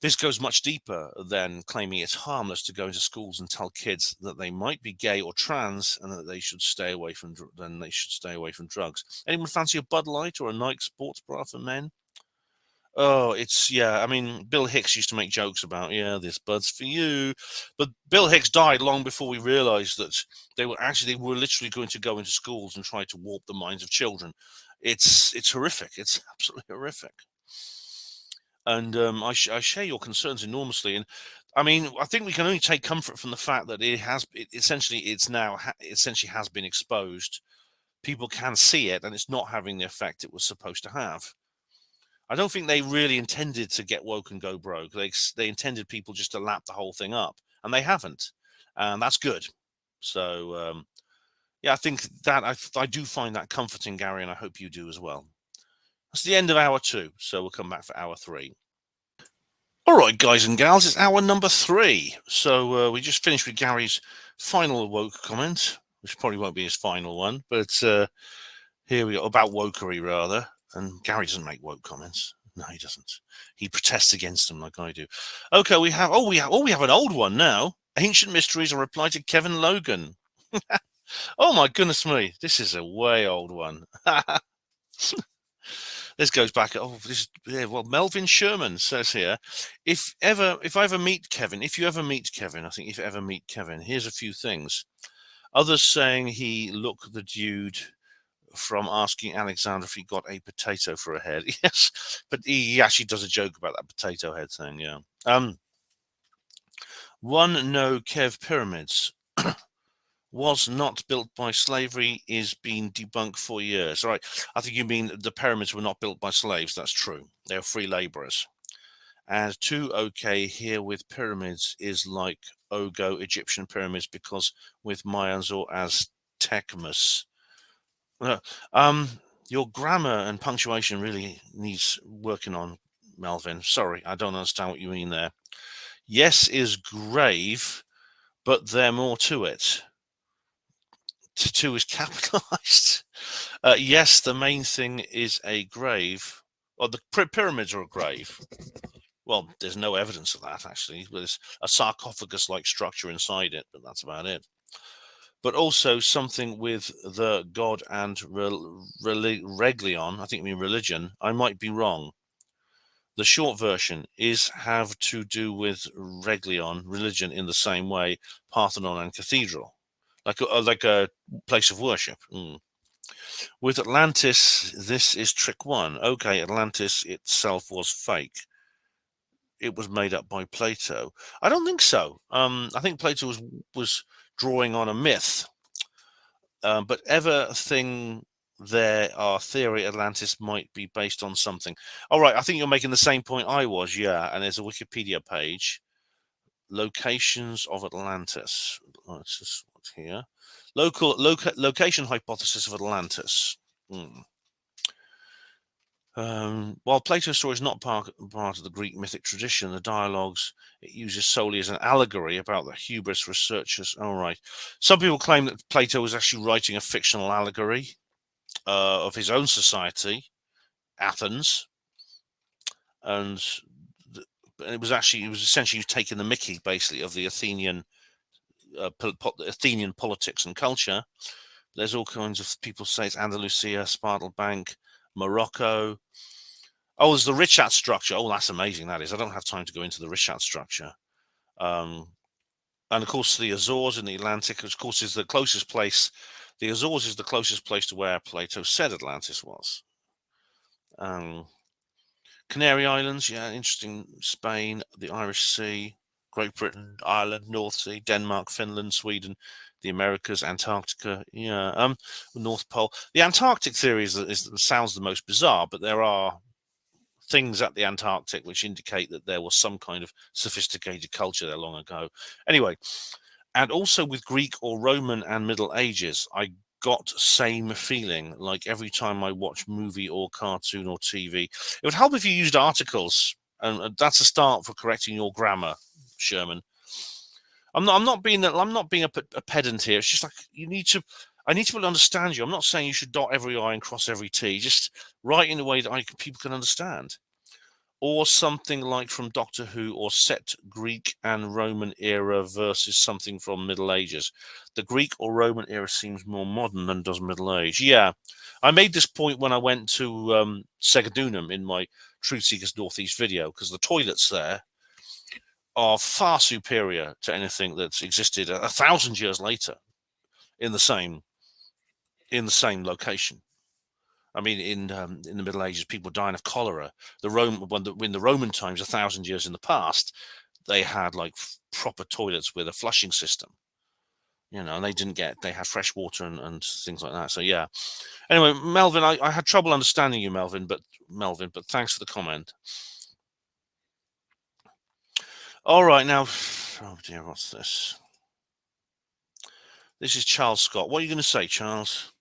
this goes much deeper than claiming it's harmless to go into schools and tell kids that they might be gay or trans and that they should stay away from drugs. Anyone fancy a Bud Light or a Nike sports bra for men? Oh, I mean, Bill Hicks used to make jokes about, this Bud's for you. But Bill Hicks died long before we realized that they were literally going to go into schools and try to warp the minds of children. It's horrific. It's absolutely horrific. And I share your concerns enormously. And I mean, I think we can only take comfort from the fact that it essentially has been exposed. People can see it, and it's not having the effect it was supposed to have. I don't think they really intended to get woke and go broke. They intended people just to lap the whole thing up, and they haven't, and that's good. So, I think that I do find that comforting, Gary, and I hope you do as well. That's the end of hour 2, so we'll come back for hour 3. All right, guys and gals, it's hour number 3. So we just finished with Gary's final woke comment, which probably won't be his final one, but here we go, about wokery, rather. And Gary doesn't make woke comments. No, he doesn't. He protests against them like I do. Okay, we have an old one now. Ancient Mysteries, a reply to Kevin Logan. Oh my goodness me, this is a way old one. This goes back. Melvin Sherman says here, if you ever meet Kevin, here's a few things. Others saying he looked the dude from asking Alexander if he got a potato for a head. Yes, but he actually does a joke about that potato head thing. Yeah. Kev pyramids was not built by slavery is being debunked for years. Right. I think you mean the pyramids were not built by slaves. That's true. They're free laborers. And here with pyramids is like Ogo Egyptian pyramids, because with Mayans or Aztecmas. Your grammar and punctuation really needs working on, Melvin. Sorry, I don't understand what you mean there. Yes is grave, but there's more to it. Two is capitalized. Yes, the main thing is a grave. Well, the pyramids are a grave. Well, there's no evidence of that, actually. There's a sarcophagus-like structure inside it, but that's about it. But also something with the god and reglion. I think you mean religion. I might be wrong. The short version is have to do with reglion, religion, in the same way, Parthenon and cathedral, like a place of worship. With Atlantis, this is trick 1. Okay, Atlantis itself was fake. It was made up by Plato. I don't think so. I think Plato was drawing on a myth. But everything there, our theory Atlantis might be based on something. All right, I think you're making the same point I was, yeah. And there's a Wikipedia page. Locations of Atlantis. Let's just what's here. Location hypothesis of Atlantis. While Plato's story is not part of the Greek mythic tradition, the dialogues it uses solely as an allegory about the hubris researchers. All right. Some people claim that Plato was actually writing a fictional allegory of his own society, Athens, and it was essentially taking the mickey, basically, of the Athenian politics and culture. There's all kinds of people say it's Andalusia, Spartal Bank, Morocco. Oh, there's the Richat structure. Oh, that's amazing. That is. I don't have time to go into the Richat structure. And of course, the Azores in the Atlantic, of course, is the closest place. The Azores is the closest place to where Plato said Atlantis was. Canary Islands, yeah, interesting. Spain, the Irish Sea, Great Britain, Ireland, North Sea, Denmark, Finland, Sweden, the Americas, Antarctica, yeah, North Pole. The Antarctic theory sounds the most bizarre, but there are things at the Antarctic which indicate that there was some kind of sophisticated culture there long ago. Anyway, and also with Greek or Roman and Middle Ages, I got same feeling like every time I watch movie or cartoon or TV. It would help if you used articles, and that's a start for correcting your grammar, Sherman. I'm not being a pedant here. It's just like I need to be able to understand you. I'm not saying you should dot every I and cross every T. Just write in a way that people can understand. Or something like from Doctor Who, or set Greek and Roman era versus something from Middle Ages. The Greek or Roman era seems more modern than does Middle Age. Yeah, I made this point when I went to Segadunum in my Truth Seekers Northeast video, because the toilets there are far superior to anything that's existed 1,000 years later in the same location. I mean, in the Middle Ages, people dying of cholera. In the Roman times, 1,000 years in the past, they had like proper toilets with a flushing system. And they had fresh water and things like that. So yeah. Anyway, Melvin, I had trouble understanding you, Melvin, but thanks for the comment. All right, now, oh dear, what's this? This is Charles Scott. What are you going to say, Charles?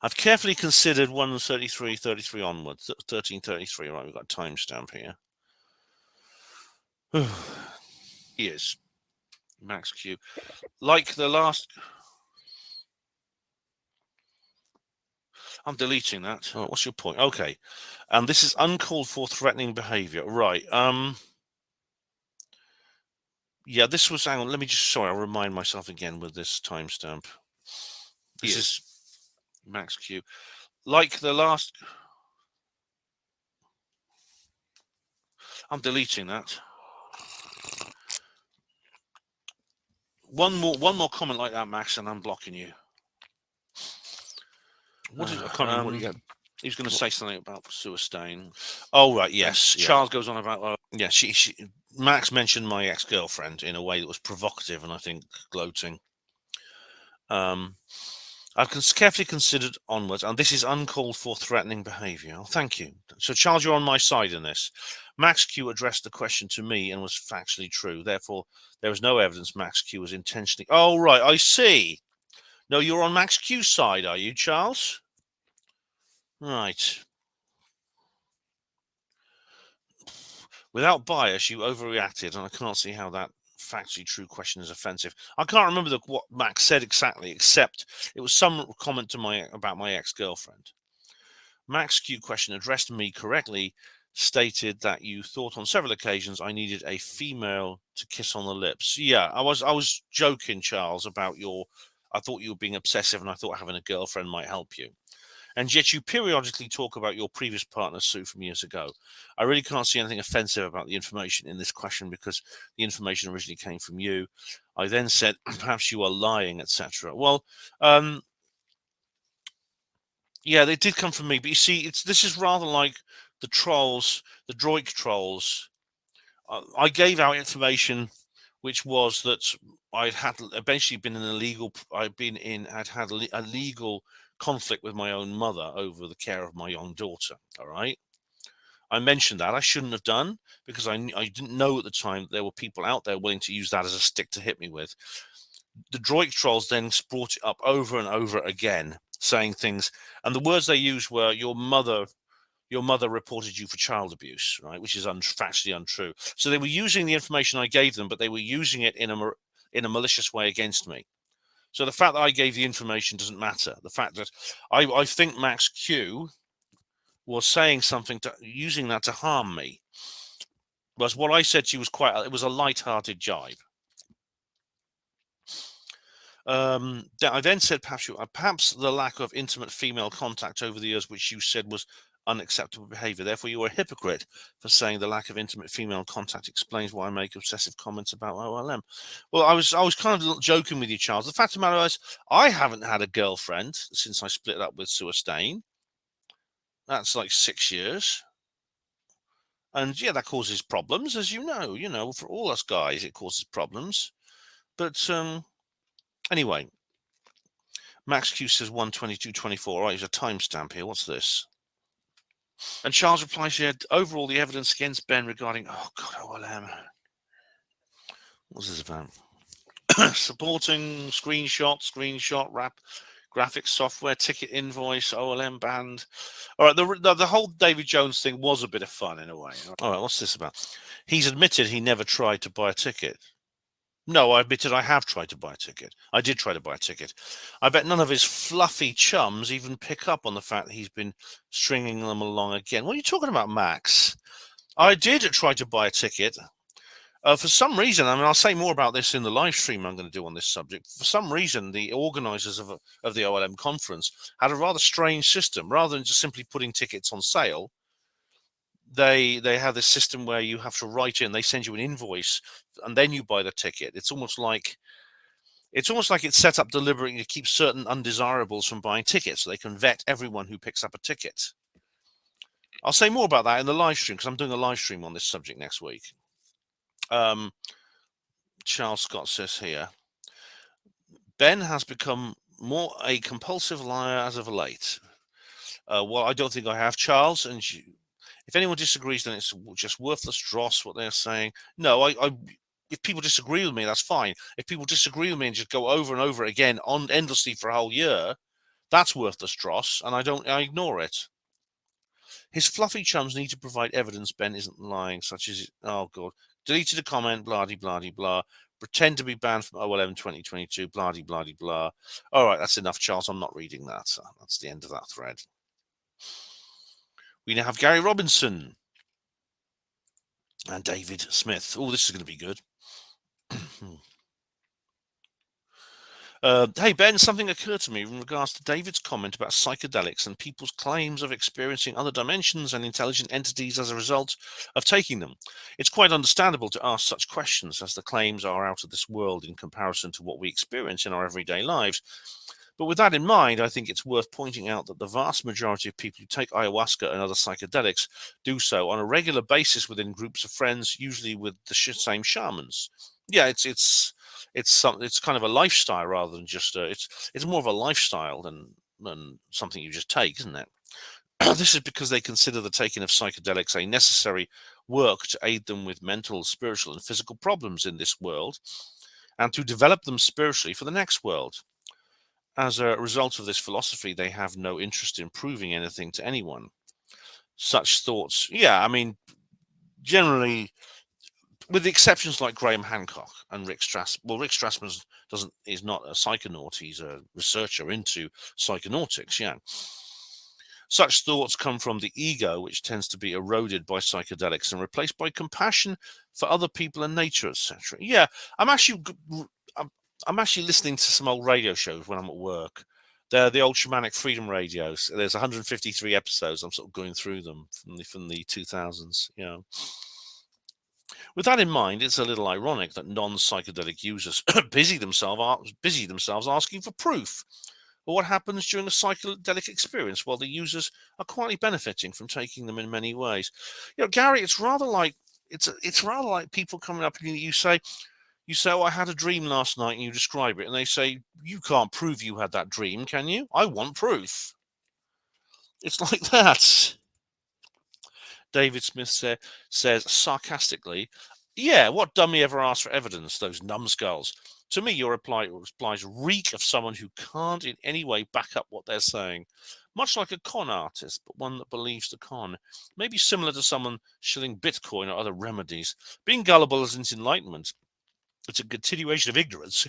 I've carefully considered 1:33 onwards, 13:33. Right, we've got a timestamp here. He is Max Q. Like the last. I'm deleting that. Oh, what's your point? Okay, and this is uncalled for threatening behaviour. Right. Yeah, this was. Hang on. Let me just. Sorry, I'll remind myself again with this timestamp. This is Max Q. Like the last. I'm deleting that. One more comment like that, Max, and I'm blocking you. What did I can't remember what he got. He was going to say something about Sue Stain. Oh right, yes. Yeah. Charles goes on about yeah. Max mentioned my ex-girlfriend in a way that was provocative and I think gloating. I've carefully considered onwards, and this is uncalled for threatening behaviour. Oh, thank you. So, Charles, you're on my side in this. Max Q addressed the question to me and was factually true. Therefore, there is no evidence Max Q was intentionally. Oh, right, I see. No, you're on Max Q's side, are you, Charles? Right. Without bias, you overreacted, and I can't see how that factually true question is offensive. I can't remember what Max said exactly, except it was some comment about my ex-girlfriend. Max Q question addressed me correctly, stated that you thought on several occasions I needed a female to kiss on the lips. Yeah, I was joking, Charles, about I thought you were being obsessive, and I thought having a girlfriend might help you. And yet you periodically talk about your previous partner, Sue, from years ago. I really can't see anything offensive about the information in this question because the information originally came from you. I then said, perhaps you are lying, etc. Well, yeah, they did come from me. But you see, this is rather like the trolls, the droid trolls. I gave out information which was that I had eventually been had a legal conflict with my own mother over the care of my young daughter. All right. I mentioned that I shouldn't have done because I didn't know at the time that there were people out there willing to use that as a stick to hit me with. The droid trolls then brought it up over and over again, saying things, and the words they used were your mother reported you for child abuse, right? Which is factually untrue. So they were using the information I gave them, but they were using it in a malicious way against me. So the fact that I gave the information doesn't matter. The fact that I think Max Q was saying something using that to harm me. Whereas what I said to you was it was a light-hearted jibe. I then said perhaps the lack of intimate female contact over the years, which you said was unacceptable behavior. Therefore, you were a hypocrite for saying the lack of intimate female contact explains why I make obsessive comments about OLM. Well, I was kind of joking with you, Charles. The fact of the matter is, I haven't had a girlfriend since I split up with Sue Stain. That's like 6 years. And yeah, that causes problems, as you know, for all us guys, it causes problems. But anyway, Max Q says 1:22:24. All right, there's a timestamp here. What's this? And Charles replies, yeah, overall, the evidence against Ben regarding, oh God, OLM. What's this about? Supporting screenshot, graphics software, ticket invoice, OLM banned. All right, the whole David Jones thing was a bit of fun in a way. All right, what's this about? He's admitted he never tried to buy a ticket. No, I admitted I have tried to buy a ticket. I did try to buy a ticket. I bet none of his fluffy chums even pick up on the fact that he's been stringing them along again. What are you talking about, Max? I did try to buy a ticket. For some reason, I mean, I'll say more about this in the live stream I'm going to do on this subject. For some reason, the organisers of the OLM conference had a rather strange system. Rather than just simply putting tickets on sale, they have this system where you have to write in. They send you an invoice, and then you buy the ticket. It's almost like it's set up deliberately to keep certain undesirables from buying tickets, so they can vet everyone who picks up a ticket. I'll say more about that in the live stream because I'm doing a live stream on this subject next week. Charles Scott says here, Ben has become more a compulsive liar as of late. Well, I don't think I have, Charles, and if anyone disagrees, then it's just worthless dross what they're saying. No, if people disagree with me, that's fine. If people disagree with me and just go over and over again endlessly for a whole year, that's worthless dross, and I ignore it. His fluffy chums need to provide evidence Ben isn't lying, such as, oh God, deleted a comment, blah-de-blah-de-blah, pretend to be banned from OLM 2022, blah-de-blah-de-blah. All right, that's enough, Charles. I'm not reading that. So that's the end of that thread. We now have Gary Robinson and David Smith. Oh, this is going to be good. Hey, Ben, something occurred to me in regards to David's comment about psychedelics and people's claims of experiencing other dimensions and intelligent entities as a result of taking them. It's quite understandable to ask such questions, as the claims are out of this world in comparison to what we experience in our everyday lives. But with that in mind, I think it's worth pointing out that the vast majority of people who take ayahuasca and other psychedelics do so on a regular basis within groups of friends, usually with the same shamans. Yeah, it's kind of a lifestyle rather than just it's more of a lifestyle than something you just take, isn't it? This is because they consider the taking of psychedelics a necessary work to aid them with mental, spiritual, and physical problems in this world, and to develop them spiritually for the next world. As a result of this philosophy, they have no interest in proving anything to anyone. Such thoughts, yeah, I mean, generally, with the exceptions like Graham Hancock and Rick Strassman. Well, Rick Strassman is not a psychonaut; he's a researcher into psychonautics. Yeah, such thoughts come from the ego, which tends to be eroded by psychedelics and replaced by compassion for other people and nature, etc. Yeah, I'm actually listening to some old radio shows when I'm at work. They're the old Shamanic Freedom radios. There's 153 episodes. I'm sort of going through them from the 2000s. You know. With that in mind, it's a little ironic that non-psychedelic users busy themselves asking for proof of what happens during a psychedelic experience, while the users are quietly benefiting from taking them in many ways. You know, Gary, it's rather like people coming up and you say, oh, I had a dream last night, and you describe it, and they say, you can't prove you had that dream, can you? I want proof. It's like that. David Smith says sarcastically, yeah, what dummy ever asked for evidence, those numbskulls? To me, your replies reek of someone who can't in any way back up what they're saying. Much like a con artist, but one that believes the con. Maybe similar to someone shilling Bitcoin or other remedies. Being gullible isn't enlightenment. It's a continuation of ignorance.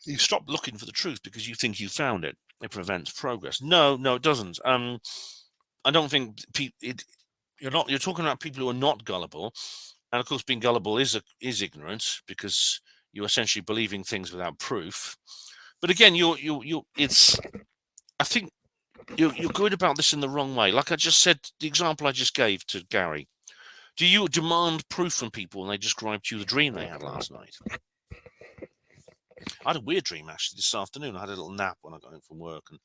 You stop looking for the truth because you think you found it. It prevents progress. No, it doesn't. I don't think You're talking about people who are not gullible, and of course, being gullible is ignorant, because you're essentially believing things without proof. But again, it's. I think you're going about this in the wrong way. Like I just said, the example I just gave to Gary. Do you demand proof from people when they describe to you the dream they had last night? I had a weird dream actually this afternoon. I had a little nap when I got home from work, and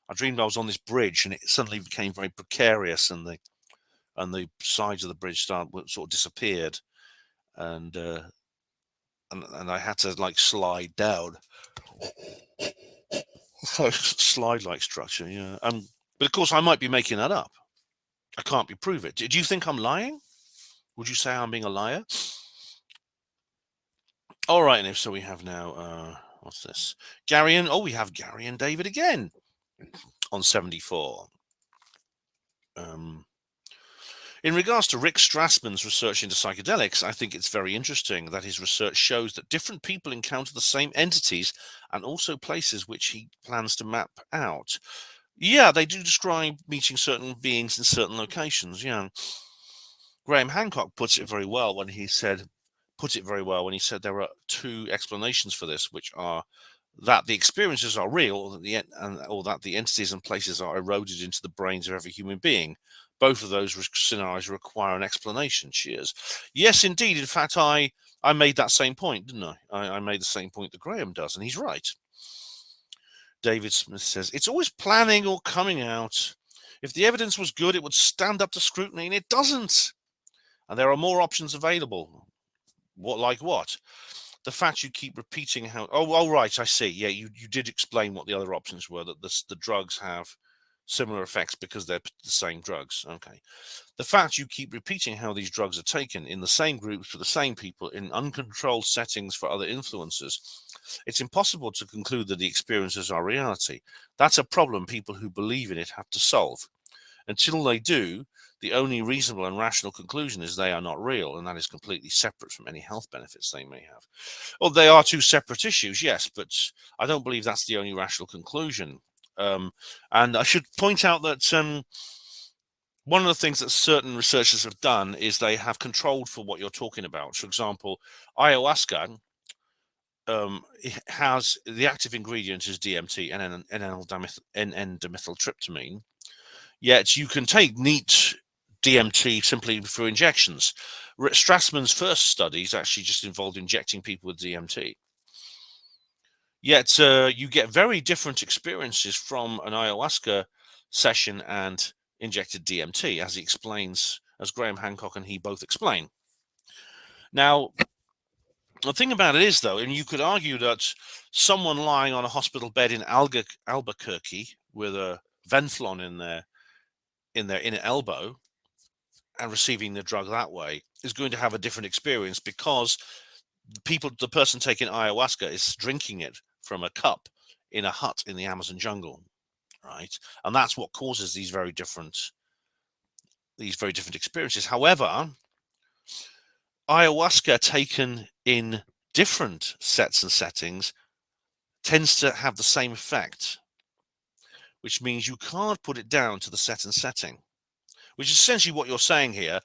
I dreamed I was on this bridge, and it suddenly became very precarious, and the sides of the bridge sort of disappeared, and I had to like slide down. Slide-like structure, yeah. But of course, I might be making that up. I can't be prove it. Do you think I'm lying? Would you say I'm being a liar? All right, and if so, we have now. What's this? Gary and we have Gary and David again on 74. In regards to Rick Strassman's research into psychedelics, I think it's very interesting that his research shows that different people encounter the same entities and also places which he plans to map out. Yeah, they do describe meeting certain beings in certain locations. Yeah, Graham Hancock puts it very well when he said there are two explanations for this, which are that the experiences are real, or that the entities and places are eroded into the brains of every human being. Both of those scenarios require an explanation. Cheers. Yes, indeed. In fact, I made that same point, didn't I? I made the same point that Graham does, and he's right. David Smith says, it's always planning or coming out. If the evidence was good, it would stand up to scrutiny, and it doesn't. And there are more options available. Like what? The fact you keep repeating how... Oh, right, I see. Yeah, you did explain what the other options were, that the drugs have similar effects because they're the same drugs. Okay. The fact you keep repeating how these drugs are taken in the same groups for the same people in uncontrolled settings for other influences, it's impossible to conclude that the experiences are reality. That's a problem people who believe in it have to solve. Until they do, the only reasonable and rational conclusion is they are not real, and that is completely separate from any health benefits they may have. Well, they are two separate issues, yes, but I don't believe that's the only rational conclusion. And I should point out that one of the things that certain researchers have done is they have controlled for what you're talking about. For example, ayahuasca has the active ingredient is DMT and N-dimethyltryptamine. Yet you can take neat DMT simply through injections. Strassman's first studies actually just involved injecting people with DMT. Yet you get very different experiences from an ayahuasca session and injected DMT, as he explains, as Graham Hancock and he both explain. Now, the thing about it is, though, and you could argue that someone lying on a hospital bed in Albuquerque with a Venthlon in their inner elbow and receiving the drug that way is going to have a different experience, because the person taking ayahuasca is drinking it from a cup in a hut in the Amazon jungle, right? And that's what causes these very different experiences. However, ayahuasca taken in different sets and settings tends to have the same effect, which means you can't put it down to the set and setting, which is essentially what you're saying here,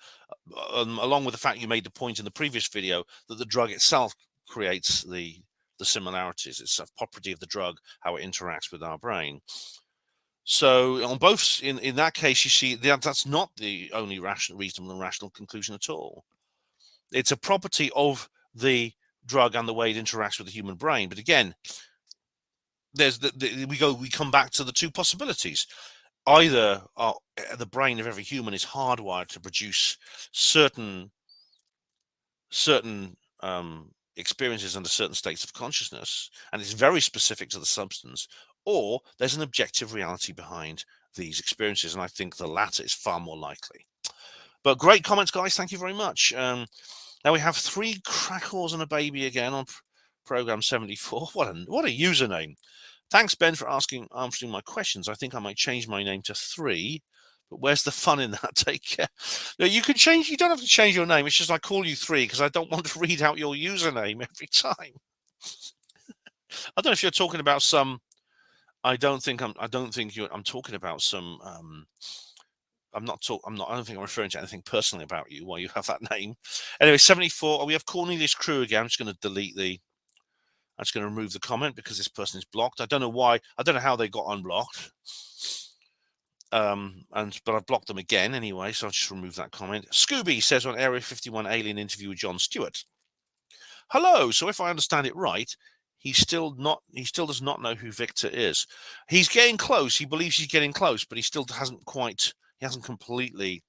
along with the fact you made the point in the previous video that the drug itself creates the similarities. It's a property of the drug, how it interacts with our brain. So on both, in that case, you see that's not the only reasonable and rational conclusion at all. It's a property of the drug and the way it interacts with the human brain. But again, there's we come back to the two possibilities. Either the brain of every human is hardwired to produce certain experiences under certain states of consciousness, and it's very specific to the substance, or there's an objective reality behind these experiences, and I think the latter is far more likely. But great comments, guys. Thank you very much. Now we have 3 crackles and a baby again on program 74. What a username. Thanks, Ben, for answering my questions. I think I might change my name to 3, but where's the fun in that? Take care. No, you can change. You don't have to change your name. It's just I call you 3 because I don't want to read out your username every time. I don't know if you're talking about some. I'm talking about some I'm not. I don't think I'm referring to anything personally about you while you have that name. Anyway, 74. We have Cornelius Crew again. I'm just going to delete the. I'm just going to remove the comment because this person is blocked. I don't know why. I don't know how they got unblocked. But I've blocked them again anyway, so I'll just remove that comment. Scooby says on Area 51 alien interview with John Stewart. Hello. So if I understand it right, he still does not know who Victor is. He's getting close. He believes he's getting close, but he still hasn't completely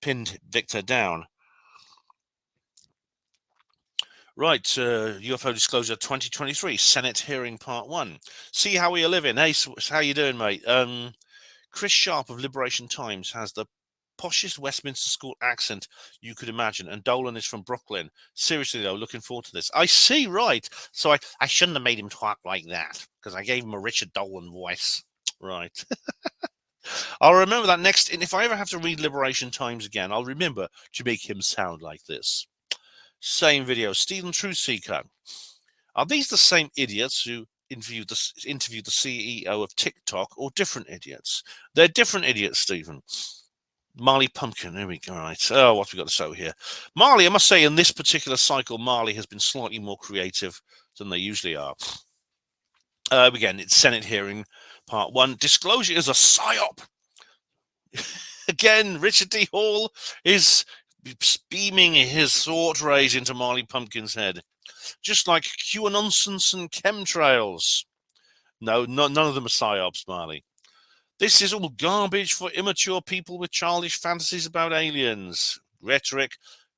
pinned Victor down. Right, UFO Disclosure 2023, Senate Hearing Part 1. See how we are living. Hey, how you doing, mate? Chris Sharp of Liberation Times has the poshest Westminster School accent you could imagine, and Dolan is from Brooklyn. Seriously, though, looking forward to this. I see, right. So I shouldn't have made him talk like that, because I gave him a Richard Dolan voice. Right. I'll remember that next, and if I ever have to read Liberation Times again, I'll remember to make him sound like this. Same video. Stephen Truthseeker. Are these the same idiots who interviewed the CEO of TikTok, or different idiots? They're different idiots, Stephen. Marley Pumpkin. Here we go. Right. Oh, what have we got to show here? Marley, I must say, in this particular cycle, Marley has been slightly more creative than they usually are. Again, it's Senate hearing part 1. Disclosure is a psyop. Again, Richard D. Hall is beaming his thought rays into Marley Pumpkin's head. Just like QAnonsens and chemtrails. No, none of them are psyops, Marley. This is all garbage for immature people with childish fantasies about aliens. Rhetoric.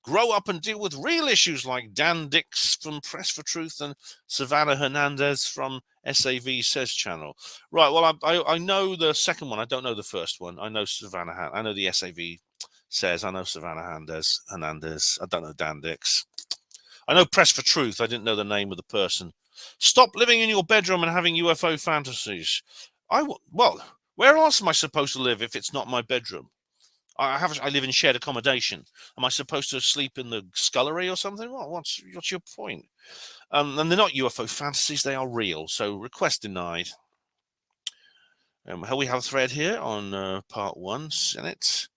Grow up and deal with real issues like Dan Dix from Press for Truth and Savannah Hernandez from SAV Says channel. Right, well, I know the second one. I don't know the first one. I know Savannah. I know the SAV Says. I know Savannah Hernandez. I don't know Dan Dix. I know Press for Truth. I didn't know the name of the person. Stop living in your bedroom and having UFO fantasies. Well, where else am I supposed to live if it's not my bedroom? I live in shared accommodation. Am I supposed to sleep in the scullery or something? Well, what's your point? And they're not UFO fantasies; they are real. So request denied. We have a thread here on part 1, Senate.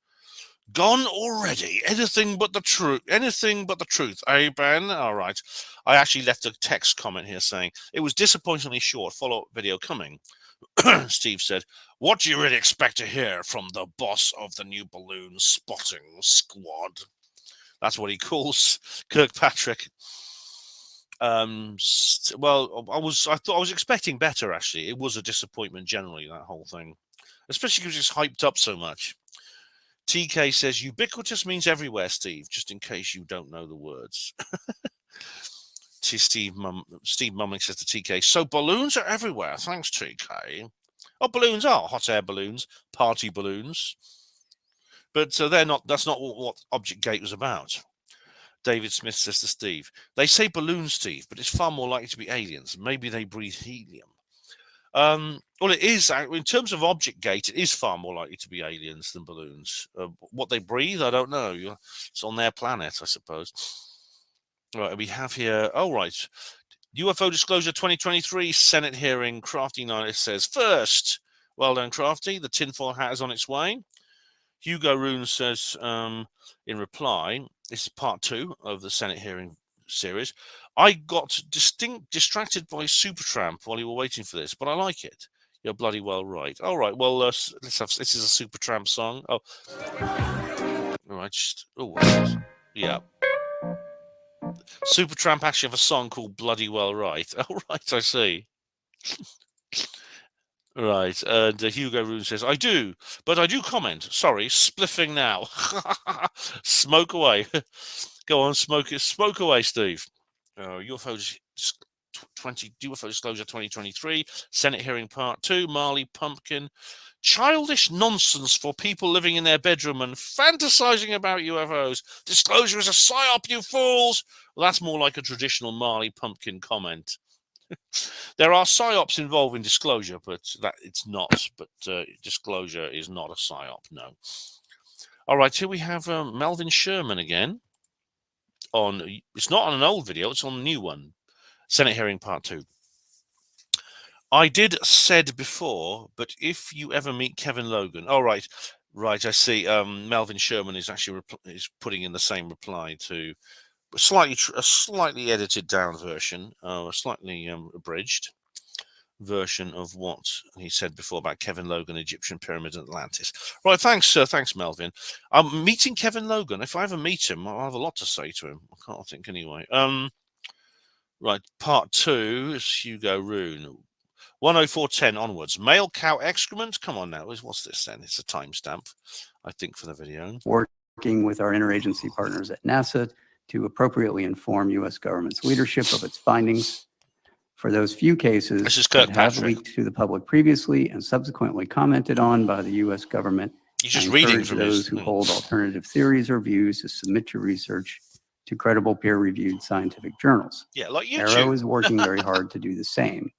Gone already. Anything but the truth. Anything but the truth. Eh, Ben? All right. I actually left a text comment here saying it was disappointingly short. Follow-up video coming. Steve said, what do you really expect to hear from the boss of the new balloon spotting squad? That's what he calls Kirkpatrick. Well, I thought I was expecting better, actually. It was a disappointment generally, that whole thing. Especially because it's hyped up so much. TK says, ubiquitous means everywhere, Steve, just in case you don't know the words. Steve Mumming says to TK, so balloons are everywhere. Thanks, TK. Oh, balloons are hot air balloons, party balloons. But they're not. That's not what Object Gate was about. David Smith says to Steve, they say balloons, Steve, but it's far more likely to be aliens. Maybe they breathe helium. Well, it is, in terms of Object Gate, it is far more likely to be aliens than balloons. What they breathe, I don't know. It's on their planet, I suppose. Right, we have here, right. UFO Disclosure 2023, Senate hearing, Crafty Knight says, first, well done, Crafty, the tinfoil hat is on its way. Hugo Rune says, in reply, this is part 2 of the Senate hearing series. I got distracted by Supertramp while you were waiting for this, but I like it. You're bloody well right. All right, well, this is a Supertramp song. Oh, all right, yeah. Supertramp actually have a song called Bloody Well Right. Oh, right, I see. Right, and Hugo Rune says, I do, but I do comment. Sorry, spliffing now. Smoke away. Go on, smoke away, Steve. UFO Disclosure 2023, Senate hearing part 2, Marley Pumpkin. Childish nonsense for people living in their bedroom and fantasizing about UFOs. Disclosure is a psyop, you fools. Well, that's more like a traditional Marley Pumpkin comment. There are psyops involved in disclosure, but that it's not. But disclosure is not a psyop, no. All right, here we have Melvin Sherman again. It's not on an old video, it's on a new one. Senate hearing part 2. I did said before, but if you ever meet Kevin Logan, all right, Right, I see. Melvin Sherman is actually is putting in the same reply to a slightly edited down version, a slightly abridged version of what he said before about Kevin Logan, Egyptian pyramids, and Atlantis. Right, thanks, thanks, Melvin. Meeting Kevin Logan. If I ever meet him, I'll have a lot to say to him. I can't think anyway. Right, part 2 is Hugo Rune. 104.10 onwards. Male cow excrement. Come on now. What's this then? It's a timestamp, I think, for the video. Working with our interagency partners at NASA to appropriately inform U.S. government's leadership of its findings. For those few cases that have leaked to the public previously and subsequently commented on by the U.S. government, He's just I reading encourage from those who hold alternative theories or views to submit your research to credible peer-reviewed scientific journals. Yeah, like YouTube. Arrow is working very hard to do the same.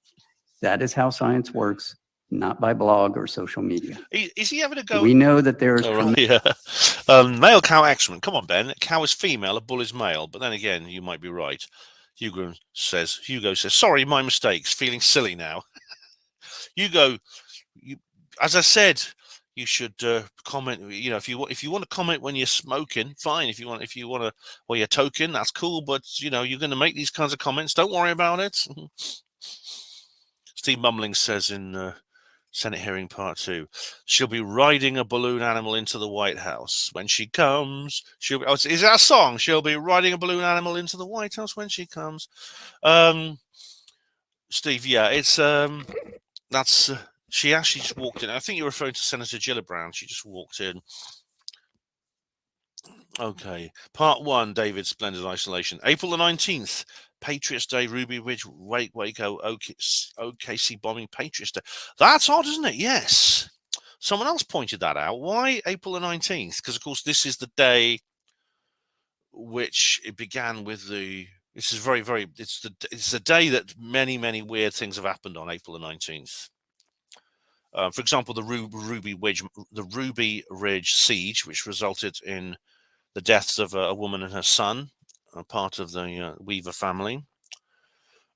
That is how science works, not by blog or social media. Is he having a go? We know that there is male cow excrement. Come on, Ben. A cow is female, a bull is male. But then again, you might be right. Hugo says, sorry, my mistakes. Feeling silly now. Hugo, as I said, you should comment. You know, if you want to comment when you're smoking, fine. If you want to, well, you're token, that's cool. But you know, you're going to make these kinds of comments. Don't worry about it. Steve Mumling says in Senate hearing part 2, she'll be riding a balloon animal into the White House when she comes. Is that a song? She'll be riding a balloon animal into the White House when she comes. Steve, yeah, it's that's she actually just walked in. I think you're referring to Senator Gillibrand. She just walked in. Okay, part 1, David, splendid isolation. April the 19th. Patriots Day, Ruby Ridge, Waco, OKC bombing, Patriots Day. That's odd, isn't it? Yes. Someone else pointed that out. Why April the 19th? Because, of course, this is the day which it began with the... This is very, very... It's the day that many, many weird things have happened on April the 19th. For example, the Ruby Ridge siege, which resulted in the deaths of a woman and her son, part of the Weaver family.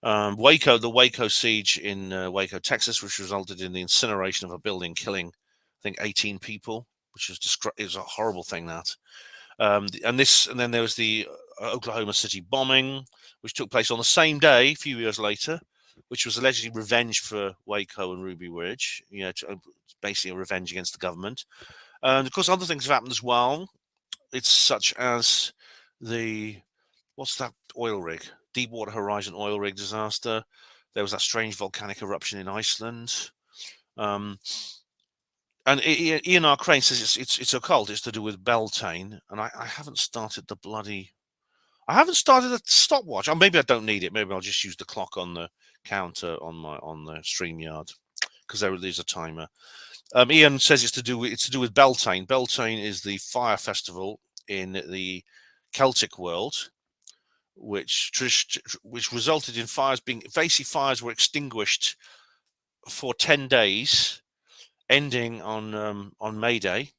Waco, the Waco siege in Waco, Texas, which resulted in the incineration of a building, killing, I think, 18 people, which is a horrible thing. That, and then there was the Oklahoma City bombing, which took place on the same day, a few years later, which was allegedly revenge for Waco and Ruby Ridge. You know, basically a revenge against the government. And of course, other things have happened as well. It's such as what's that oil rig? Deepwater Horizon oil rig disaster. There was that strange volcanic eruption in Iceland. And Ian R. Crane says it's occult. It's to do with Beltane. And I haven't started I haven't started a stopwatch. Or maybe I don't need it. Maybe I'll just use the clock on the counter on the StreamYard, because there is a timer. Ian says it's to do with Beltane. Beltane is the fire festival in the Celtic world, which resulted in fires were extinguished for 10 days, ending on May Day,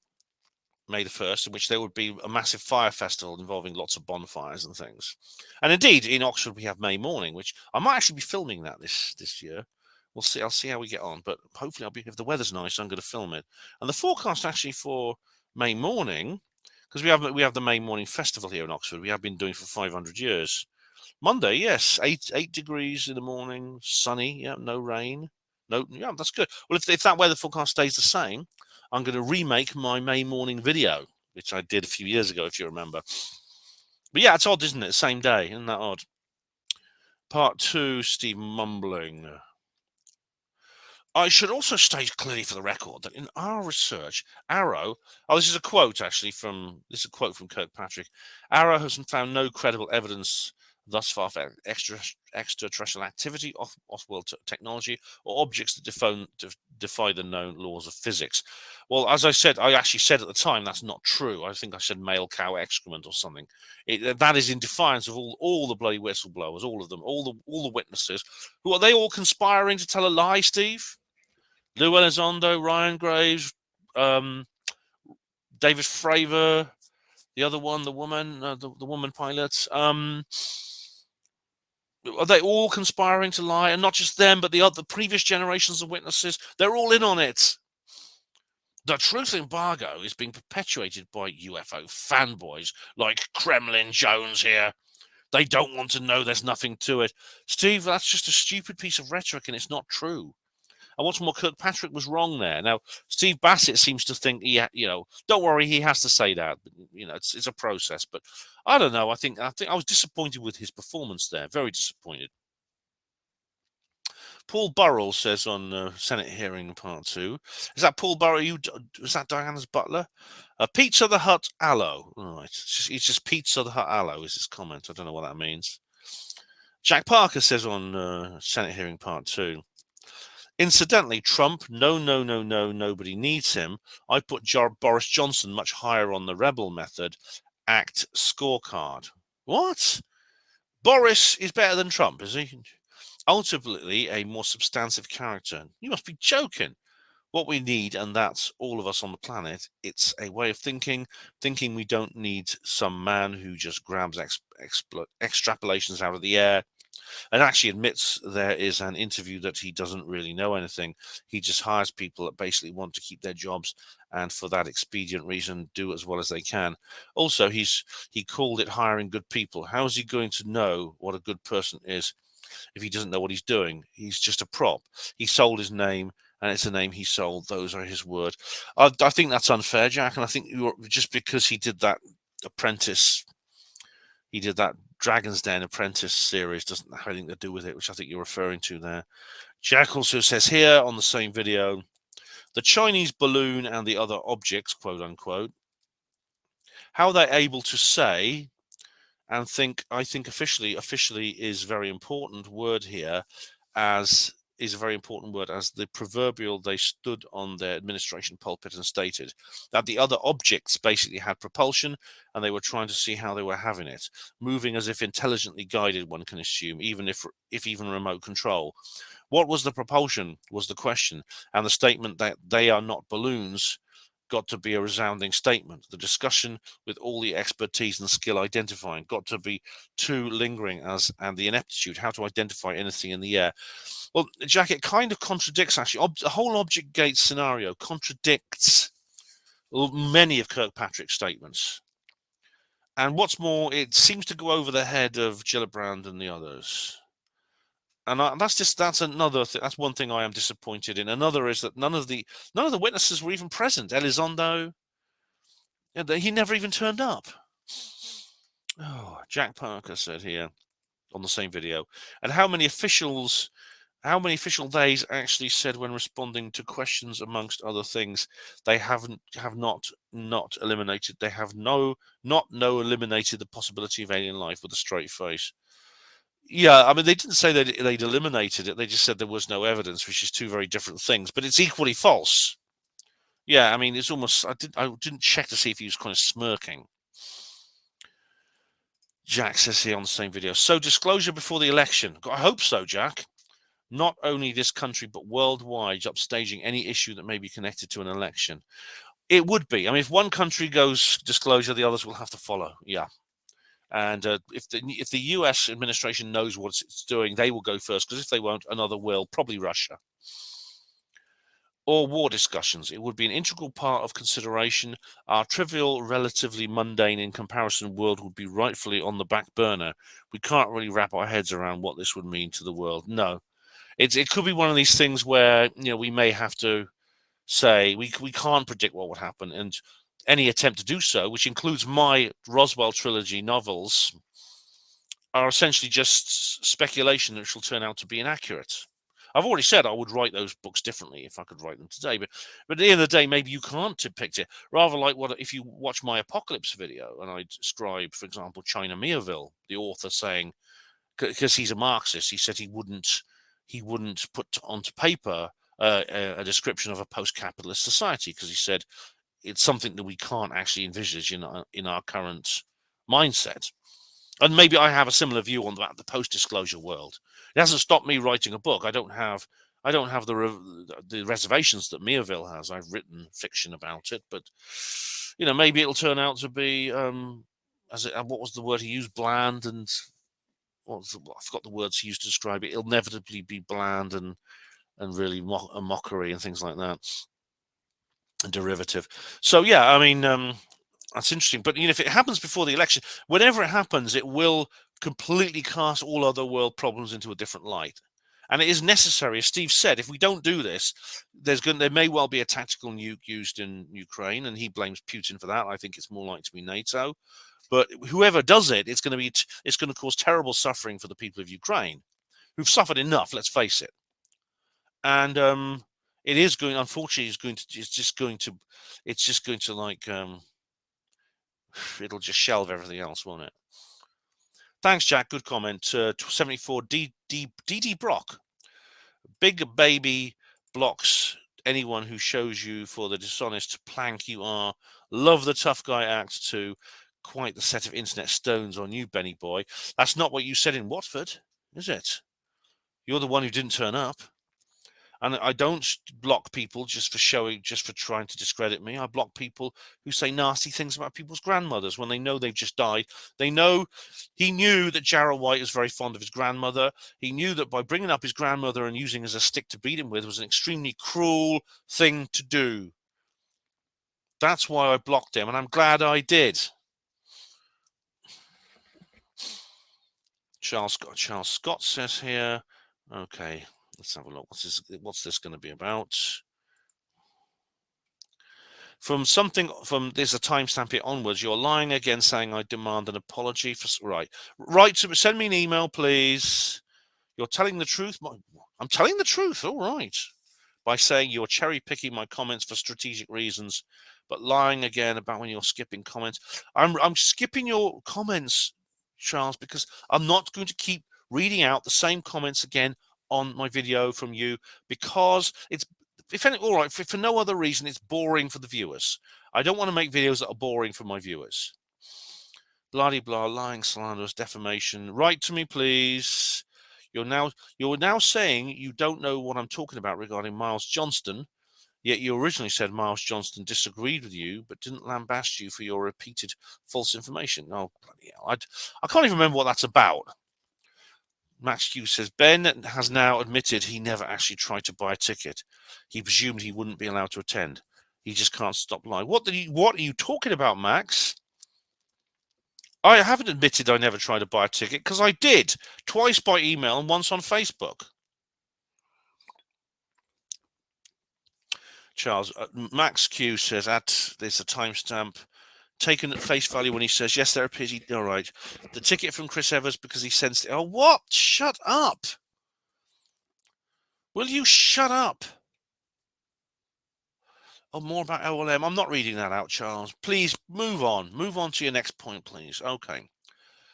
May the 1st, in which there would be a massive fire festival involving lots of bonfires and things. And indeed, in Oxford, we have May morning, which I might actually be filming that this year. We'll see. I'll see how we get on, but hopefully if the weather's nice, I'm going to film it. And the forecast actually for May morning, because we have the May morning festival here in Oxford. We have been doing for 500 years. Monday, yes, 8 degrees in the morning, sunny, yeah, no rain, yeah, that's good. Well, if that weather forecast stays the same, I'm going to remake my May morning video, which I did a few years ago, if you remember. But yeah, it's odd, isn't it? Same day, isn't that odd? Part 2, Steve Mumbling. I should also state clearly for the record that in our research, Arrow, this is a quote from Kirkpatrick. Arrow has found no credible evidence thus far for extraterrestrial activity, off-world technology, or objects that defy the known laws of physics. Well, as I actually said at the time, that's not true. I think I said male cow excrement or something. That is in defiance of all the bloody whistleblowers, all of them, all the witnesses. Who are they all conspiring to tell a lie, Steve? Lou Elizondo, Ryan Graves, David Fravor, the other one, the woman, the woman pilot. Are they all conspiring to lie? And not just them, but the previous generations of witnesses. They're all in on it. The truth embargo is being perpetuated by UFO fanboys like Emlyn-Jones here. They don't want to know, there's nothing to it. Steve, that's just a stupid piece of rhetoric and it's not true. And what's more, Kirkpatrick was wrong there. Now, Steve Bassett seems to think, don't worry, he has to say that. It's a process. But I don't know. I think I was disappointed with his performance there. Very disappointed. Paul Burrell says on Senate hearing part 2. Is that Paul Burrell? Was that Diana's butler? Pizza the Hut aloe. Right. It's just Pizza the Hut aloe is his comment. I don't know what that means. Jack Parker says on Senate hearing part 2. Incidentally, Trump, nobody needs him. I put Boris Johnson much higher on the rebel method act scorecard. What? Boris is better than Trump, is he? Ultimately, a more substantive character. You must be joking. What we need, and that's all of us on the planet, it's a way of thinking we don't need some man who just grabs extrapolations out of the air and actually admits there is an interview that he doesn't really know anything. He just hires people that basically want to keep their jobs and for that expedient reason do as well as they can. Also, he called it hiring good people. How is he going to know what a good person is if he doesn't know what he's doing? He's just a prop. He sold his name, and it's a name he sold. Those are his words. I think that's unfair, Jack, and I think just because he did that Apprentice, he did that Dragon's Den Apprentice series, doesn't have anything to do with it, which I think you're referring to there. Jack also says here on the same video, the Chinese balloon and the other objects, quote unquote, how they're able to say and think, I think officially is very important word here, as is a very important word, as the proverbial they stood on their administration pulpit and stated that the other objects basically had propulsion and they were trying to see how they were having it, moving as if intelligently guided, one can assume, even if even remote control. What was the propulsion was the question, and the statement that they are not balloons got to be a resounding statement. The discussion with all the expertise and skill identifying got to be too lingering, and the ineptitude, how to identify anything in the air. Well, Jack, it kind of contradicts, actually. The whole object gate scenario contradicts many of Kirkpatrick's statements. And what's more, it seems to go over the head of Gillibrand and the others. And that's another thing. That's one thing I am disappointed in. Another is that none of the witnesses were even present. Elizondo, he never even turned up. Oh, Jack Parker said here on the same video. And how many official days actually said when responding to questions, amongst other things, they have not eliminated. They have not eliminated the possibility of alien life with a straight face. Yeah, I mean, they didn't say that they'd eliminated it. They just said there was no evidence, which is two very different things. But it's equally false. Yeah, I mean, it's almost. I didn't check to see if he was kind of smirking. Jack says here on the same video. So disclosure before the election. I hope so, Jack. Not only this country, but worldwide, upstaging any issue that may be connected to an election. It would be. I mean, if one country goes disclosure, the others will have to follow. Yeah. And if the U.S. administration knows what it's doing, they will go first, because if they won't, another will, probably Russia. Or war discussions. It would be an integral part of consideration. Our trivial, relatively mundane in comparison world would be rightfully on the back burner. We can't really wrap our heads around what this would mean to the world. No. It could be one of these things where we may have to say we can't predict what would happen, and any attempt to do so, which includes my Roswell trilogy novels, are essentially just speculation that will turn out to be inaccurate. I've already said I would write those books differently if I could write them today, but at the end of the day, maybe you can't depict it. Rather like if you watch my Apocalypse video and I describe, for example, China Miéville, the author, saying, because he's a Marxist, he said he wouldn't put onto paper a description of a post-capitalist society, because he said it's something that we can't actually envisage in our current mindset. And maybe I have a similar view on the post-disclosure world. It hasn't stopped me writing a book. I don't have the reservations that Miéville has. I've written fiction about it, but maybe it'll turn out to be what was the word he used? Bland, and I forgot the words he used to describe it. It'll inevitably be bland and really a mockery and things like that. a derivative. So yeah, I mean, that's interesting. But if it happens before the election, whenever it happens, it will completely cast all other world problems into a different light. And it is necessary, as Steve said, if we don't do this, there may well be a tactical nuke used in Ukraine, and he blames Putin for that. I think it's more likely to be NATO. But whoever does it, it's going to cause terrible suffering for the people of Ukraine, who've suffered enough. Let's face it. And it is going. Unfortunately, it's just going to like it'll just shelve everything else, won't it? Thanks, Jack. Good comment. 74 DD Brock. Big baby blocks anyone who shows you for the dishonest plank you are. Love the tough guy act too. Quite the set of internet stones on you, Benny boy. That's not what you said in Watford, is it? You're the one who didn't turn up. And I don't block people just for trying to discredit me. I block people who say nasty things about people's grandmothers when they know they've just died. They know he knew that Jarrah White was very fond of his grandmother. He knew that by bringing up his grandmother and using as a stick to beat him with was an extremely cruel thing to do. That's why I blocked him, and I'm glad I did. Charles Scott says here, okay. Let's have a look. What's this going to be about? There's a timestamp here onwards. You're lying again, saying I demand an apology for right. So send me an email, please. You're telling the truth. I'm telling the truth. All right. By saying you're cherry picking my comments for strategic reasons, but lying again about when you're skipping comments. I'm skipping your comments, Charles, because I'm not going to keep reading out the same comments again on my video from you, because it's, for no other reason, it's boring for the viewers. I don't want to make videos that are boring for my viewers. Blah blah, lying, slanderous, defamation. Write to me, please. You're now saying you don't know what I'm talking about regarding Miles Johnston, yet you originally said Miles Johnston disagreed with you, but didn't lambast you for your repeated false information. Oh, bloody hell. I can't even remember what that's about. Max Q says, Ben has now admitted he never actually tried to buy a ticket. He presumed he wouldn't be allowed to attend. He just can't stop lying. What are you talking about, Max? I haven't admitted I never tried to buy a ticket, because I did. Twice by email and once on Facebook. Charles, Max Q says, there's a timestamp. Taken at face value when he says, yes, there appears. All right. The ticket from Chris Evers because he sensed it. Oh, what? Shut up. Will you shut up? Oh, more about OLM. I'm not reading that out, Charles. Please move on. Move on to your next point, please. Okay.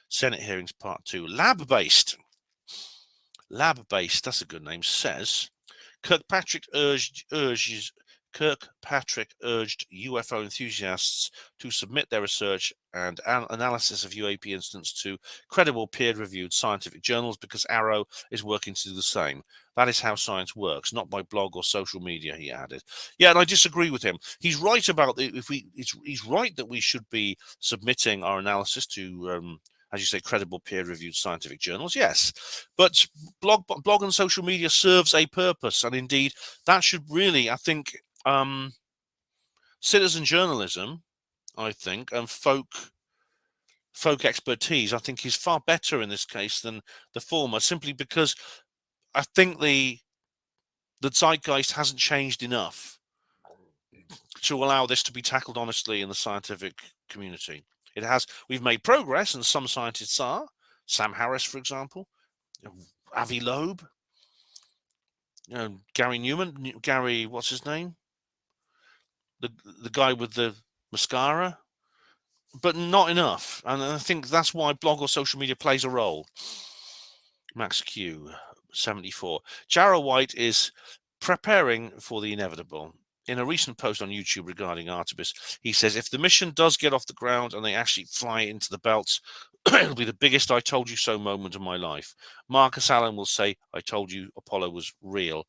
Senate hearings part 2. Lab-based. That's a good name. Says, Kirkpatrick urged UFO enthusiasts to submit their research and analysis of UAP incidents to credible peer-reviewed scientific journals, because Arrow is working to do the same. That is how science works, not by blog or social media, he added. Yeah, and I disagree with him. He's right about he's right that we should be submitting our analysis to as you say, credible peer-reviewed scientific journals, yes. But blog and social media serves a purpose, and indeed that should really, I think, citizen journalism, I think, and folk expertise, I think, is far better in this case than the former, simply because I think the zeitgeist hasn't changed enough to allow this to be tackled honestly in the scientific community. It has. We've made progress, and some scientists are. Sam Harris, for example, Avi Loeb, Gary Newman, what's his name? The guy with the mascara, but not enough. And I think that's why blog or social media plays a role. Max Q, 74. Jarrah White is preparing for the inevitable. In a recent post on YouTube regarding Artemis, he says, if the mission does get off the ground and they actually fly into the belts, it'll be the biggest I told you so moment of my life. Marcus Allen will say, I told you Apollo was real.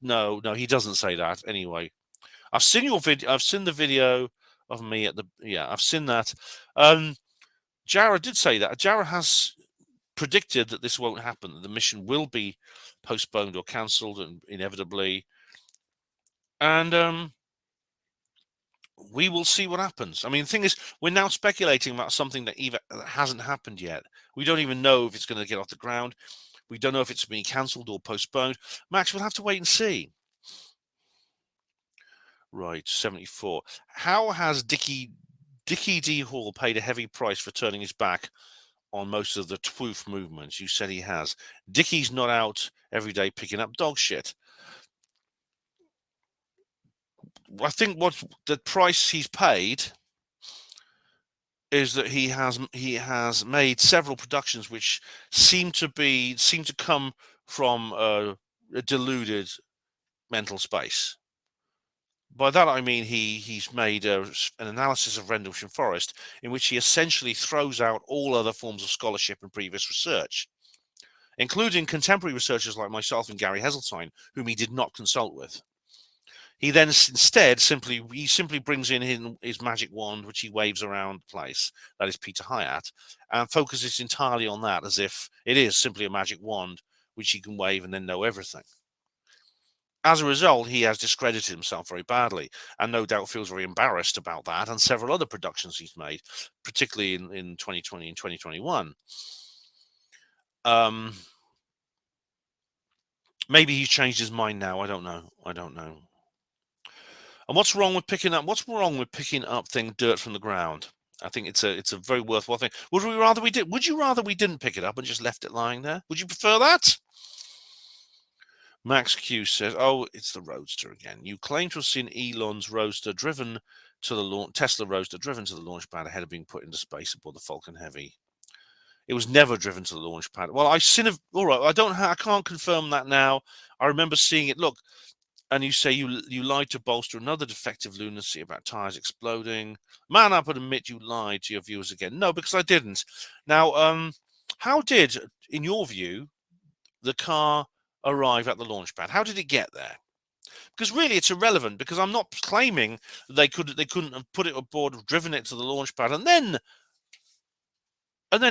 No, he doesn't say that anyway. I've seen your video. I've seen the video of me at the, I've seen that. Jarrah did say that. Jarrah has predicted that this won't happen, that the mission will be postponed or cancelled and inevitably. And we will see what happens. I mean, the thing is, we're now speculating about something that hasn't happened yet. We don't even know if it's going to get off the ground. We don't know if it's being cancelled or postponed. Max, we'll have to wait and see. Right, 74. How has Dickie D. Hall paid a heavy price for turning his back on most of the twoof movements? You said he has. Dickie's not out every day picking up dog shit. I think what the price he's paid is that he has made several productions which seem to come from a deluded mental space. By that I mean he's made an analysis of Rendlesham Forest in which he essentially throws out all other forms of scholarship and previous research, including contemporary researchers like myself and Gary Heseltine, whom he did not consult with. He then instead simply brings in his magic wand, which he waves around the place, that is Peter Hyatt, and focuses entirely on that as if it is simply a magic wand which he can wave and then know everything. As a result, he has discredited himself very badly, and no doubt feels very embarrassed about that and several other productions he's made, particularly in 2020 and 2021. Maybe he's changed his mind now. I don't know. And what's wrong with picking up dirt from the ground? I think it's a very worthwhile thing. Would you rather we didn't pick it up and just left it lying there? Would you prefer that? Max Q says, "Oh, it's the Roadster again. You claim to have seen Elon's Roadster driven to the Tesla Roadster driven to the launch pad ahead of being put into space aboard the Falcon Heavy. It was never driven to the launch pad. Well, all right. I can't confirm that now. I remember seeing it. Look, and you say you lied to bolster another defective lunacy about tires exploding. Man up and admit you lied to your viewers again. No, because I didn't. Now, how did, in your view, the car arrive at the launch pad? How did it get there? Because really it's irrelevant, because I'm not claiming they couldn't have put it aboard, driven it to the launch pad and then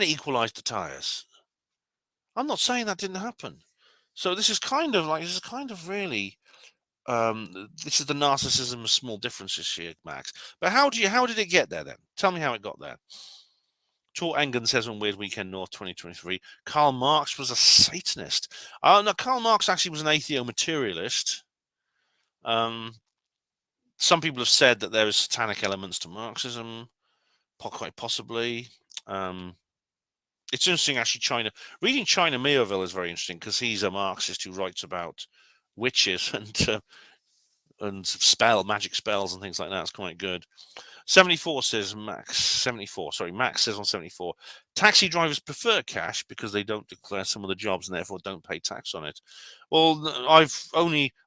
equalized the tires. I'm not saying that didn't happen. So this is kind of really this is the narcissism of small differences here, Max. But how did it get there then? Tell me how it got there. Tor Engen says on Weird Weekend North 2023, Karl Marx was a Satanist. No, Karl Marx actually was an atheo-materialist. Some people have said that there is satanic elements to Marxism, quite possibly. It's interesting, actually. Reading China Miéville is very interesting, because he's a Marxist who writes about witches and magic spells and things like that. It's quite good. 74 says Max. 74. Sorry, Max says on 74. Taxi drivers prefer cash because they don't declare some of the jobs and therefore don't pay tax on it. Well, I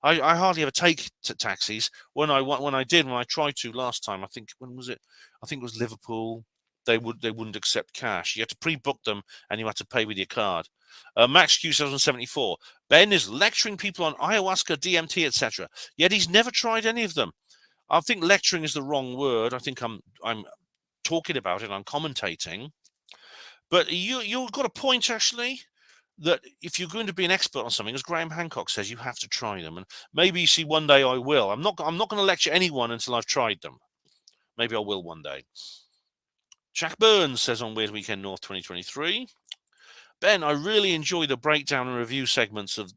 hardly ever take taxis. When I tried to last time, I think when was it? I think it was Liverpool. They wouldn't accept cash. You had to pre-book them and you had to pay with your card. Max Q says on 74. Ben is lecturing people on ayahuasca, DMT, etc. Yet he's never tried any of them. I think lecturing is the wrong word. I think I'm talking about it. I'm commentating. But you've got a point, actually, that if you're going to be an expert on something, as Graham Hancock says, you have to try them. And maybe, you see, one day I will. I'm not going to lecture anyone until I've tried them. Maybe I will one day. Jack Burns says on Weird Weekend North 2023, Ben, I really enjoy the breakdown and review segments of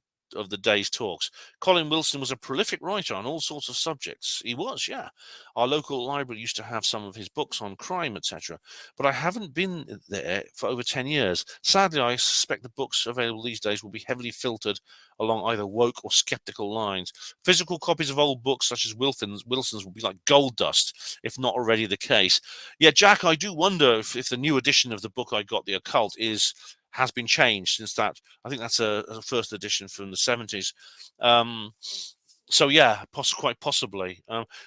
the day's talks. Colin Wilson was a prolific writer on all sorts of subjects. He was, yeah. Our local library used to have some of his books on crime, etc. But I haven't been there for over 10 years. Sadly, I suspect the books available these days will be heavily filtered along either woke or skeptical lines. Physical copies of old books such as Wilson's will be like gold dust, if not already the case. Yeah, Jack, I do wonder if the new edition of the book I got, The Occult, has been changed since that. I think that's a first edition from the 70s. So yeah, quite possibly.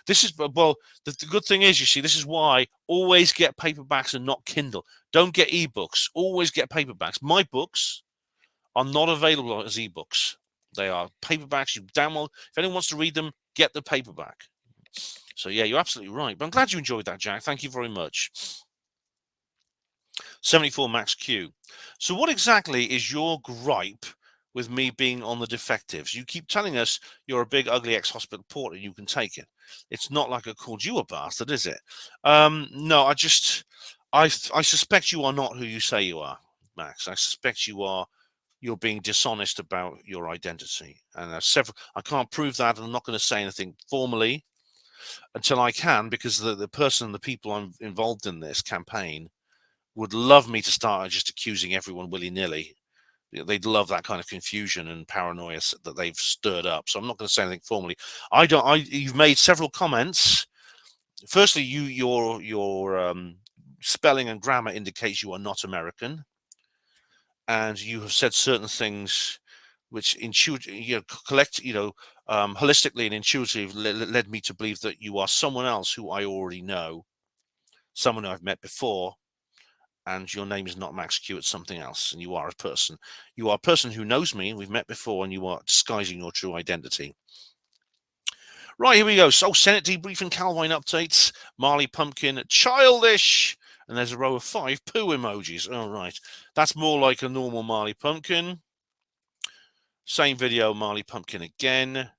This is, well, the good thing is, you see, this is why always get paperbacks and not Kindle. Don't get ebooks. Always get paperbacks. My books are not available as ebooks. They are paperbacks. You download. If anyone wants to read them, get the paperback. So yeah, you're absolutely right. But I'm glad you enjoyed that, Jack. Thank you very much. 74 Max Q. So what exactly is your gripe with me being on the defectives. You keep telling us you're a big, ugly ex-hospital porter. You can take it. It's not like I called you a bastard, is it? No, I suspect you are not who you say you are, Max. I suspect you're being dishonest about your identity. And I can't prove that. And I'm not going to say anything formally until I can, because the people I'm involved in this campaign would love me to start just accusing everyone willy-nilly. They'd love that kind of confusion and paranoia that they've stirred up. So I'm not going to say anything formally. You've made several comments. Firstly, your spelling and grammar indicates you are not American, and you have said certain things which holistically and intuitively led me to believe that you are someone else who I already know, someone I've met before. And your name is not Max Q, it's something else, and you are a person. You are a person who knows me, we've met before, and you are disguising your true identity. Right, here we go. So, Senate debriefing, Calvine updates, Marley Pumpkin, childish, and there's a row of 5 poo emojis. All right, that's more like a normal Marley Pumpkin. Same video, Marley Pumpkin again.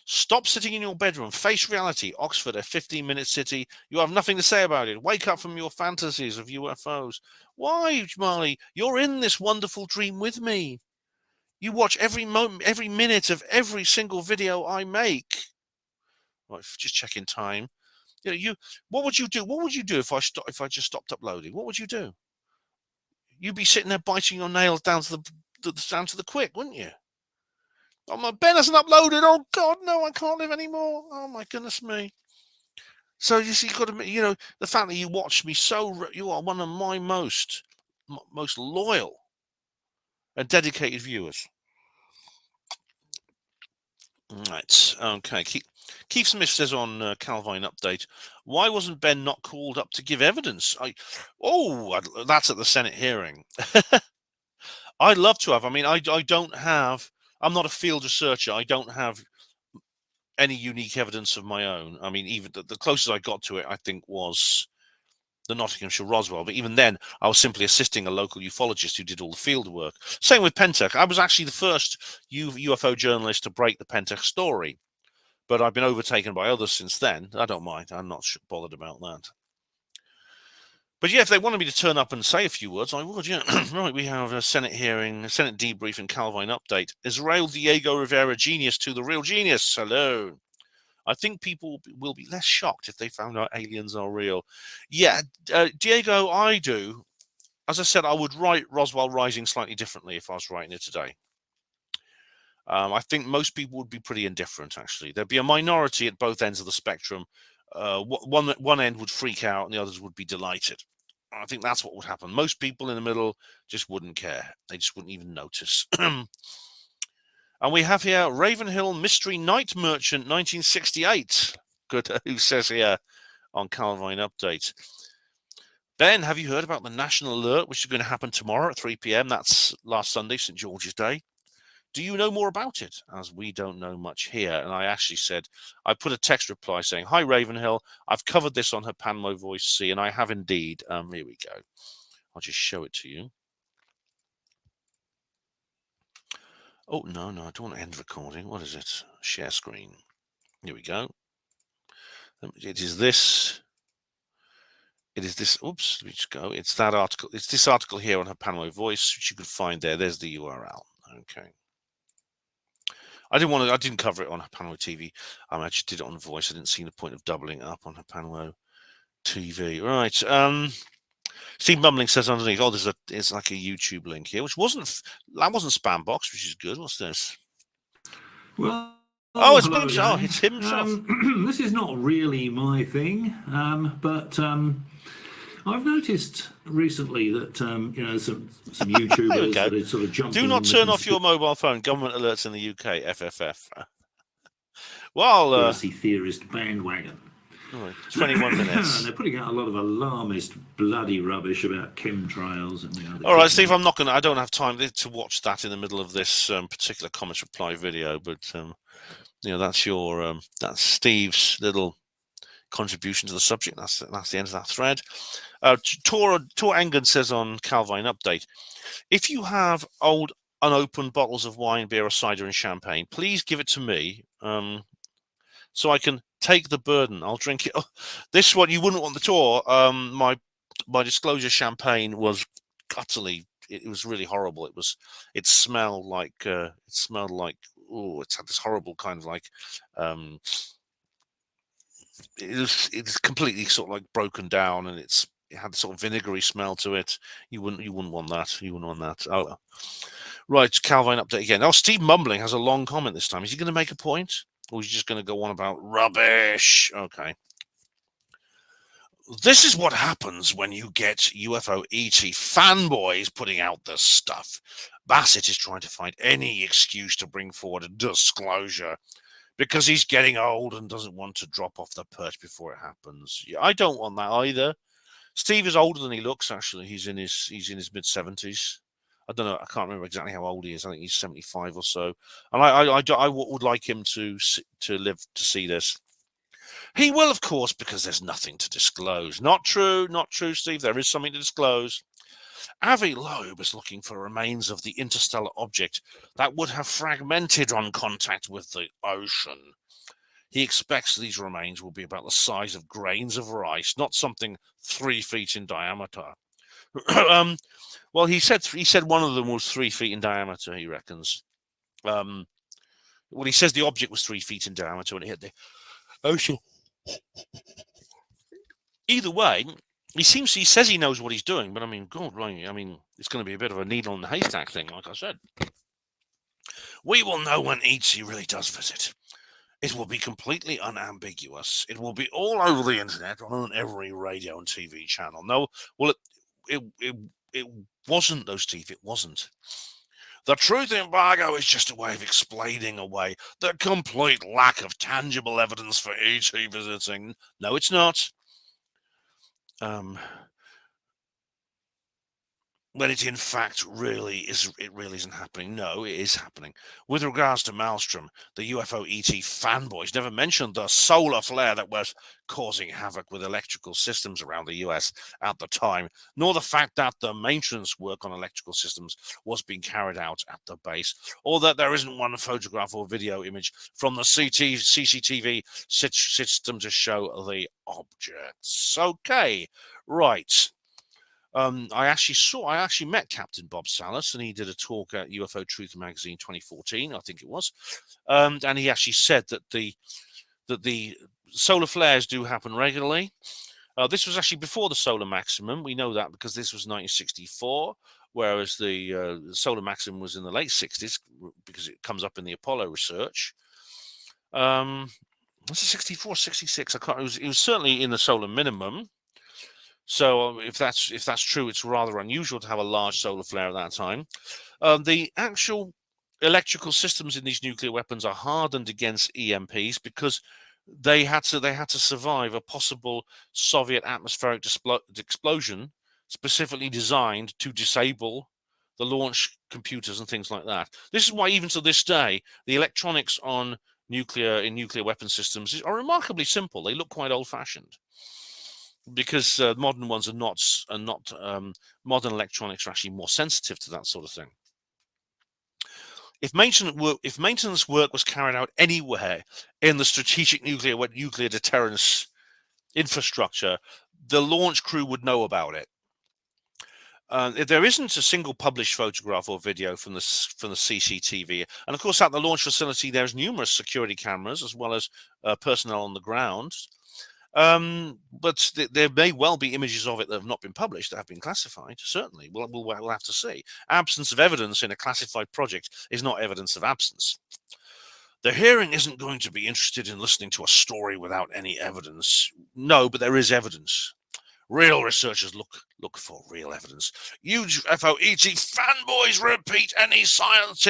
Stop sitting in your bedroom. Face reality. Oxford, a 15-minute city. You have nothing to say about it. Wake up from your fantasies of UFOs. Why, Marley? You're in this wonderful dream with me. You watch every moment, every minute of every single video I make. Right, just checking time. What would you do? What would you do if I just stopped uploading? What would you do? You'd be sitting there biting your nails down to the quick, wouldn't you? Oh, my Ben hasn't uploaded. Oh God, no, I can't live anymore. Oh my goodness me. So you see, you've got to, the fact that you watch me you are one of my most loyal and dedicated viewers. Right. Okay. Keith Smith says on Calvine update, why wasn't Ben not called up to give evidence? That's at the Senate hearing. I'd love to have. I mean, I don't have. I'm not a field researcher. I don't have any unique evidence of my own. I mean, even the closest I got to it, I think, was the Nottinghamshire Roswell. But even then, I was simply assisting a local ufologist who did all the field work. Same with Pentech. I was actually the first UFO journalist to break the Pentech story. But I've been overtaken by others since then. I don't mind. I'm not bothered about that. But yeah, if they wanted me to turn up and say a few words, I would, yeah. Right, we have a Senate hearing, a Senate debrief and Calvine update. Israel Diego Rivera, genius to the real genius. Hello. I think people will be less shocked if they found out aliens are real. Yeah, Diego, I do. As I said, I would write Roswell Rising slightly differently if I was writing it today. I think most people would be pretty indifferent, actually. There'd be a minority at both ends of the spectrum. One end would freak out and the others would be delighted. I think that's what would happen. Most people in the middle just wouldn't care. They just wouldn't even notice. And we have here Ravenhill Mystery Night Merchant 1968. Good, who says here on Calvine Update. Ben, have you heard about the National Alert, which is going to happen tomorrow at 3 p.m.? That's last Sunday, St. George's Day. Do you know more about it? As we don't know much here. And I actually said, I put a text reply saying, hi, Ravenhill. I've covered this on HPANWO Voice C, and I have indeed. Here we go. I'll just show it to you. Oh, no, I don't want to end recording. What is it? Share screen. Here we go. It is this. Oops, let me just go. It's that article. It's this article here on HPANWO Voice, which you can find there. There's the URL. Okay. I didn't cover it on HPANWO TV. I just did it on Voice. I didn't see the point of doubling up on HPANWO TV. Right. Steve Mumbling says underneath, it's like a YouTube link here, which wasn't spam box, which is good. What's this? Well, it's himself. It's himself. This is not really my thing, but I've noticed recently that some YouTubers that are sort of jumping. Do not turn off your mobile phone. Government alerts in the UK. FFF. Well, conspiracy theorist bandwagon. 21 minutes. They're putting out a lot of alarmist, bloody rubbish about chemtrails and the other. All right, Steve. I don't have time to watch that in the middle of this particular comments reply video, but that's Steve's little contribution to the subject. That's the end of that thread. Tor Engen says on Calvine Update, if you have old unopened bottles of wine, beer, or cider, and champagne. Please give it to me, so I can take the burden. I'll drink it. Oh, this one you wouldn't want the tour. My disclosure champagne was utterly. It was really horrible. It smelled like. Oh, it's had this horrible kind of like. It's completely sort of like broken down, and it had sort of vinegary smell to it. You wouldn't want that. You wouldn't want that. Oh, right. Calvine update again. Oh, Steve Mumbling has a long comment this time. Is he going to make a point, or is he just going to go on about rubbish? Okay. This is what happens when you get UFO ET fanboys putting out this stuff. Bassett is trying to find any excuse to bring forward a disclosure because he's getting old and doesn't want to drop off the perch before it happens. Yeah, I don't want that either. Steve is older than he looks. Actually, he's in his mid-70s. I don't know. I can't remember exactly how old he is. I think he's 75 or so. And I would like him to live to see this. He will, of course, because there's nothing to disclose. Not true, Steve. There is something to disclose. Avi Loeb is looking for remains of the interstellar object that would have fragmented on contact with the ocean. He expects these remains will be about the size of grains of rice, not something 3 feet in diameter. Well, he said one of them was 3 feet in diameter, he reckons. Well, he says the object was 3 feet in diameter when it hit the ocean. Either way, he says he knows what he's doing, but I mean, God, right? I mean, it's going to be a bit of a needle in the haystack thing, like I said. We will know when ET really does visit. It will be completely unambiguous. It will be all over the internet, on every radio and TV channel. No, well, it wasn't, though, Steve. It wasn't. The truth embargo is just a way of explaining away the complete lack of tangible evidence for ET visiting. No, it's not. When it in fact really isn't happening. No, it is happening. With regards to Maelstrom, the UFO ET fanboys never mentioned the solar flare that was causing havoc with electrical systems around the US at the time, nor the fact that the maintenance work on electrical systems was being carried out at the base, or that there isn't one photograph or video image from the CCTV system to show the objects. Okay, right. I actually met Captain Bob Salas, and he did a talk at UFO Truth Magazine 2014, I think it was, and he actually said that the solar flares do happen regularly. This was actually before the solar maximum. We know that because this was 1964, whereas the solar maximum was in the late 60s because it comes up in the Apollo research. Was it 64, 66? I can't. It was certainly in the solar minimum. So if that's true, it's rather unusual to have a large solar flare at that time. The actual electrical systems in these nuclear weapons are hardened against EMPs because they had to survive a possible Soviet atmospheric explosion specifically designed to disable the launch computers and things like that. This is why even to this day, the electronics on nuclear weapon systems are remarkably simple. They look quite old-fashioned, because modern ones are not. Modern electronics are actually more sensitive to that sort of thing. If maintenance work was carried out anywhere in the strategic nuclear deterrence infrastructure, the launch crew would know about it. There isn't a single published photograph or video from the CCTV, and of course at the launch facility there's numerous security cameras as well as personnel on the ground. But there may well be images of it that have not been published, that have been classified. Certainly, we'll have to see. Absence of evidence in a classified project is not evidence of absence. The hearing isn't going to be interested in listening to a story without any evidence. No, but there is evidence. Real researchers look for real evidence. UFO ET fanboys repeat any science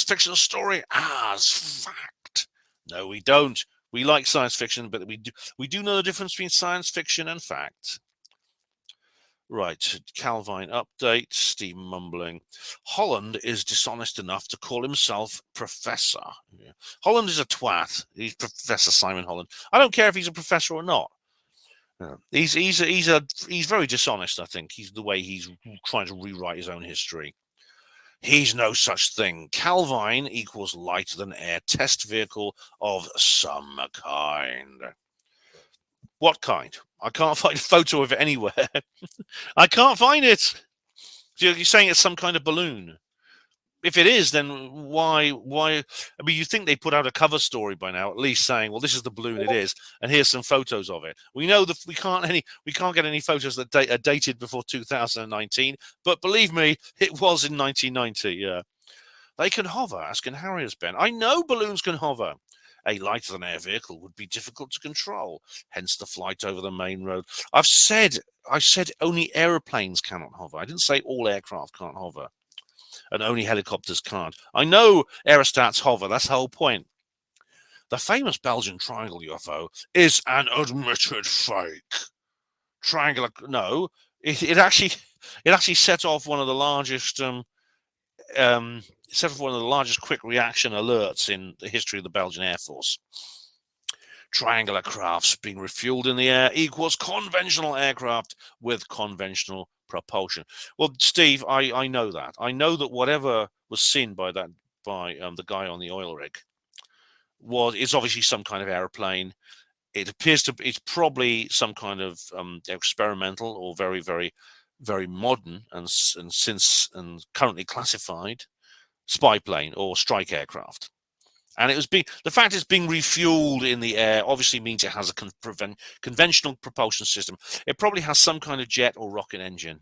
fiction story as fact. No, we don't. We like science fiction, but we do know the difference between science fiction and fact. Right, Calvine update, Steve Mumbling. Holland is dishonest enough to call himself professor. Yeah. Holland is a twat. He's Professor Simon Holland. I don't care if he's a professor or not. He's very dishonest, I think. He's the way he's trying to rewrite his own history. He's no such thing. Calvine equals lighter than air test vehicle of some kind. What kind? I can't find a photo of it anywhere. I can't find it. So you're saying it's some kind of balloon. If it is, then why? I mean, you think they put out a cover story by now, at least saying, "Well, this is the balloon it is, and here's some photos of it." We know that we can't get any photos that are dated before 2019. But believe me, it was in 1990. Yeah, they can hover, as can Harriers, Ben. I know balloons can hover. A lighter than air vehicle would be difficult to control, hence the flight over the main road. I said only aeroplanes cannot hover. I didn't say all aircraft can't hover. And only helicopters can't. I know aerostats hover. That's the whole point. The famous Belgian triangle UFO is an admitted fake. Triangular? No, it actually set off one of the largest quick reaction alerts in the history of the Belgian Air Force. Triangular crafts being refueled in the air equals conventional aircraft with conventional propulsion. Well, Steve, I know that. I know that whatever was seen by the guy on the oil rig it's obviously some kind of airplane. It appears to it's probably some kind of experimental or very, very, very modern and currently classified spy plane or strike aircraft. And the fact it's being refueled in the air obviously means it has a conventional propulsion system. It probably has some kind of jet or rocket engine,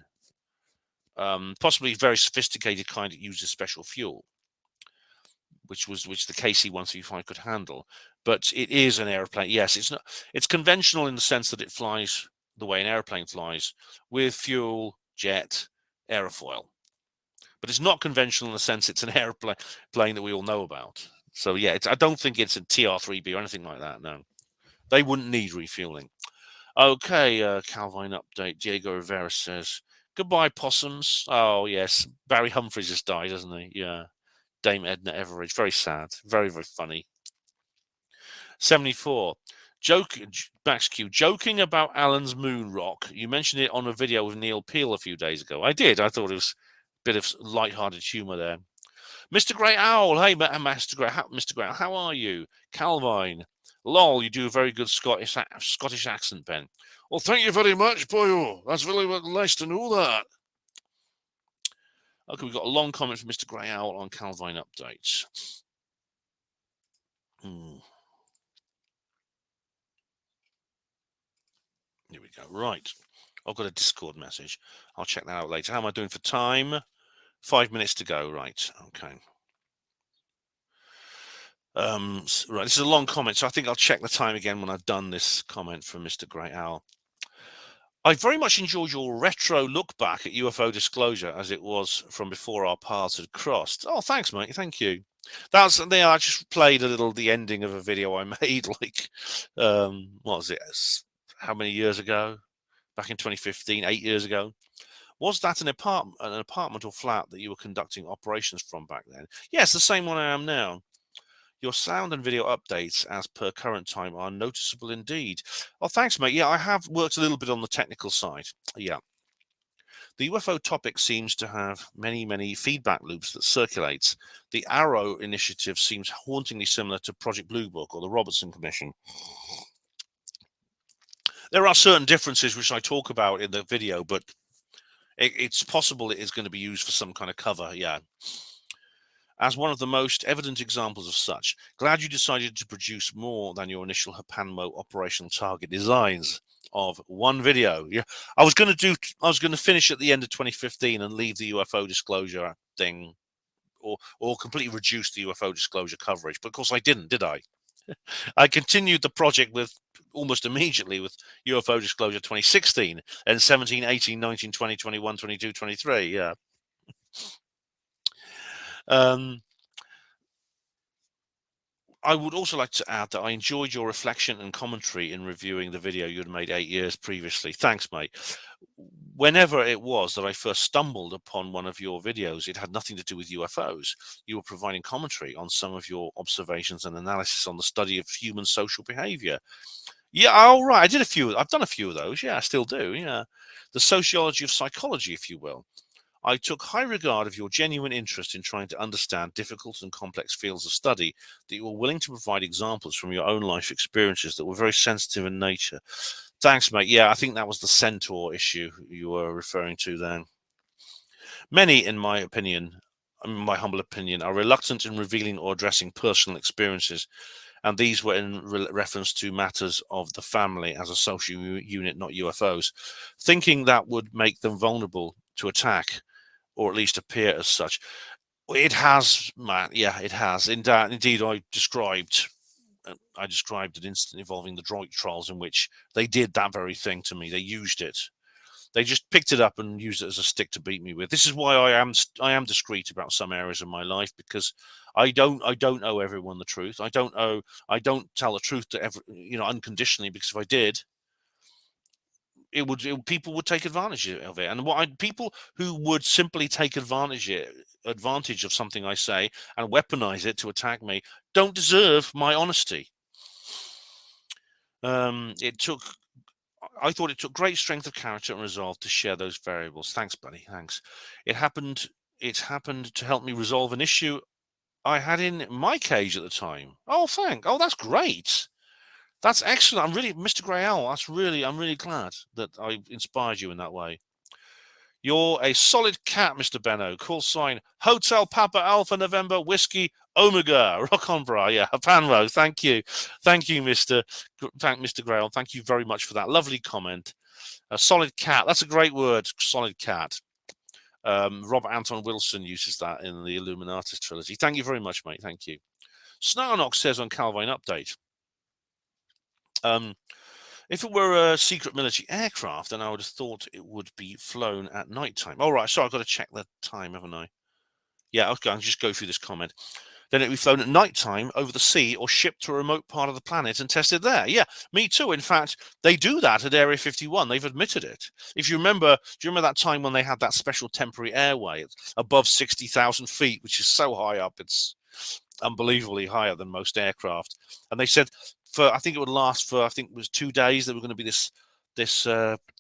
possibly a very sophisticated kind that uses special fuel, which the KC-135 could handle. But it is an airplane. Yes, it's not. It's conventional in the sense that it flies the way an airplane flies, with fuel, jet, aerofoil. But it's not conventional in the sense it's an airplane that we all know about. So, yeah, I don't think it's a TR-3B or anything like that, no. They wouldn't need refueling. Okay, Calvine update. Diego Rivera says, goodbye, possums. Oh, yes. Barry Humphries has died, hasn't he? Yeah. Dame Edna Everage. Very sad. Very, very funny. 74. Max Q. Joking about Alan's moon rock. You mentioned it on a video with Neil Peel a few days ago. I did. I thought it was a bit of light-hearted humour there. Mr. Grey Owl, hey, Mr. Grey Owl, how are you? Calvine, lol, you do a very good Scottish accent, Ben. Well, thank you very much, boyo. That's really nice to know that. Okay, we've got a long comment from Mr. Grey Owl on Calvine updates. Here we go. Right. I've got a Discord message. I'll check that out later. How am I doing for time? 5 minutes to go. Right. Okay. Right. This is a long comment, so I think I'll check the time again when I've done this comment from Mr. Grey Owl. I very much enjoyed your retro look back at UFO disclosure as it was from before our paths had crossed. Oh, thanks, mate. Thank you. I just played the ending of a video I made, like, what was it? How many years ago? Back in 2015, 8 years ago. Was that an apartment or flat that you were conducting operations from back then? Yes, the same one I am now. Your sound and video updates as per current time are noticeable indeed. Oh, thanks, mate. Yeah, I have worked a little bit on the technical side. Yeah. The UFO topic seems to have many, many feedback loops that circulates. The Arrow initiative seems hauntingly similar to Project Blue Book or the Robertson Commission. There are certain differences which I talk about in the video, but it's possible it is going to be used for some kind of cover, yeah. As one of the most evident examples of such, glad you decided to produce more than your initial HPANWO operational target designs of one video. Yeah, I was going to finish at the end of 2015 and leave the UFO disclosure thing, or completely reduce the UFO disclosure coverage. But of course I didn't, did I? I continued the project almost immediately with UFO disclosure 2016 and 17, 18, 19, 20, 21, 22, 23. Yeah. I would also like to add that I enjoyed your reflection and commentary in reviewing the video you had made 8 years previously. Thanks, mate. Whenever it was that I first stumbled upon one of your videos, it had nothing to do with UFOs. You were providing commentary on some of your observations and analysis on the study of human social behavior. Yeah, all right. I did a few. I've done a few of those. Yeah, I still do. Yeah. The sociology of psychology, if you will. I took high regard of your genuine interest in trying to understand difficult and complex fields of study, that you were willing to provide examples from your own life experiences that were very sensitive in nature. Thanks, mate. Yeah, I think that was the centaur issue you were referring to then. Many, in my humble opinion, are reluctant in revealing or addressing personal experiences, and these were in reference to matters of the family as a social unit, not UFOs, thinking that would make them vulnerable to attack, or at least appear as such. It has, Matt. Yeah, it has. Indeed, I described an incident involving the droid trials in which they did that very thing to me. They used it. They just picked it up and used it as a stick to beat me with. This is why I am discreet about some areas of my life, because I don't owe everyone the truth. I don't tell the truth to unconditionally, because if I did, people would take advantage of it. And people who would simply take advantage of something I say and weaponize it to attack me don't deserve my honesty. I thought it took great strength of character and resolve to share those variables. Thanks, buddy. Thanks. It happened to help me resolve an issue I had in my cage at the time. Oh, that's great. That's excellent. Mr. Grey Owl, I'm really glad that I inspired you in that way. You're a solid cat, Mr. Benno. Call sign Hotel Papa Alpha November Whiskey Omega. Rock on, bra. Yeah, HPANWO. Thank you, Mr. Grey Owl. Thank you very much for that lovely comment. A solid cat. That's a great word. Solid cat. Robert Anton Wilson uses that in the Illuminatus trilogy. Thank you very much, mate. Thank you. Snarnox says on Calvine Update. If it were a secret military aircraft, then I would have thought it would be flown at night time. All right, so I've got to check the time, haven't I? Yeah, okay, I'll just go through this comment. Then it'd be flown at night time over the sea or shipped to a remote part of the planet and tested there. Yeah, me too. In fact, they do that at Area 51. They've admitted it. If you remember, do you remember that time when they had that special temporary airway? It's above 60,000 feet, which is so high up. It's unbelievably higher than most aircraft. And they said, I think it would last for, I think it was 2 days. There were going to be this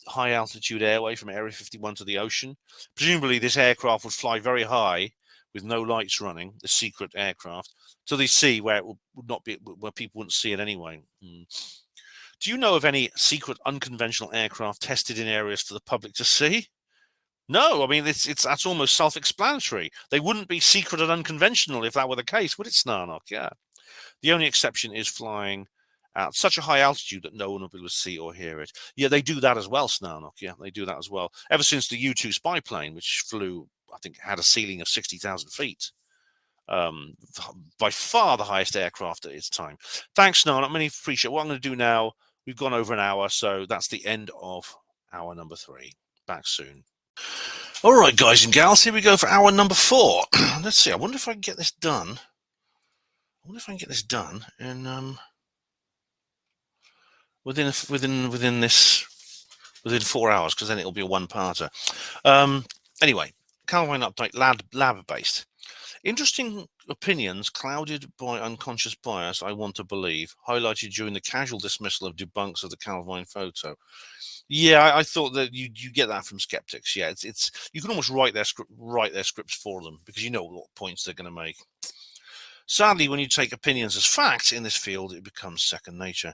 high altitude airway from Area 51 to the ocean. Presumably this aircraft would fly very high with no lights running, the secret aircraft, to the sea where it would not be, where people wouldn't see it anyway. Do you know of any secret unconventional aircraft tested in areas for the public to see? No, I mean, that's almost self-explanatory. They wouldn't be secret and unconventional if that were the case, would it, Snarnock? Yeah. The only exception is flying at such a high altitude that no one will be able to see or hear it. Yeah, they do that as well, Snarnock. Yeah, they do that as well. Ever since the U-2 spy plane, which flew, I think, had a ceiling of 60,000 feet. By far the highest aircraft at its time. Thanks, Snarnock. Many appreciate it. What I'm going to do now, we've gone over an hour, so that's the end of hour number 3. Back soon. All right, guys and gals, here we go for hour number 4. Let's see. I wonder if I can get this done. And within 4 hours, because then it'll be a one-parter. Anyway, Calvine Update, lab-based. Interesting opinions clouded by unconscious bias, I want to believe, highlighted during the casual dismissal of debunks of the Calvine photo. Yeah, I thought that you get that from skeptics. Yeah, it's you can almost write their scripts for them because you know what points they're going to make. Sadly, when you take opinions as facts in this field, it becomes second nature.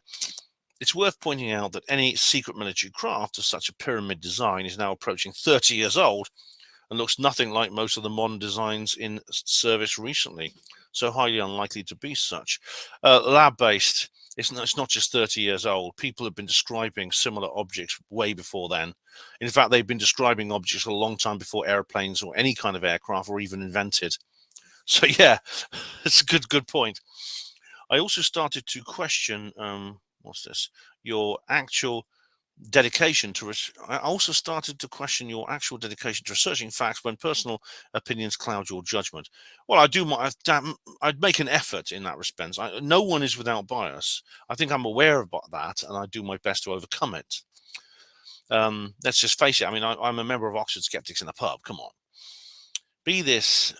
It's worth pointing out that any secret military craft of such a pyramid design is now approaching 30 years old and looks nothing like most of the modern designs in service recently, so highly unlikely to be such. Lab-based, it's not just 30 years old. People have been describing similar objects way before then. In fact, they've been describing objects a long time before airplanes or any kind of aircraft were even invented. So yeah, it's a good point. I also started to question, what's this? Your actual dedication to. I also started to question your actual dedication to researching facts when personal opinions cloud your judgment. Well, I'd make an effort in that respect. No one is without bias. I think I'm aware of that, and I do my best to overcome it. Let's just face it. I mean, I'm a member of Oxford Skeptics in a pub. Come on. Be this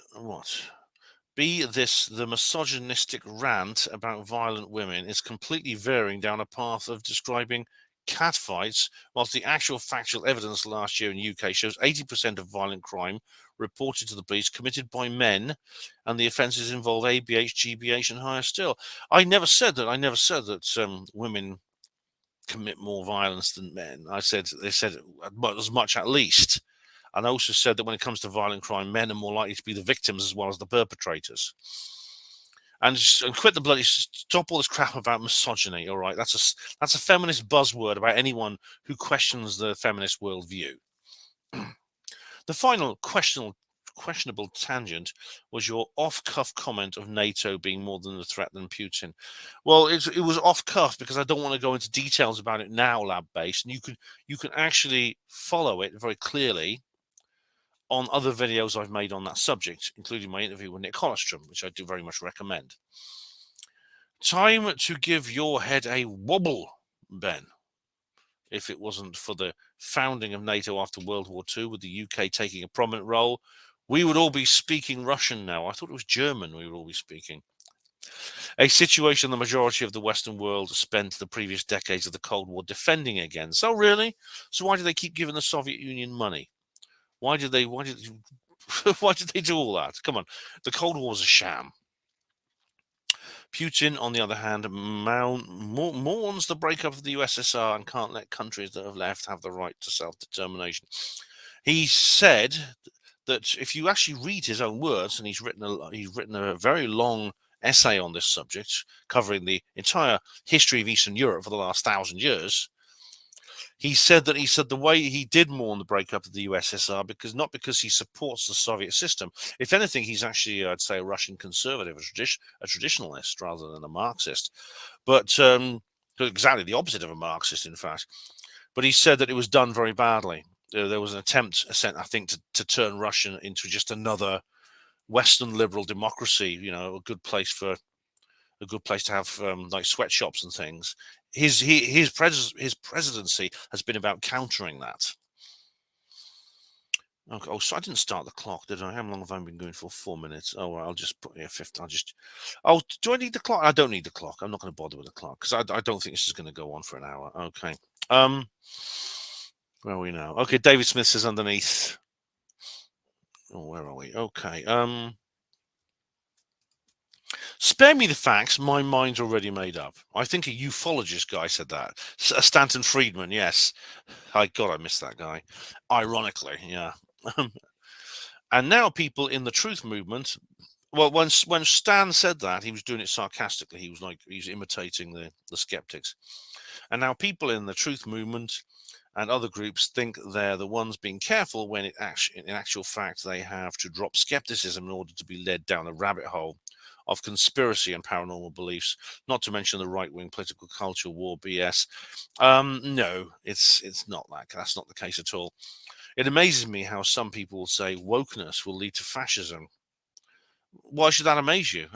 the misogynistic rant about violent women is completely veering down a path of describing catfights, whilst the actual factual evidence last year in the UK shows 80% of violent crime reported to the police committed by men, and the offences involve ABH, GBH, and higher still. I never said that. Women commit more violence than men. They said as much at least. And I also said that when it comes to violent crime, men are more likely to be the victims as well as the perpetrators. And quit the bloody, stop all this crap about misogyny. All right, that's a feminist buzzword about anyone who questions the feminist worldview. The final questionable tangent was your off-cuff comment of NATO being more than a threat than Putin. Well, it was off-cuff because I don't want to go into details about it now, lab-based, and you can actually follow it very clearly on other videos I've made on that subject, including my interview with Nick Holostrom, which I do very much recommend. Time to give your head a wobble, Ben. If it wasn't for the founding of NATO after World War II, with the UK taking a prominent role, we would all be speaking Russian now. I thought it was German we would all be speaking. A situation the majority of the Western world spent the previous decades of the Cold War defending against. Oh, really? So why do they keep giving the Soviet Union money? Why did they do all that? Come on. The Cold War was a sham. Putin, on the other hand, mourns the breakup of the USSR and can't let countries that have left have the right to self-determination. He said that if you actually read his own words, and he's written a very long essay on this subject, covering the entire history of Eastern Europe for the last 1,000 years, he said the way he did mourn the breakup of the USSR not because he supports the Soviet system. If anything, he's actually, I'd say, a Russian conservative, a traditionalist rather than a Marxist. But exactly the opposite of a Marxist, in fact. But he said that it was done very badly. There was an attempt, I think, to turn Russia into just another Western liberal democracy. A good place to have like sweatshops and things. His presidency has been about countering that. Okay. Oh, so I didn't start the clock, did I? How long have I been going for? 4 minutes. Oh, well, I'll just put here 50. Oh, do I need the clock? I don't need the clock. I'm not going to bother with the clock because I don't think this is going to go on for an hour. Okay. Where are we now? Okay. David Smith says underneath. Oh, where are we? Okay. Spare me the facts, my mind's already made up. I think a ufologist guy said that. Stanton Friedman, yes. I missed that guy. Ironically, yeah. And now people in the truth movement, well, when Stan said that, he was doing it sarcastically. He was imitating the skeptics. And now people in the truth movement and other groups think they're the ones being careful when in actual fact they have to drop skepticism in order to be led down a rabbit hole of conspiracy and paranormal beliefs, not to mention the right-wing political culture war BS. No, it's not that. That's not the case at all. It amazes me how some people will say wokeness will lead to fascism. Why should that amaze you?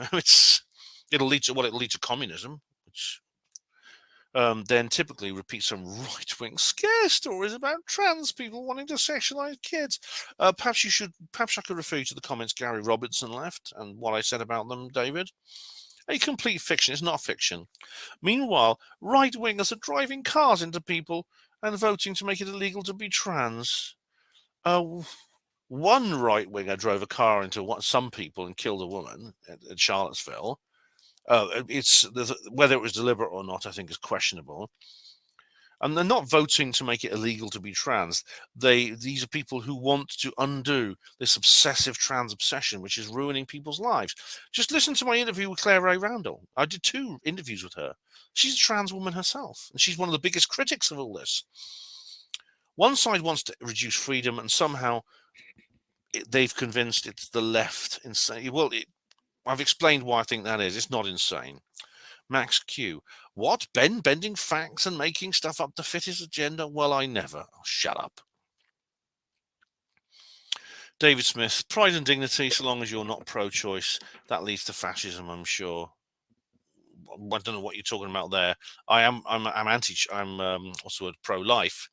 It'll lead to communism, which then typically repeat some right-wing scare stories about trans people wanting to sexualize kids. Perhaps I could refer you to the comments Gary Robertson left and what I said about them, David. A complete fiction. It's not fiction. Meanwhile, right-wingers are driving cars into people and voting to make it illegal to be trans. One right-winger drove a car into some people and killed a woman at Charlottesville. Whether it was deliberate or not, I think is questionable. And they're not voting to make it illegal to be trans. These are people who want to undo this obsessive trans obsession, which is ruining people's lives. Just listen to my interview with Claire Ray Randall. I did 2 interviews with her. She's a trans woman herself, and she's one of the biggest critics of all this. One side wants to reduce freedom, and somehow they've convinced it's the left insane. Well, I've explained why I think that is. It's not insane. Max Q. What? Ben bending facts and making stuff up to fit his agenda? Well, I never. Oh, shut up. David Smith. Pride and dignity, so long as you're not pro-choice. That leads to fascism, I'm sure. I don't know what you're talking about there. I'm what's the word? Pro-life.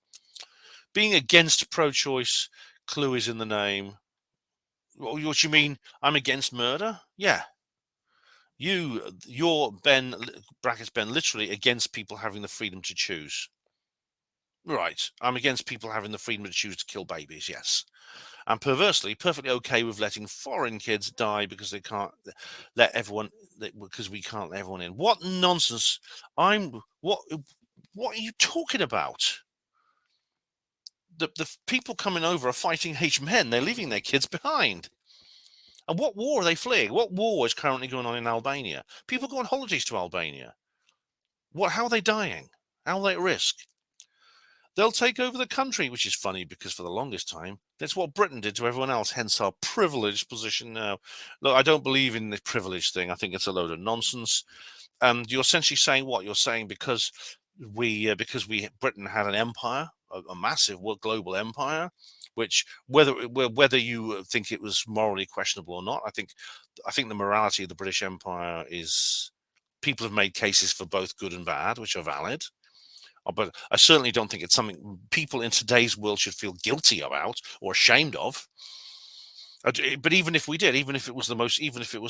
Being against pro-choice, clue is in the name. What you mean? I'm against murder? Yeah. You're Ben, brackets Ben, literally against people having the freedom to choose. Right. I'm against people having the freedom to choose to kill babies, yes. And perversely, perfectly okay with letting foreign kids die because they can't let everyone, because we can't let everyone in. What nonsense! What are you talking about? The people coming over are fighting H-men. They're leaving their kids behind. And what war are they fleeing? What war is currently going on in Albania? People go on holidays to Albania. How are they dying? How are they at risk? They'll take over the country, which is funny because for the longest time, that's what Britain did to everyone else, hence our privileged position now. Look, I don't believe in the privilege thing. I think it's a load of nonsense. You're essentially saying what? You're saying because Britain had an empire, a massive global empire, which whether you think it was morally questionable or not, I think the morality of the British Empire is, people have made cases for both good and bad, which are valid. But I certainly don't think it's something people in today's world should feel guilty about or ashamed of. But even if we did, even if it was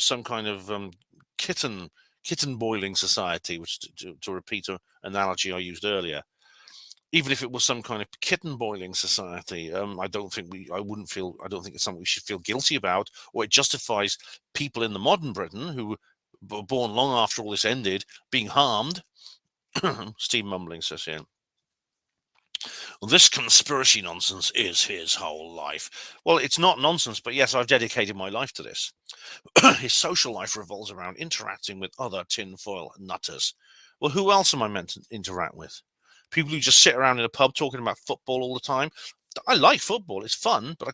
some kind of kitten boiling society, which to repeat an analogy I used earlier, even if it was some kind of kitten boiling society, I don't think it's something we should feel guilty about, or it justifies people in the modern Britain who were born long after all this ended being harmed. Steve mumbling says here, this conspiracy nonsense is his whole life. Well, it's not nonsense, but yes, I've dedicated my life to this. His social life revolves around interacting with other tinfoil nutters. Well, who else am I meant to interact with? People who just sit around in a pub talking about football all the time. I like football; it's fun, but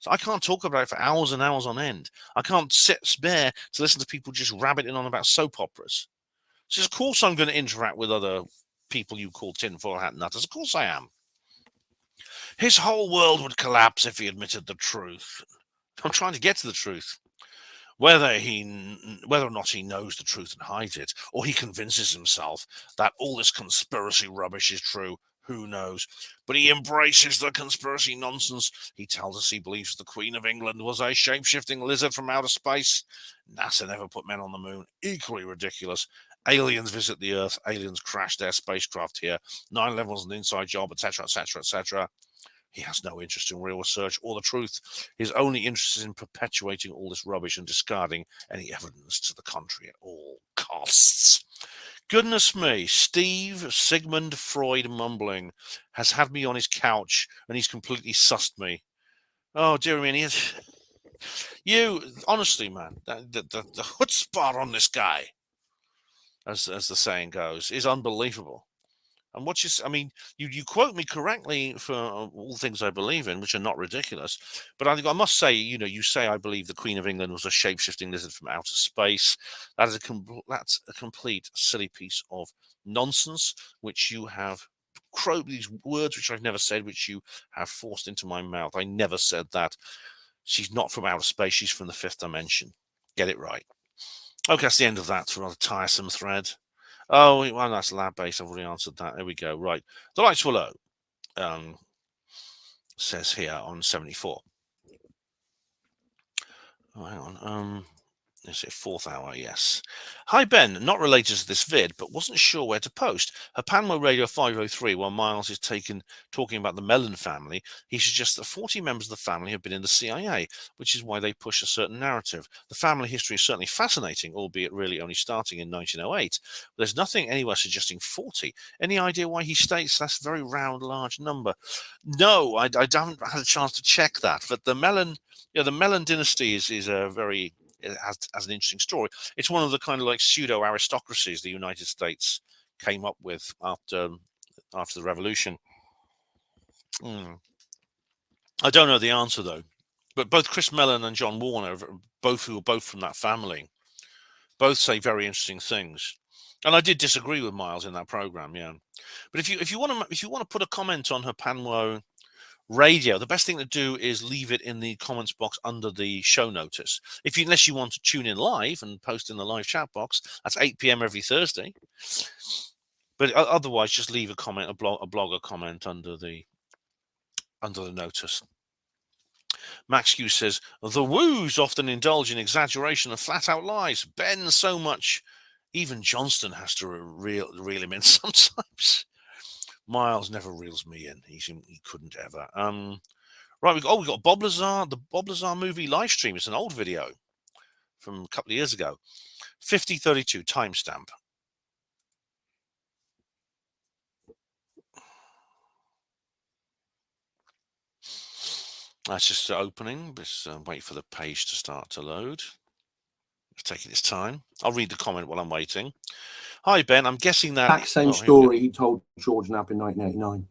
I can't talk about it for hours and hours on end. I can't spare to listen to people just rabbiting on about soap operas. So of course I'm going to interact with other people you call tinfoil hat nutters. Of course I am. His whole world would collapse if he admitted the truth. I'm trying to get to the truth. Whether or not he knows the truth and hides it, or he convinces himself that all this conspiracy rubbish is true, who knows? But he embraces the conspiracy nonsense. He tells us he believes the Queen of England was a shape-shifting lizard from outer space. NASA never put men on the moon. Equally ridiculous. Aliens visit the Earth. Aliens crash their spacecraft here. 9/11 was an inside job, etc., etc., etc. He has no interest in real research or the truth. His only interest is in perpetuating all this rubbish and discarding any evidence to the contrary at all costs. Goodness me, Steve Sigmund Freud mumbling has had me on his couch and he's completely sussed me. Oh, dear me, you, honestly, man, the chutzpah on this guy, as the saying goes, is unbelievable. And you quote me correctly for all things I believe in, which are not ridiculous. But I must say, you say I believe the Queen of England was a shape-shifting lizard from outer space. That's a complete silly piece of nonsense, which you have these words which I've never said, which you have forced into my mouth. I never said that. She's not from outer space. She's from the fifth dimension. Get it right. Okay, that's the end of that rather tiresome thread. Oh, well, that's lab-based. I've already answered that. There we go. Right. The lights were low, says here on 74. Oh, hang on. Is it fourth hour? Yes. Hi, Ben. Not related to this vid, but wasn't sure where to post. HPANWO Radio 503, while Miles is talking about the Mellon family, he suggests that 40 members of the family have been in the CIA, which is why they push a certain narrative. The family history is certainly fascinating, albeit really only starting in 1908. But there's nothing anywhere suggesting 40. Any idea why he states that's a very round, large number? No, I haven't had a chance to check that. But the Mellon dynasty is a very... It has an interesting story. It's one of the kind of like pseudo aristocracies the United States came up with after the revolution. I don't know the answer though, but both Chris Mellon and John Warner, who are both from that family, both say very interesting things. And I did disagree with Miles in that program, yeah. But if you want to put a comment on HPANWO Radio, the best thing to do is leave it in the comments box under the show notice. Unless you want to tune in live and post in the live chat box, that's 8 p.m. every Thursday. But otherwise, just leave a comment, a blogger comment under the notice. Max Hughes says the woos often indulge in exaggeration and flat out lies. Ben, so much, even Johnston has to reel him in sometimes. Miles never reels me in. He couldn't ever. Right, we got Bob Lazar, the Bob Lazar movie live stream. It's an old video from a couple of years ago. 5032 timestamp. That's just opening. Just wait for the page to start to load. It's taking its time. I'll read the comment while I'm waiting. Hi, Ben. I'm guessing that... That same story he told George Knapp in 1989.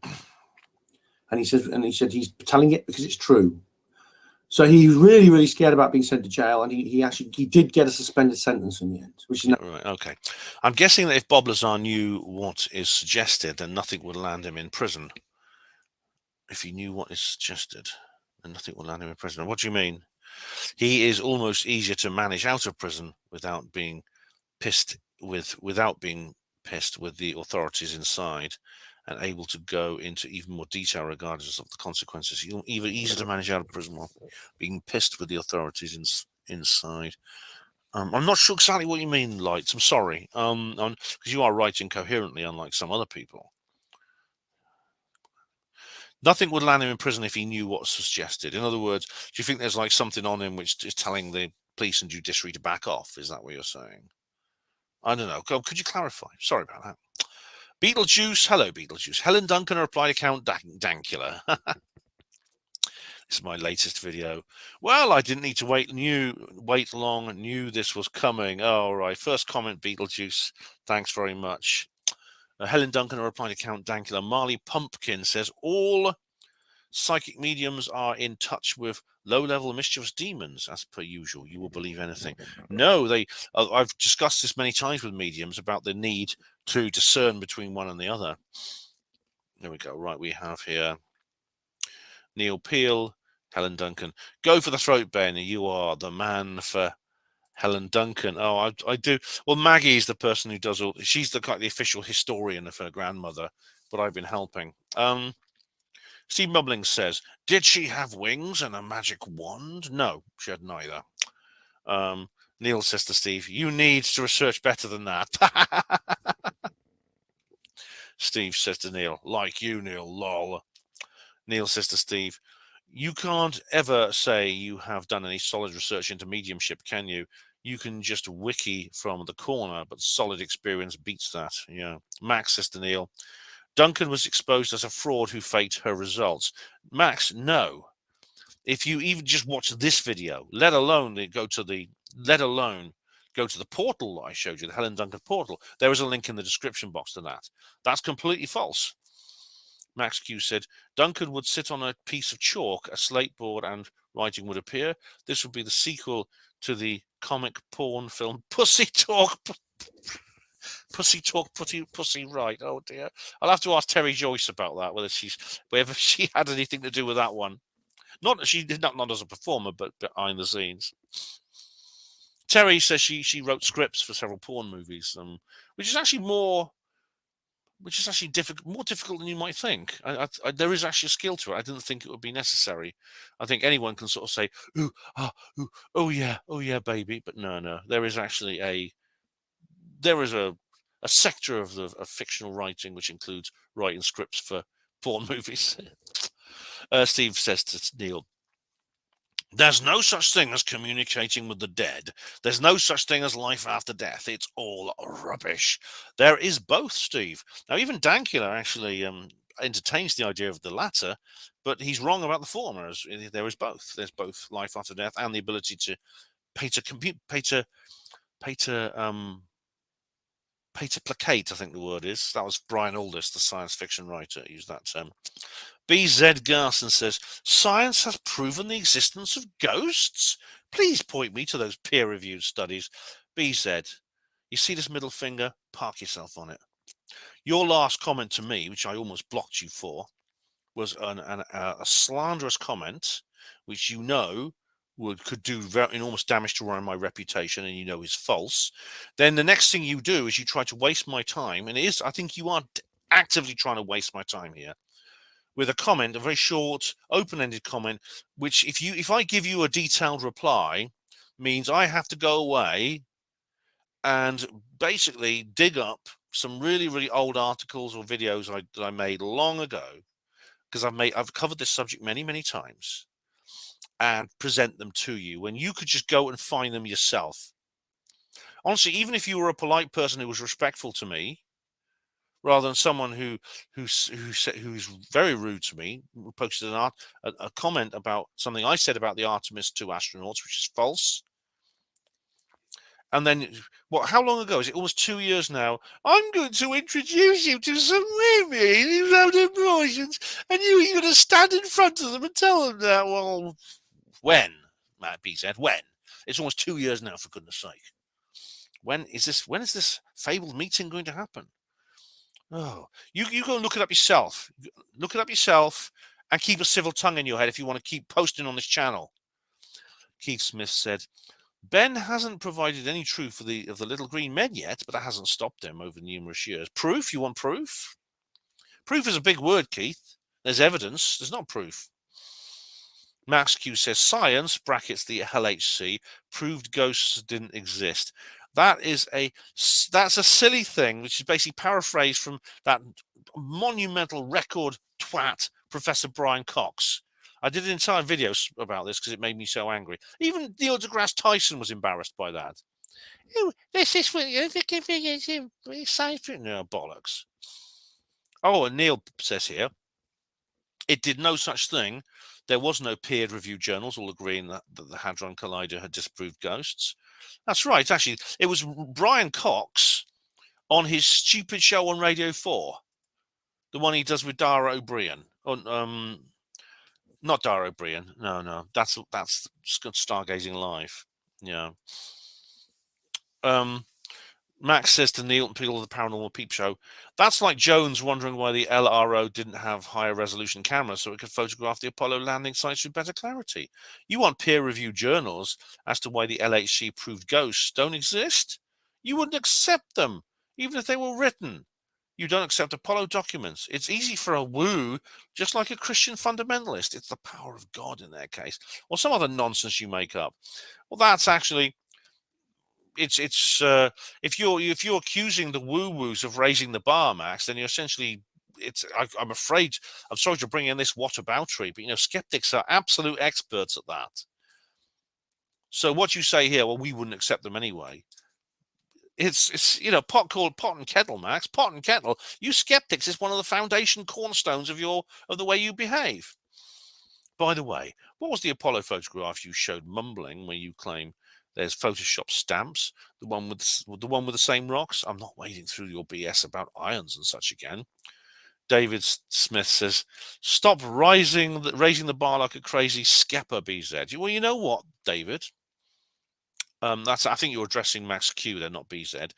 And he said he's telling it because it's true. So he's really, really scared about being sent to jail, and he did get a suspended sentence in the end, which is right. Okay, I'm guessing that if Bob Lazar knew what is suggested, then nothing would land him in prison. If he knew what is suggested, then nothing would land him in prison. What do you mean? He is almost easier to manage out of prison without being pissed with the authorities inside, and able to go into even more detail regardless of the consequences. Even easier to manage out of prison while being pissed with the authorities inside. I'm not sure exactly what you mean, Lights. I'm sorry. Because you are writing coherently, unlike some other people. Nothing would land him in prison if he knew what was suggested. In other words, do you think there's like something on him which is telling the police and judiciary to back off? Is that what you're saying? I don't know. Could you clarify? Sorry about that. Beetlejuice, hello Beetlejuice. Helen Duncan, a reply account, Dankula. This is my latest video. Well, I didn't need to wait long, knew this was coming. Oh, all right. First comment, Beetlejuice. Thanks very much. Helen Duncan, a reply account, Dankula. Marley Pumpkin says, all psychic mediums are in touch with low-level mischievous demons, as per usual. You will believe anything. No, I've discussed this many times with mediums about the need to discern between one and the other. There we go. Right, we have here Neil Peel, Helen Duncan. Go for the throat, Ben. You are the man for Helen Duncan. Oh, I do. Well, Maggie's the person who does all. She's the official historian of her grandmother, but I've been helping. Steve Mubbling says, did she have wings and a magic wand? No, she had neither. Neil says to Steve, you need to research better than that. Steve says to Neil, like you, Neil, lol. Neil says to Steve, you can't ever say you have done any solid research into mediumship, can you? You can just wiki from the corner, but solid experience beats that. Yeah. Max says to Neil, Duncan was exposed as a fraud who faked her results. Max, no. If you even just watch this video, let alone go to the portal that I showed you, the Helen Duncan portal, there is a link in the description box to that. That's completely false. Max Q said, Duncan would sit on a piece of chalk, a slate board, and writing would appear. This would be the sequel to the comic porn film Pussy Talk. Pussy right. Oh dear. I'll have to ask Terry Joyce about that, whether she had anything to do with that one. Not she did not as a performer, but behind the scenes. Terry says she wrote scripts for several porn movies, which is actually more difficult than you might think. There is actually a skill to it. I didn't think it would be necessary. I think anyone can sort of say, oh yeah, baby. But no, there is actually a sector of fictional writing which includes writing scripts for porn movies. Steve says to Neil, there's no such thing as communicating with the dead. There's no such thing as life after death. It's all rubbish. There is both, Steve. Now, even Dankula actually entertains the idea of the latter, but he's wrong about the former. There is both. There's both life after death and the ability to pay to placate, I think the word is. That was Brian Aldiss, the science fiction writer, used that term. BZ Garson says, science has proven the existence of ghosts? Please point me to those peer-reviewed studies. BZ, you see this middle finger? Park yourself on it. Your last comment to me, which I almost blocked you for, was a slanderous comment, which you know could do very enormous damage to my reputation, and you know is false. Then the next thing you do is you try to waste my time, and I think you are actively trying to waste my time here with a comment, a very short, open-ended comment, which if I give you a detailed reply, means I have to go away and basically dig up some really, really old articles or videos that I made long ago, because I've covered this subject many, many times, and present them to you, when you could just go and find them yourself. Honestly, even if you were a polite person who was respectful to me, rather than someone who's very rude to me, who posted a comment about something I said about the Artemis 2 astronauts, which is false. And then, how long ago is it? Almost 2 years now. I'm going to introduce you to some women who have abortions, and you're going to stand in front of them and tell them that. Well, when, Matt B said, when? It's almost 2 years now, for goodness sake. When is this fabled meeting going to happen? Oh, you go and look it up yourself. Look it up yourself, and keep a civil tongue in your head if you want to keep posting on this channel. Keith Smith said, Ben hasn't provided any proof of the little green men yet, but that hasn't stopped him over numerous years. Proof? You want proof? Proof is a big word, Keith. There's evidence. There's not proof. Max Q says, science, brackets the LHC, proved ghosts didn't exist. That's a silly thing, which is basically paraphrased from that monumental record twat, Professor Brian Cox. I did an entire video about this because it made me so angry. Even Neil deGrasse Tyson was embarrassed by that. This is what you're giving it no bollocks. Oh, and Neil says here, it did no such thing. There was no peer-reviewed journals all agreeing that the Hadron Collider had disproved ghosts. That's right. Actually, it was Brian Cox on his stupid show on Radio 4, the one he does with Dara O'Brien. Not Dara O'Brien. No, that's Stargazing Live. Yeah. Max says to Neil and people of the Paranormal Peep Show, that's like Jones wondering why the LRO didn't have higher resolution cameras so it could photograph the Apollo landing sites with better clarity. You want peer-reviewed journals as to why the LHC proved ghosts don't exist? You wouldn't accept them, even if they were written. You don't accept Apollo documents. It's easy for a woo, just like a Christian fundamentalist. It's the power of God in their case, or some other nonsense you make up. Well, that's actually... if you're accusing the woo-woos of raising the bar, Max, then you're essentially, I'm afraid, I'm sorry to bring in this whataboutery, but skeptics are absolute experts at that. So what you say here, well, we wouldn't accept them anyway. It's pot called pot and kettle, Max. Pot and kettle. You skeptics is one of the foundation cornerstones of the way you behave. By the way, what was the Apollo photograph you showed mumbling where you claim there's Photoshop stamps, the one with the same rocks? I'm not wading through your BS about ions and such again. David Smith says, stop raising the bar like a crazy skepper, BZ. Well, you know what, David? I think you're addressing Max Q there, not BZ.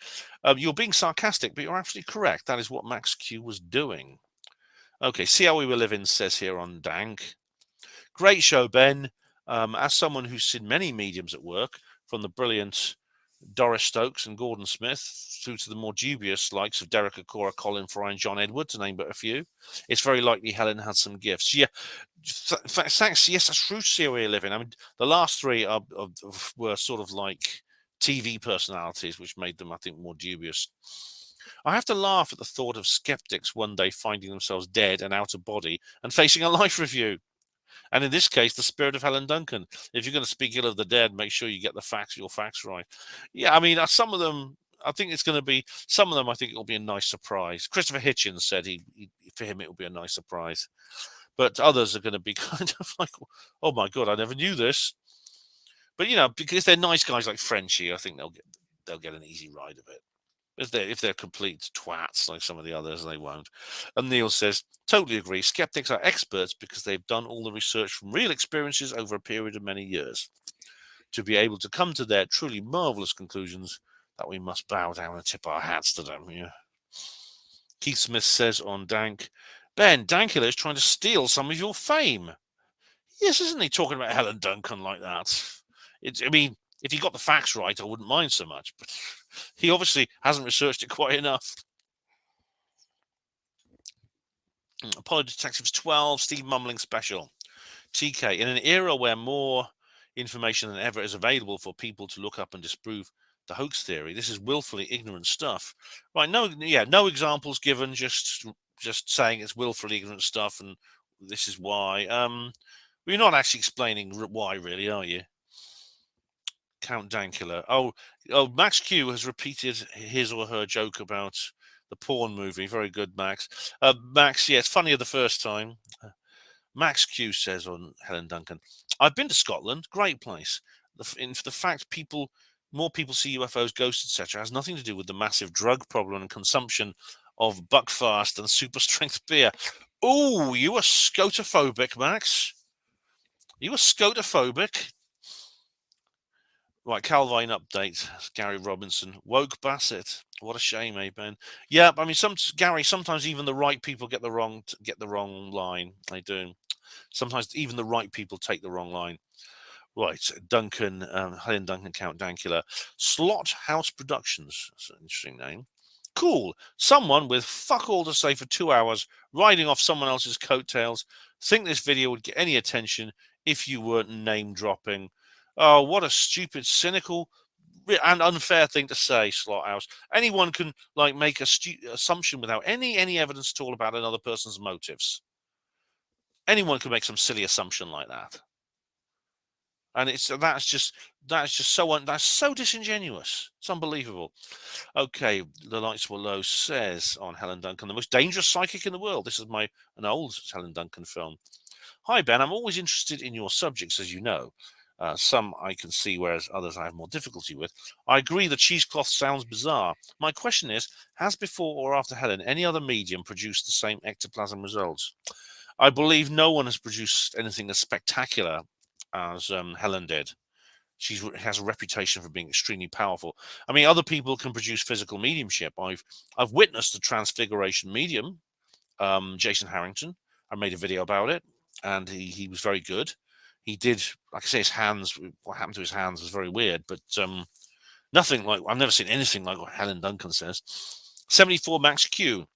You're being sarcastic, but you're absolutely correct. That is what Max Q was doing. Okay, see how we were living, says here on Dank. Great show, Ben. As someone who's seen many mediums at work, from the brilliant Doris Stokes and Gordon Smith through to the more dubious likes of Derek Acora, Colin Fry, and John Edward, to name but a few, it's very likely Helen had some gifts. Yeah, thanks. Yes, that's true. See where you're living. I mean, the last three were sort of like TV personalities, which made them, I think, more dubious. I have to laugh at the thought of skeptics one day finding themselves dead and out of body and facing a life review. And in this case, the spirit of Helen Duncan. If you're going to speak ill of the dead, make sure you get your facts right. Yeah, I mean, some of them, I think it's going to be, some of them, I think it'll be a nice surprise. Christopher Hitchens said for him, it will be a nice surprise. But others are going to be kind of like, oh my God, I never knew this. But, because they're nice guys like Frenchie, I think they'll get an easy ride of it. If they're complete twats like some of the others, they won't. And Neil says, totally agree. Skeptics are experts because they've done all the research from real experiences over a period of many years to be able to come to their truly marvelous conclusions that we must bow down and tip our hats to them. Yeah. Keith Smith says on Dank, Ben, Dankula is trying to steal some of your fame. Yes, isn't he talking about Helen Duncan like that? If he got the facts right, I wouldn't mind so much, but he obviously hasn't researched it quite enough. Apollo Detectives 12, Steve Mumbling special. TK, in an era where more information than ever is available for people to look up and disprove the hoax theory. This is willfully ignorant stuff. Right, no examples given, just saying it's willfully ignorant stuff and this is why. You're not actually explaining why, really, are you? Count Dankula. Oh, Max Q has repeated his or her joke about the porn movie. Very good, Max. Max, yeah, it's funnier the first time. Max Q says on Helen Duncan, I've been to Scotland, great place. The fact more people see UFOs, ghosts, etc., has nothing to do with the massive drug problem and consumption of Buckfast and super strength beer. Oh, you are scotophobic, Max. You are scotophobic. Right, Calvine update. Gary Robinson. Woke Bassett. What a shame, eh, Ben? Yeah, I mean, Gary, sometimes even the right people get the wrong line. They do. Sometimes even the right people take the wrong line. Right, Duncan, Helen Duncan, Count Dankula. Slot House Productions. That's an interesting name. Cool. Someone with fuck all to say for 2 hours, riding off someone else's coattails. Think this video would get any attention if you weren't name dropping. Oh, what a stupid, cynical, and unfair thing to say, Slothouse. Anyone can make a assumption without any evidence at all about another person's motives. Anyone can make some silly assumption like that, and that's so disingenuous. It's unbelievable. Okay, the lights were low. Says on Helen Duncan, the most dangerous psychic in the world. This is an old Helen Duncan film. Hi Ben, I'm always interested in your subjects, as you know. Some I can see, whereas others I have more difficulty with. I agree the cheesecloth sounds bizarre. My question is, has before or after Helen any other medium produced the same ectoplasm results? I believe no one has produced anything as spectacular as Helen did. She has a reputation for being extremely powerful. I mean, other people can produce physical mediumship. I've witnessed a transfiguration medium, Jason Harrington. I made a video about it, and he was very good. He did, like I say, what happened to his hands was very weird, but nothing like, I've never seen anything like what Helen Duncan says. 74 Max Q.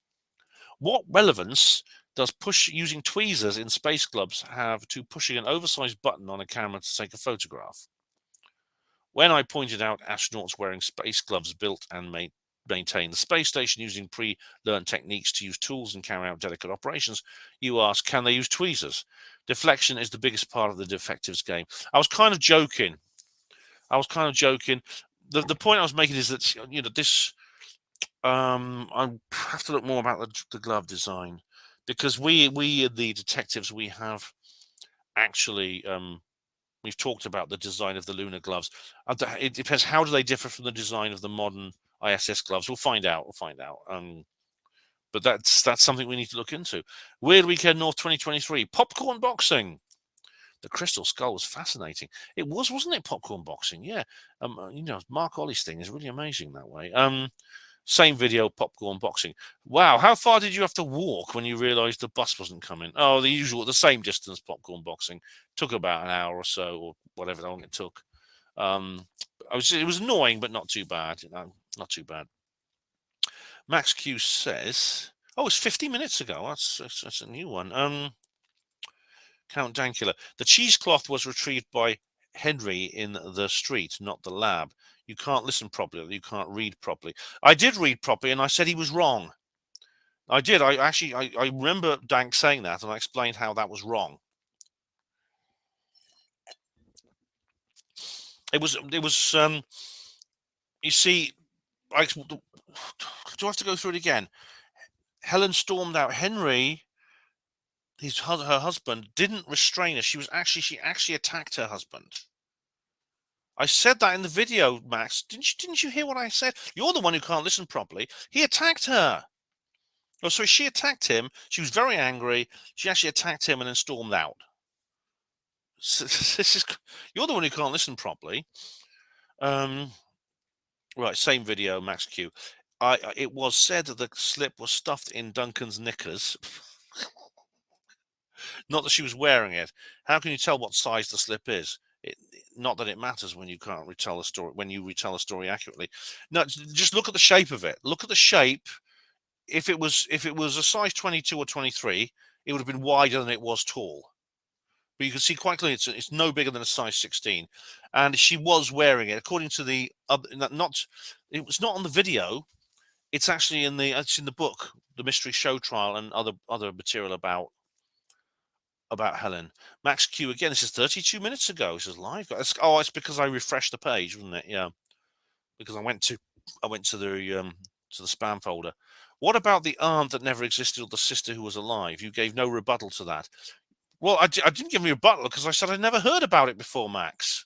What relevance does using tweezers in space gloves have to pushing an oversized button on a camera to take a photograph? When I pointed out astronauts wearing space gloves built and maintain the space station using pre-learned techniques to use tools and carry out delicate operations, you ask, can they use tweezers? Deflection is the biggest part of the defectives game. I was kind of joking. The point I was making is that, this, I have to look more about the glove design, because we the detectives, we have actually we've talked about the design of the lunar gloves. It depends, how do they differ from the design of the modern ISS gloves? We'll find out. But that's something we need to look into. Weird Weekend North 2023. Popcorn boxing. The crystal skull was fascinating. It was, wasn't it? Popcorn boxing. Yeah. Mark Ollie's thing is really amazing that way. Same video, popcorn boxing. Wow. How far did you have to walk when you realized the bus wasn't coming? Oh, the same distance, popcorn boxing. Took about an hour or so, or whatever long it took. It was annoying, but not too bad. Not too bad. Max Q says, oh, it's 50 minutes ago. That's a new one. Count Dankula. The cheesecloth was retrieved by Henry in the street, not the lab. You can't listen properly. You can't read properly. I did read properly, and I said he was wrong. I did. I remember Dank saying that, and I explained how that was wrong. It was. You see, do I have to go through it again? Helen stormed out. Henry, her husband, didn't restrain her. She actually attacked her husband. I said that in the video, Max. Didn't you hear what I said? You're the one who can't listen properly. He attacked her. Oh, sorry, she attacked him. She was very angry. She actually attacked him and then stormed out. So, you're the one who can't listen properly. Right, same video, Max Q. It was said that the slip was stuffed in Duncan's knickers. Not that she was wearing it. How can you tell what size the slip is? Not that it matters when you can't retell a story. When you retell a story accurately, no. Just look at the shape of it. Look at the shape. If it was a size 22 or 23, it would have been wider than it was tall. but you can see quite clearly it's no bigger than a size 16, and she was wearing it. According to the it was not on the video. It's actually in the book, The Mystery Show Trial, and other material about Helen. Max Q again. This is 32 minutes ago. This is live. It's because I refreshed the page, wasn't it? Yeah, because I went to the spam folder. What about the aunt that never existed or the sister who was alive? You gave no rebuttal to that. Well, I didn't give me a rebuttal because I said I'd never heard about it before, Max.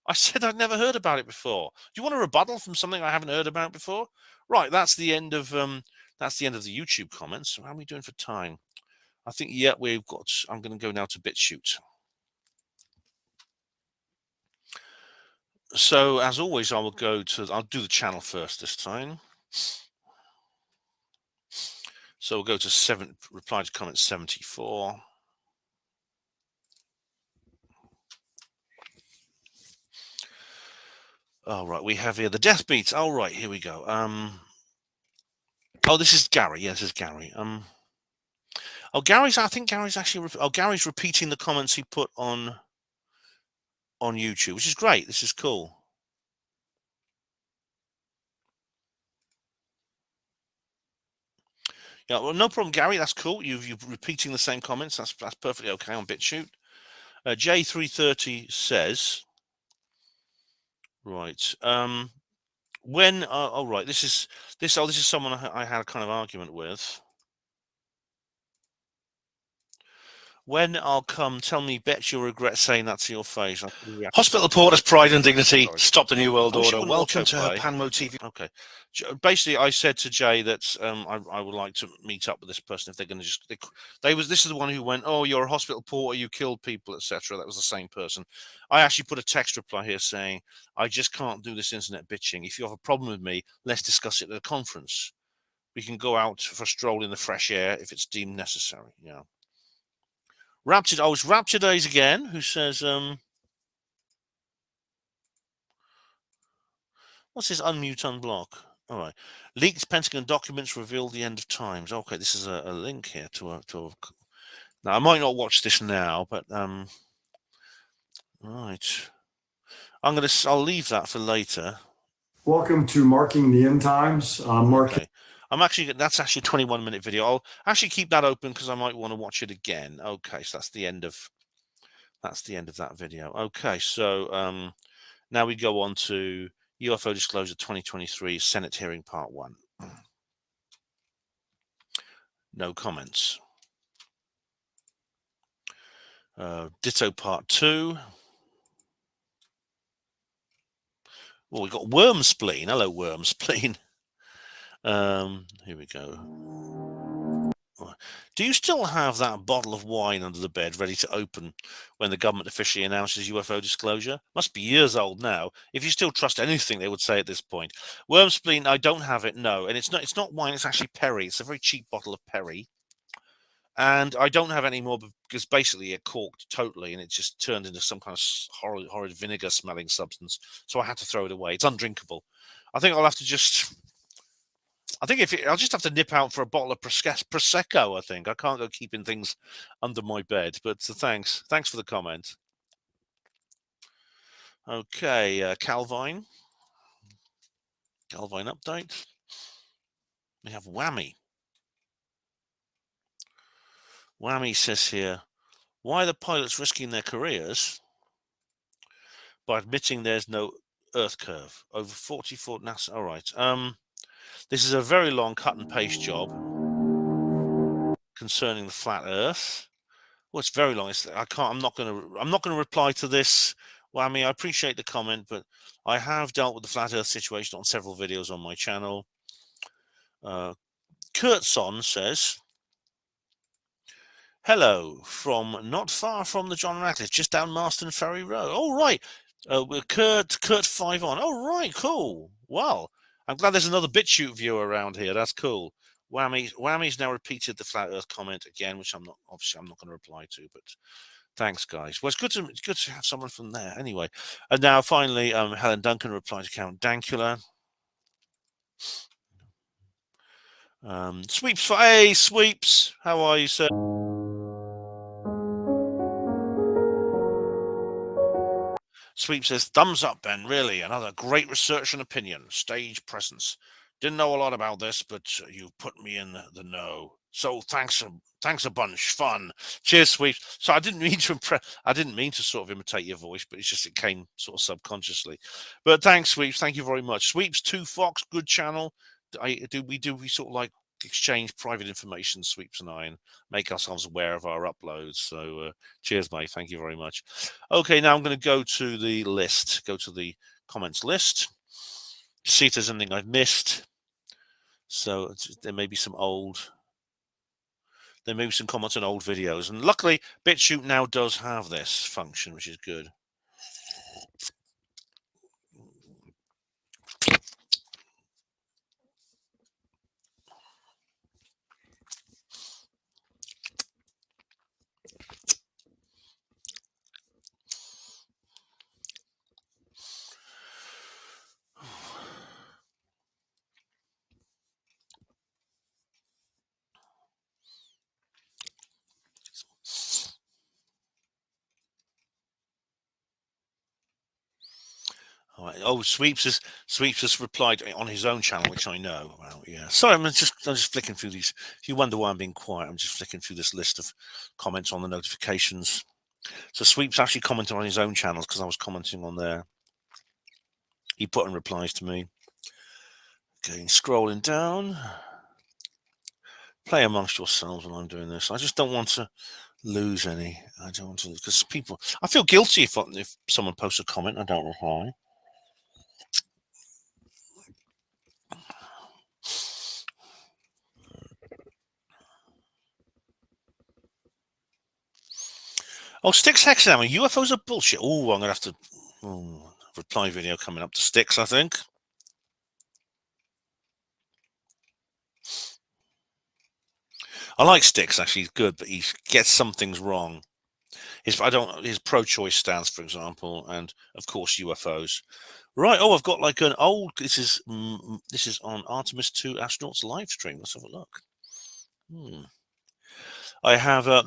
I said I'd never heard about it before. Do you want a rebuttal from something I haven't heard about before? Right, that's the end of the YouTube comments. How are we doing for time? I think I'm going to go now to BitChute. So as always, I'll do the channel first this time. So we'll go to reply to comment 74. All right, we have here the death beats. All right, here we go. This is Gary. Yes, this is Gary. Gary's actually. Gary's repeating the comments he put on YouTube, which is great. This is cool. Yeah, well, no problem, Gary. That's cool. You're repeating the same comments. That's perfectly okay on BitChute. J330 says, right. Right. This is someone I had a kind of argument with. When I'll come, tell me, bet you'll regret saying that to your face. Hospital Porter's pride and dignity. Stop the New World Order. Welcome to HPANWO TV. Okay. Basically, I said to Jay that I would like to meet up with this person if they're going to this is the one who went, oh, you're a hospital porter, you killed people, etc. That was the same person. I actually put a text reply here saying, I just can't do this internet bitching. If you have a problem with me, let's discuss it at a conference. We can go out for a stroll in the fresh air if it's deemed necessary. Yeah. It's Rapture Days again, who says, what's this unmute unblock? All right. Leaked Pentagon documents reveal the end of times. Okay, this is a link here to a. Now, I might not watch this now, but right. I'll leave that for later. Welcome to Marking the End Times. Okay. That's actually a 21-minute video. I'll actually keep that open because I might want to watch it again. Okay, so that's the end of that video. Okay, so now we go on to UFO Disclosure 2023 Senate Hearing Part 1. No comments. Ditto Part 2. Well, we've got Worm Spleen. Hello, Worm Spleen. Here we go. Do you still have that bottle of wine under the bed ready to open when the government officially announces UFO disclosure? Must be years old now. If you still trust anything they would say at this point. Worm Spleen, I don't have it, no. And it's not wine, it's actually Perry. It's a very cheap bottle of Perry. And I don't have any more because basically it corked totally and it just turned into some kind of horrid vinegar smelling substance. So I had to throw it away. It's undrinkable. I think I'll have to just... I'll just have to nip out for a bottle of Prosecco, I think. I can't go keeping things under my bed. But thanks for the comment. Okay, Calvine update. We have Whammy. Whammy says here, why are the pilots risking their careers by admitting there's no Earth curve? Over 44 NASA. All right. This is a very long cut and paste job concerning the flat Earth. Well, it's very long. I'm not going to reply to this. Well, I mean, I appreciate the comment, but I have dealt with the flat Earth situation on several videos on my channel. Kurtzon says, hello from not far from the John Ratcliffe, just down Marston Ferry Road. Oh, right. Kurt 5 on. Oh, right. Cool. Well, I'm glad there's another BitChute viewer around here. That's cool. Whammy's now repeated the flat Earth comment again, which I'm not going to reply to. But thanks, guys. Well, it's good to have someone from there. Anyway, and now finally, Helen Duncan replied to Count Dankula. Sweeps, hey Sweeps, how are you, sir? Sweep says, thumbs up, Ben. Really, another great research and opinion. Stage presence. Didn't know a lot about this, but you put me in the know. So thanks a bunch. Fun. Cheers, Sweep. So I didn't mean to I didn't mean to sort of imitate your voice, but it's just it came sort of subconsciously. But thanks, Sweeps. Thank you very much. Sweeps 2 Fox, good channel. We sort of like exchange private information, Sweeps and I, and make ourselves aware of our uploads. So cheers, mate. Thank you very much. Okay, now I'm going to go to the list. Go to the comments list. See if there's anything I've missed. So there may be some comments on old videos, and luckily BitChute now does have this function, which is good. All right. Oh, Sweeps has replied on his own channel, which I know about. Yeah. Sorry, I'm just flicking through these. If you wonder why I'm being quiet, I'm just flicking through this list of comments on the notifications. So Sweeps actually commented on his own channels because I was commenting on there. He put in replies to me. Okay, scrolling down. Play amongst yourselves when I'm doing this. I just don't want to lose any. I don't want to, because people. I feel guilty if someone posts a comment I don't reply. Oh, Sticks Hexammer, UFOs are bullshit. Oh, I'm going to have to reply video coming up to Sticks, I think. I like Sticks, actually. He's good, but he gets some things wrong. His pro-choice stance, for example, and, of course, UFOs. Right. Oh, I've got like an old... This is on Artemis 2 astronauts live stream. Let's have a look. I have a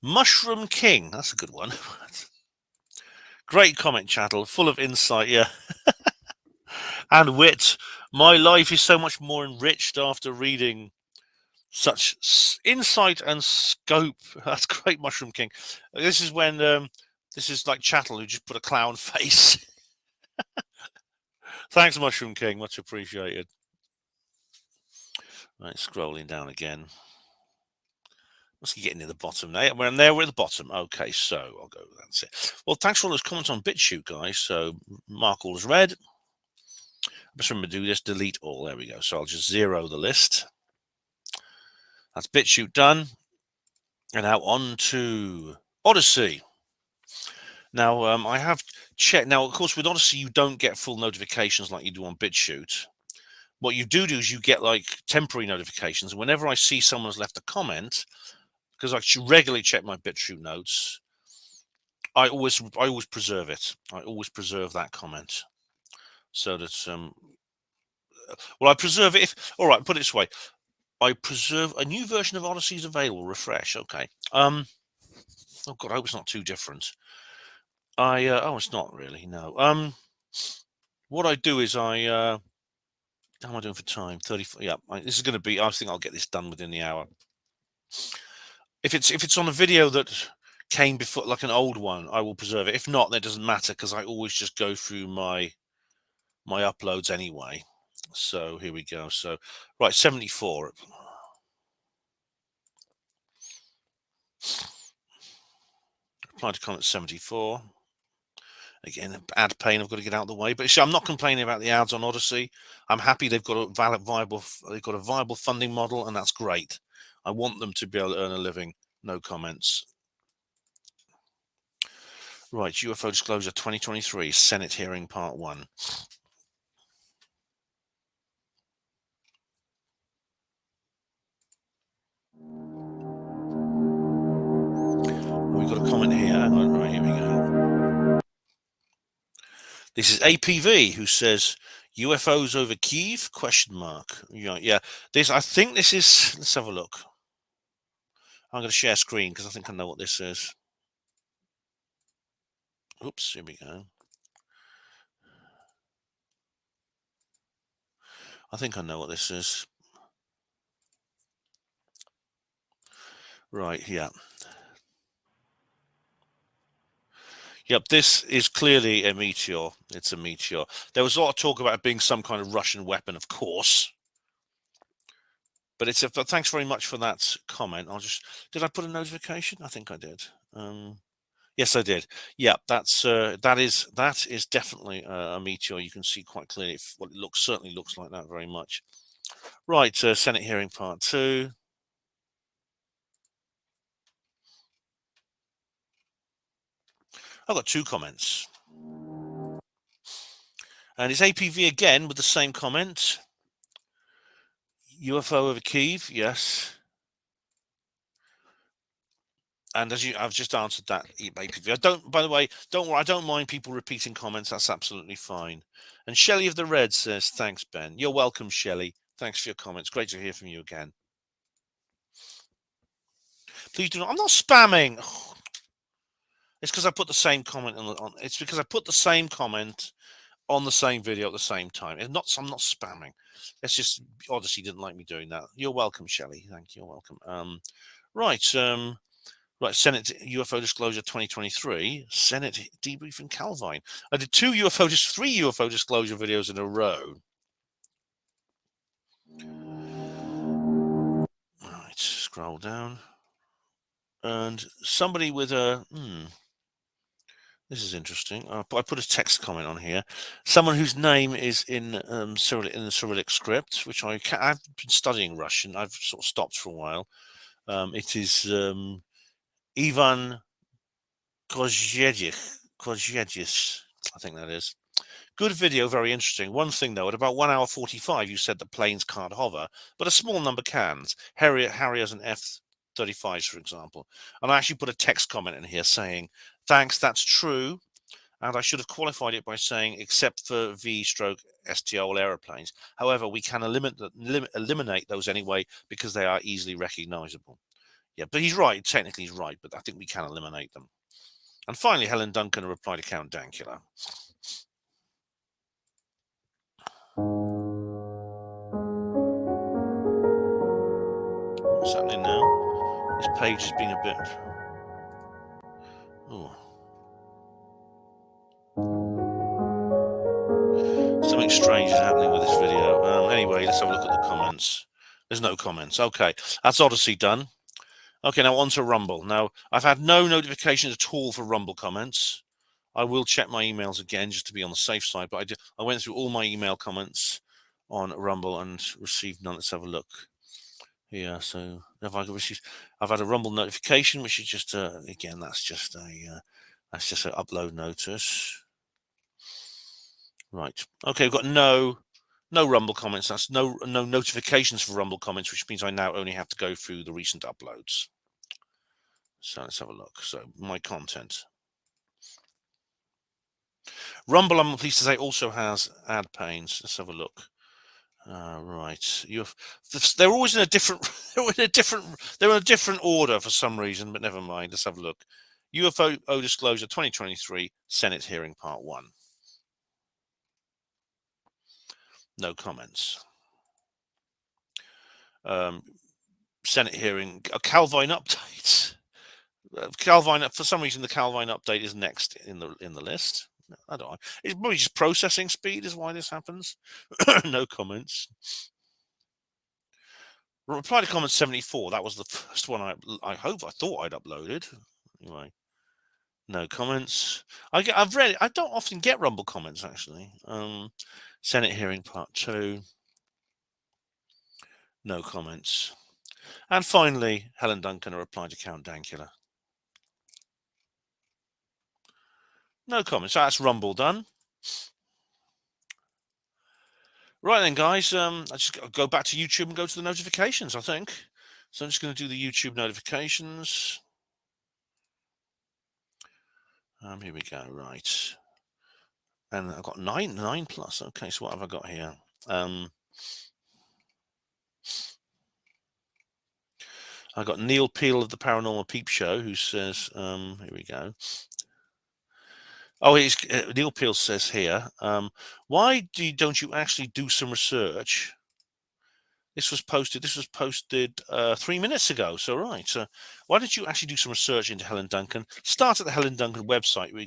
Mushroom King. That's a good one. Great comment, Chattel. Full of insight, yeah. And wit. My life is so much more enriched after reading such insight and scope. That's great, Mushroom King. This is when... this is like Chattel who just put a clown face. Thanks, Mushroom King. Much appreciated. Right, scrolling down again. Must be getting near the bottom now. We're at the bottom. Okay, so I'll go. That's it. Well, thanks for all those comments on BitChute, guys. So mark all as read. Just remember to do this. Delete all. There we go. So I'll just zero the list. That's BitChute done. And now on to Odyssey. Now, I have checked. Now, of course, with Odyssey, you don't get full notifications like you do on BitChute. What you do is you get like temporary notifications. And whenever I see someone's left a comment, because I regularly check my BitChute notes, I always preserve it. I always preserve that comment, so that well, I preserve it. All right, put it this way: I preserve a new version of Odyssey is available. Refresh. Okay. Oh God, I hope it's not too different. Oh, it's not really. No. What I do is how am I doing for time? 30. Yeah, this is going to be. I think I'll get this done within the hour. If it's on a video that came before, like an old one, I will preserve it. If not, that doesn't matter because I always just go through my uploads anyway. So here we go. So right, 74. Reply to comment 74. Again, ad pain. I've got to get out of the way. But I'm not complaining about the ads on Odyssey. I'm happy they've got a viable funding model, and that's great. I want them to be able to earn a living. No comments. Right, UFO Disclosure 2023, Senate Hearing Part 1. We've got a comment here. Hang on, right, here we go. This is APV who says, UFOs over Kyiv? Question mark. Yeah. I think this is, let's have a look. I'm going to share screen because I think I know what this is. Oops, here we go. I think I know what this is. Right, yeah. Yep, this is clearly a meteor. It's a meteor. There was a lot of talk about it being some kind of Russian weapon, of course. But it's but thanks very much for that comment. Did I put a notification? I think I did. Yes, I did. Yeah, that is definitely a meteor. You can see quite clearly what it certainly looks like that very much. Right, Senate hearing part 2. I've got 2 comments. And it's APV again with the same comment. UFO over Kyiv, yes. And I've just answered that APV. By the way, don't worry, I don't mind people repeating comments. That's absolutely fine. And Shelley of the Red says, thanks, Ben. You're welcome, Shelley. Thanks for your comments. Great to hear from you again. Please do not. I'm not spamming. It's because I put the same comment it's because I put the same comment on the same video at the same time. I'm not spamming. It's just Odyssey didn't like me doing that. You're welcome, Shelley. Thank you. You're welcome. Right. Senate UFO Disclosure 2023. Senate debriefing Calvine. I did 3 UFO disclosure videos in a row. Right. Scroll down. And somebody with a this is interesting. I put a text comment on here. Someone whose name is in the Cyrillic script, which I've been studying Russian. I've sort of stopped for a while. It is Ivan Kozhedich, I think that is. Good video, very interesting. One thing though, at about 1 hour 45, you said that planes can't hover, but a small number can. Harriers and F-35s, for example. And I actually put a text comment in here saying, thanks, that's true. And I should have qualified it by saying, except for V/STOL aeroplanes. However, we can eliminate those anyway because they are easily recognizable. Yeah, but he's right. Technically, he's right, but I think we can eliminate them. And finally, Helen Duncan replied to Count Dankula. What's happening now? This page has been a bit... Oh. Something strange is happening with this video. Anyway, let's have a look at the comments. There's no comments. Okay, that's Odyssey done. Okay, now on to Rumble. Now, I've had no notifications at all for Rumble comments. I will check my emails again just to be on the safe side, but I went through all my email comments on Rumble and received none. Let's have a look. Yeah, so I've had a Rumble notification, which is just again, that's just an upload notice. Right. Okay, we've got no Rumble comments. That's no notifications for Rumble comments, which means I now only have to go through the recent uploads. So let's have a look. So my content. Rumble, I'm pleased to say, also has ad panes. Let's have a look. Right. They're always in a different. They're in a different order for some reason, but never mind. Let's have a look. UFO Disclosure 2023 Senate Hearing Part 1. No comments. Senate hearing. A Calvine update. Calvine. For some reason, the Calvine update is next in the list. I don't know. It's probably just processing speed is why this happens. No comments. Reply to comment 74. That was the first one I thought I'd uploaded. Anyway, no comments. I've read it. I don't often get Rumble comments actually. Senate hearing part 2. No comments. And finally, Helen Duncan a reply to Count Dankula. No comments. So that's Rumble done. Right then, guys. I just go back to YouTube and go to the notifications, I think. So I'm just going to do the YouTube notifications. Here we go. Right. And I've got 9 plus. Okay, so what have I got here? I got Neil Peel of the Paranormal Peep Show, who says, here we go. Oh, Neil Peel says here, why don't you actually do some research? This was posted 3 minutes ago. So right. So why don't you actually do some research into Helen Duncan? Start at the Helen Duncan website where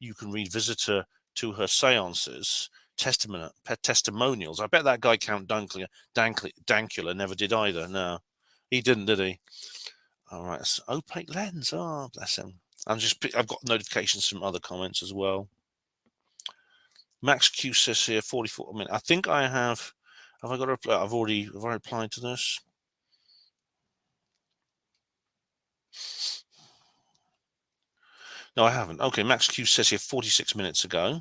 you can read visitor to her seances, testimonials. I bet that guy Count Dankula never did either. No, he didn't, did he? All right. So opaque lens. Oh, bless him. I've got notifications from other comments as well. Max Q says here 44 minutes. I think I have. Have I got a reply? Have I replied to this? No, I haven't. Okay, Max Q says here 46 minutes ago.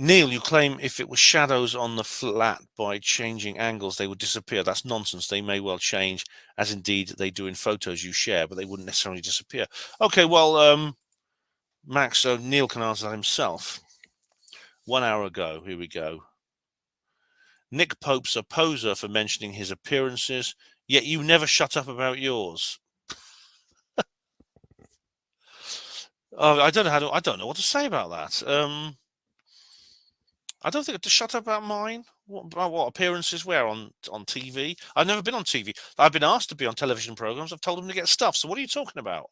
Neil, you claim if it was shadows on the flat by changing angles, they would disappear. That's nonsense. They may well change, as indeed they do in photos you share, but they wouldn't necessarily disappear. Okay, well, Max, so Neil can answer that himself. 1 hour ago, here we go. Nick Pope's a poser for mentioning his appearances, yet you never shut up about yours. I don't know what to say about that. I don't think to shut up about mine. What appearances? Where on TV? I've never been on TV. I've been asked to be on television programs. I've told them to get stuff. So what are you talking about?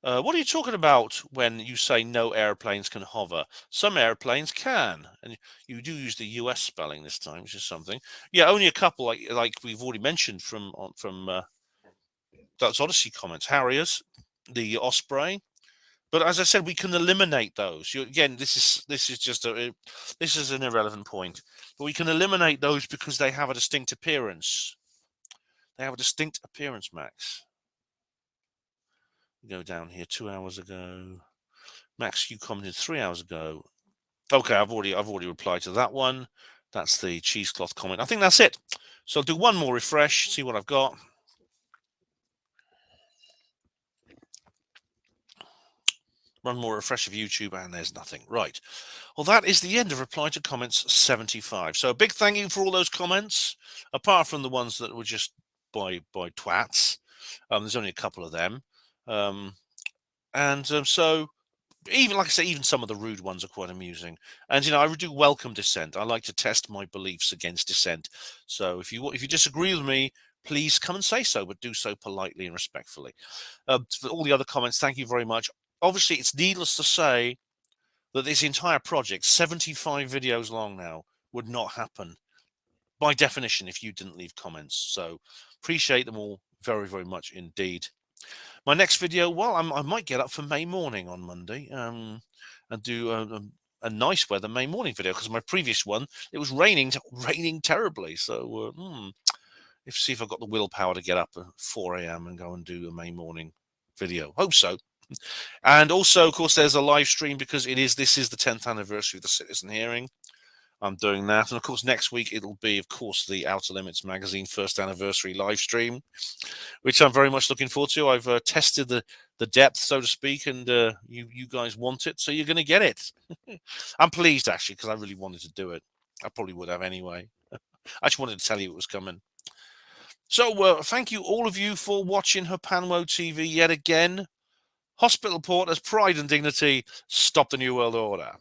What are you talking about when you say no airplanes can hover? Some airplanes can, and you do use the US spelling this time, which is something. Yeah, only a couple, like we've already mentioned from that's Odyssey comments. Harriers, the Osprey, but as I said, we can eliminate those. Again, this is just this is an irrelevant point, but we can eliminate those because they have a distinct appearance. They have a distinct appearance, Max. Go down here 2 hours ago. Max, you commented 3 hours ago. Okay, I've already replied to that one. That's the cheesecloth comment. I think that's it. So I'll do one more refresh, see what I've got. One more refresh of YouTube, and there's nothing. Right. Well, that is the end of reply to comments 75. So a big thank you for all those comments, apart from the ones that were just by twats. There's only a couple of them. So even, like I say, even some of the rude ones are quite amusing. And, I do welcome dissent. I like to test my beliefs against dissent. So if you disagree with me, please come and say so, but do so politely and respectfully. For all the other comments, thank you very much. Obviously, it's needless to say that this entire project, 75 videos long now, would not happen by definition if you didn't leave comments. So appreciate them all very, very much indeed. My next video, well, I might get up for May morning on Monday and do a nice weather May morning video, because my previous one, it was raining terribly. So see if I've got the willpower to get up at 4 a.m. and go and do a May morning video. Hope so. And also, of course, there's a live stream because this is the 10th anniversary of the Citizen Hearing. I'm doing that. And of course, next week, it'll be, of course, the Outer Limits magazine first anniversary live stream, which I'm very much looking forward to. I've tested the depth, so to speak, and you guys want it, so you're going to get it. I'm pleased, actually, because I really wanted to do it. I probably would have anyway. I just wanted to tell you it was coming. So thank you, all of you, for watching HPANWO TV yet again. Hospital Porters, pride and dignity, stop the New World Order.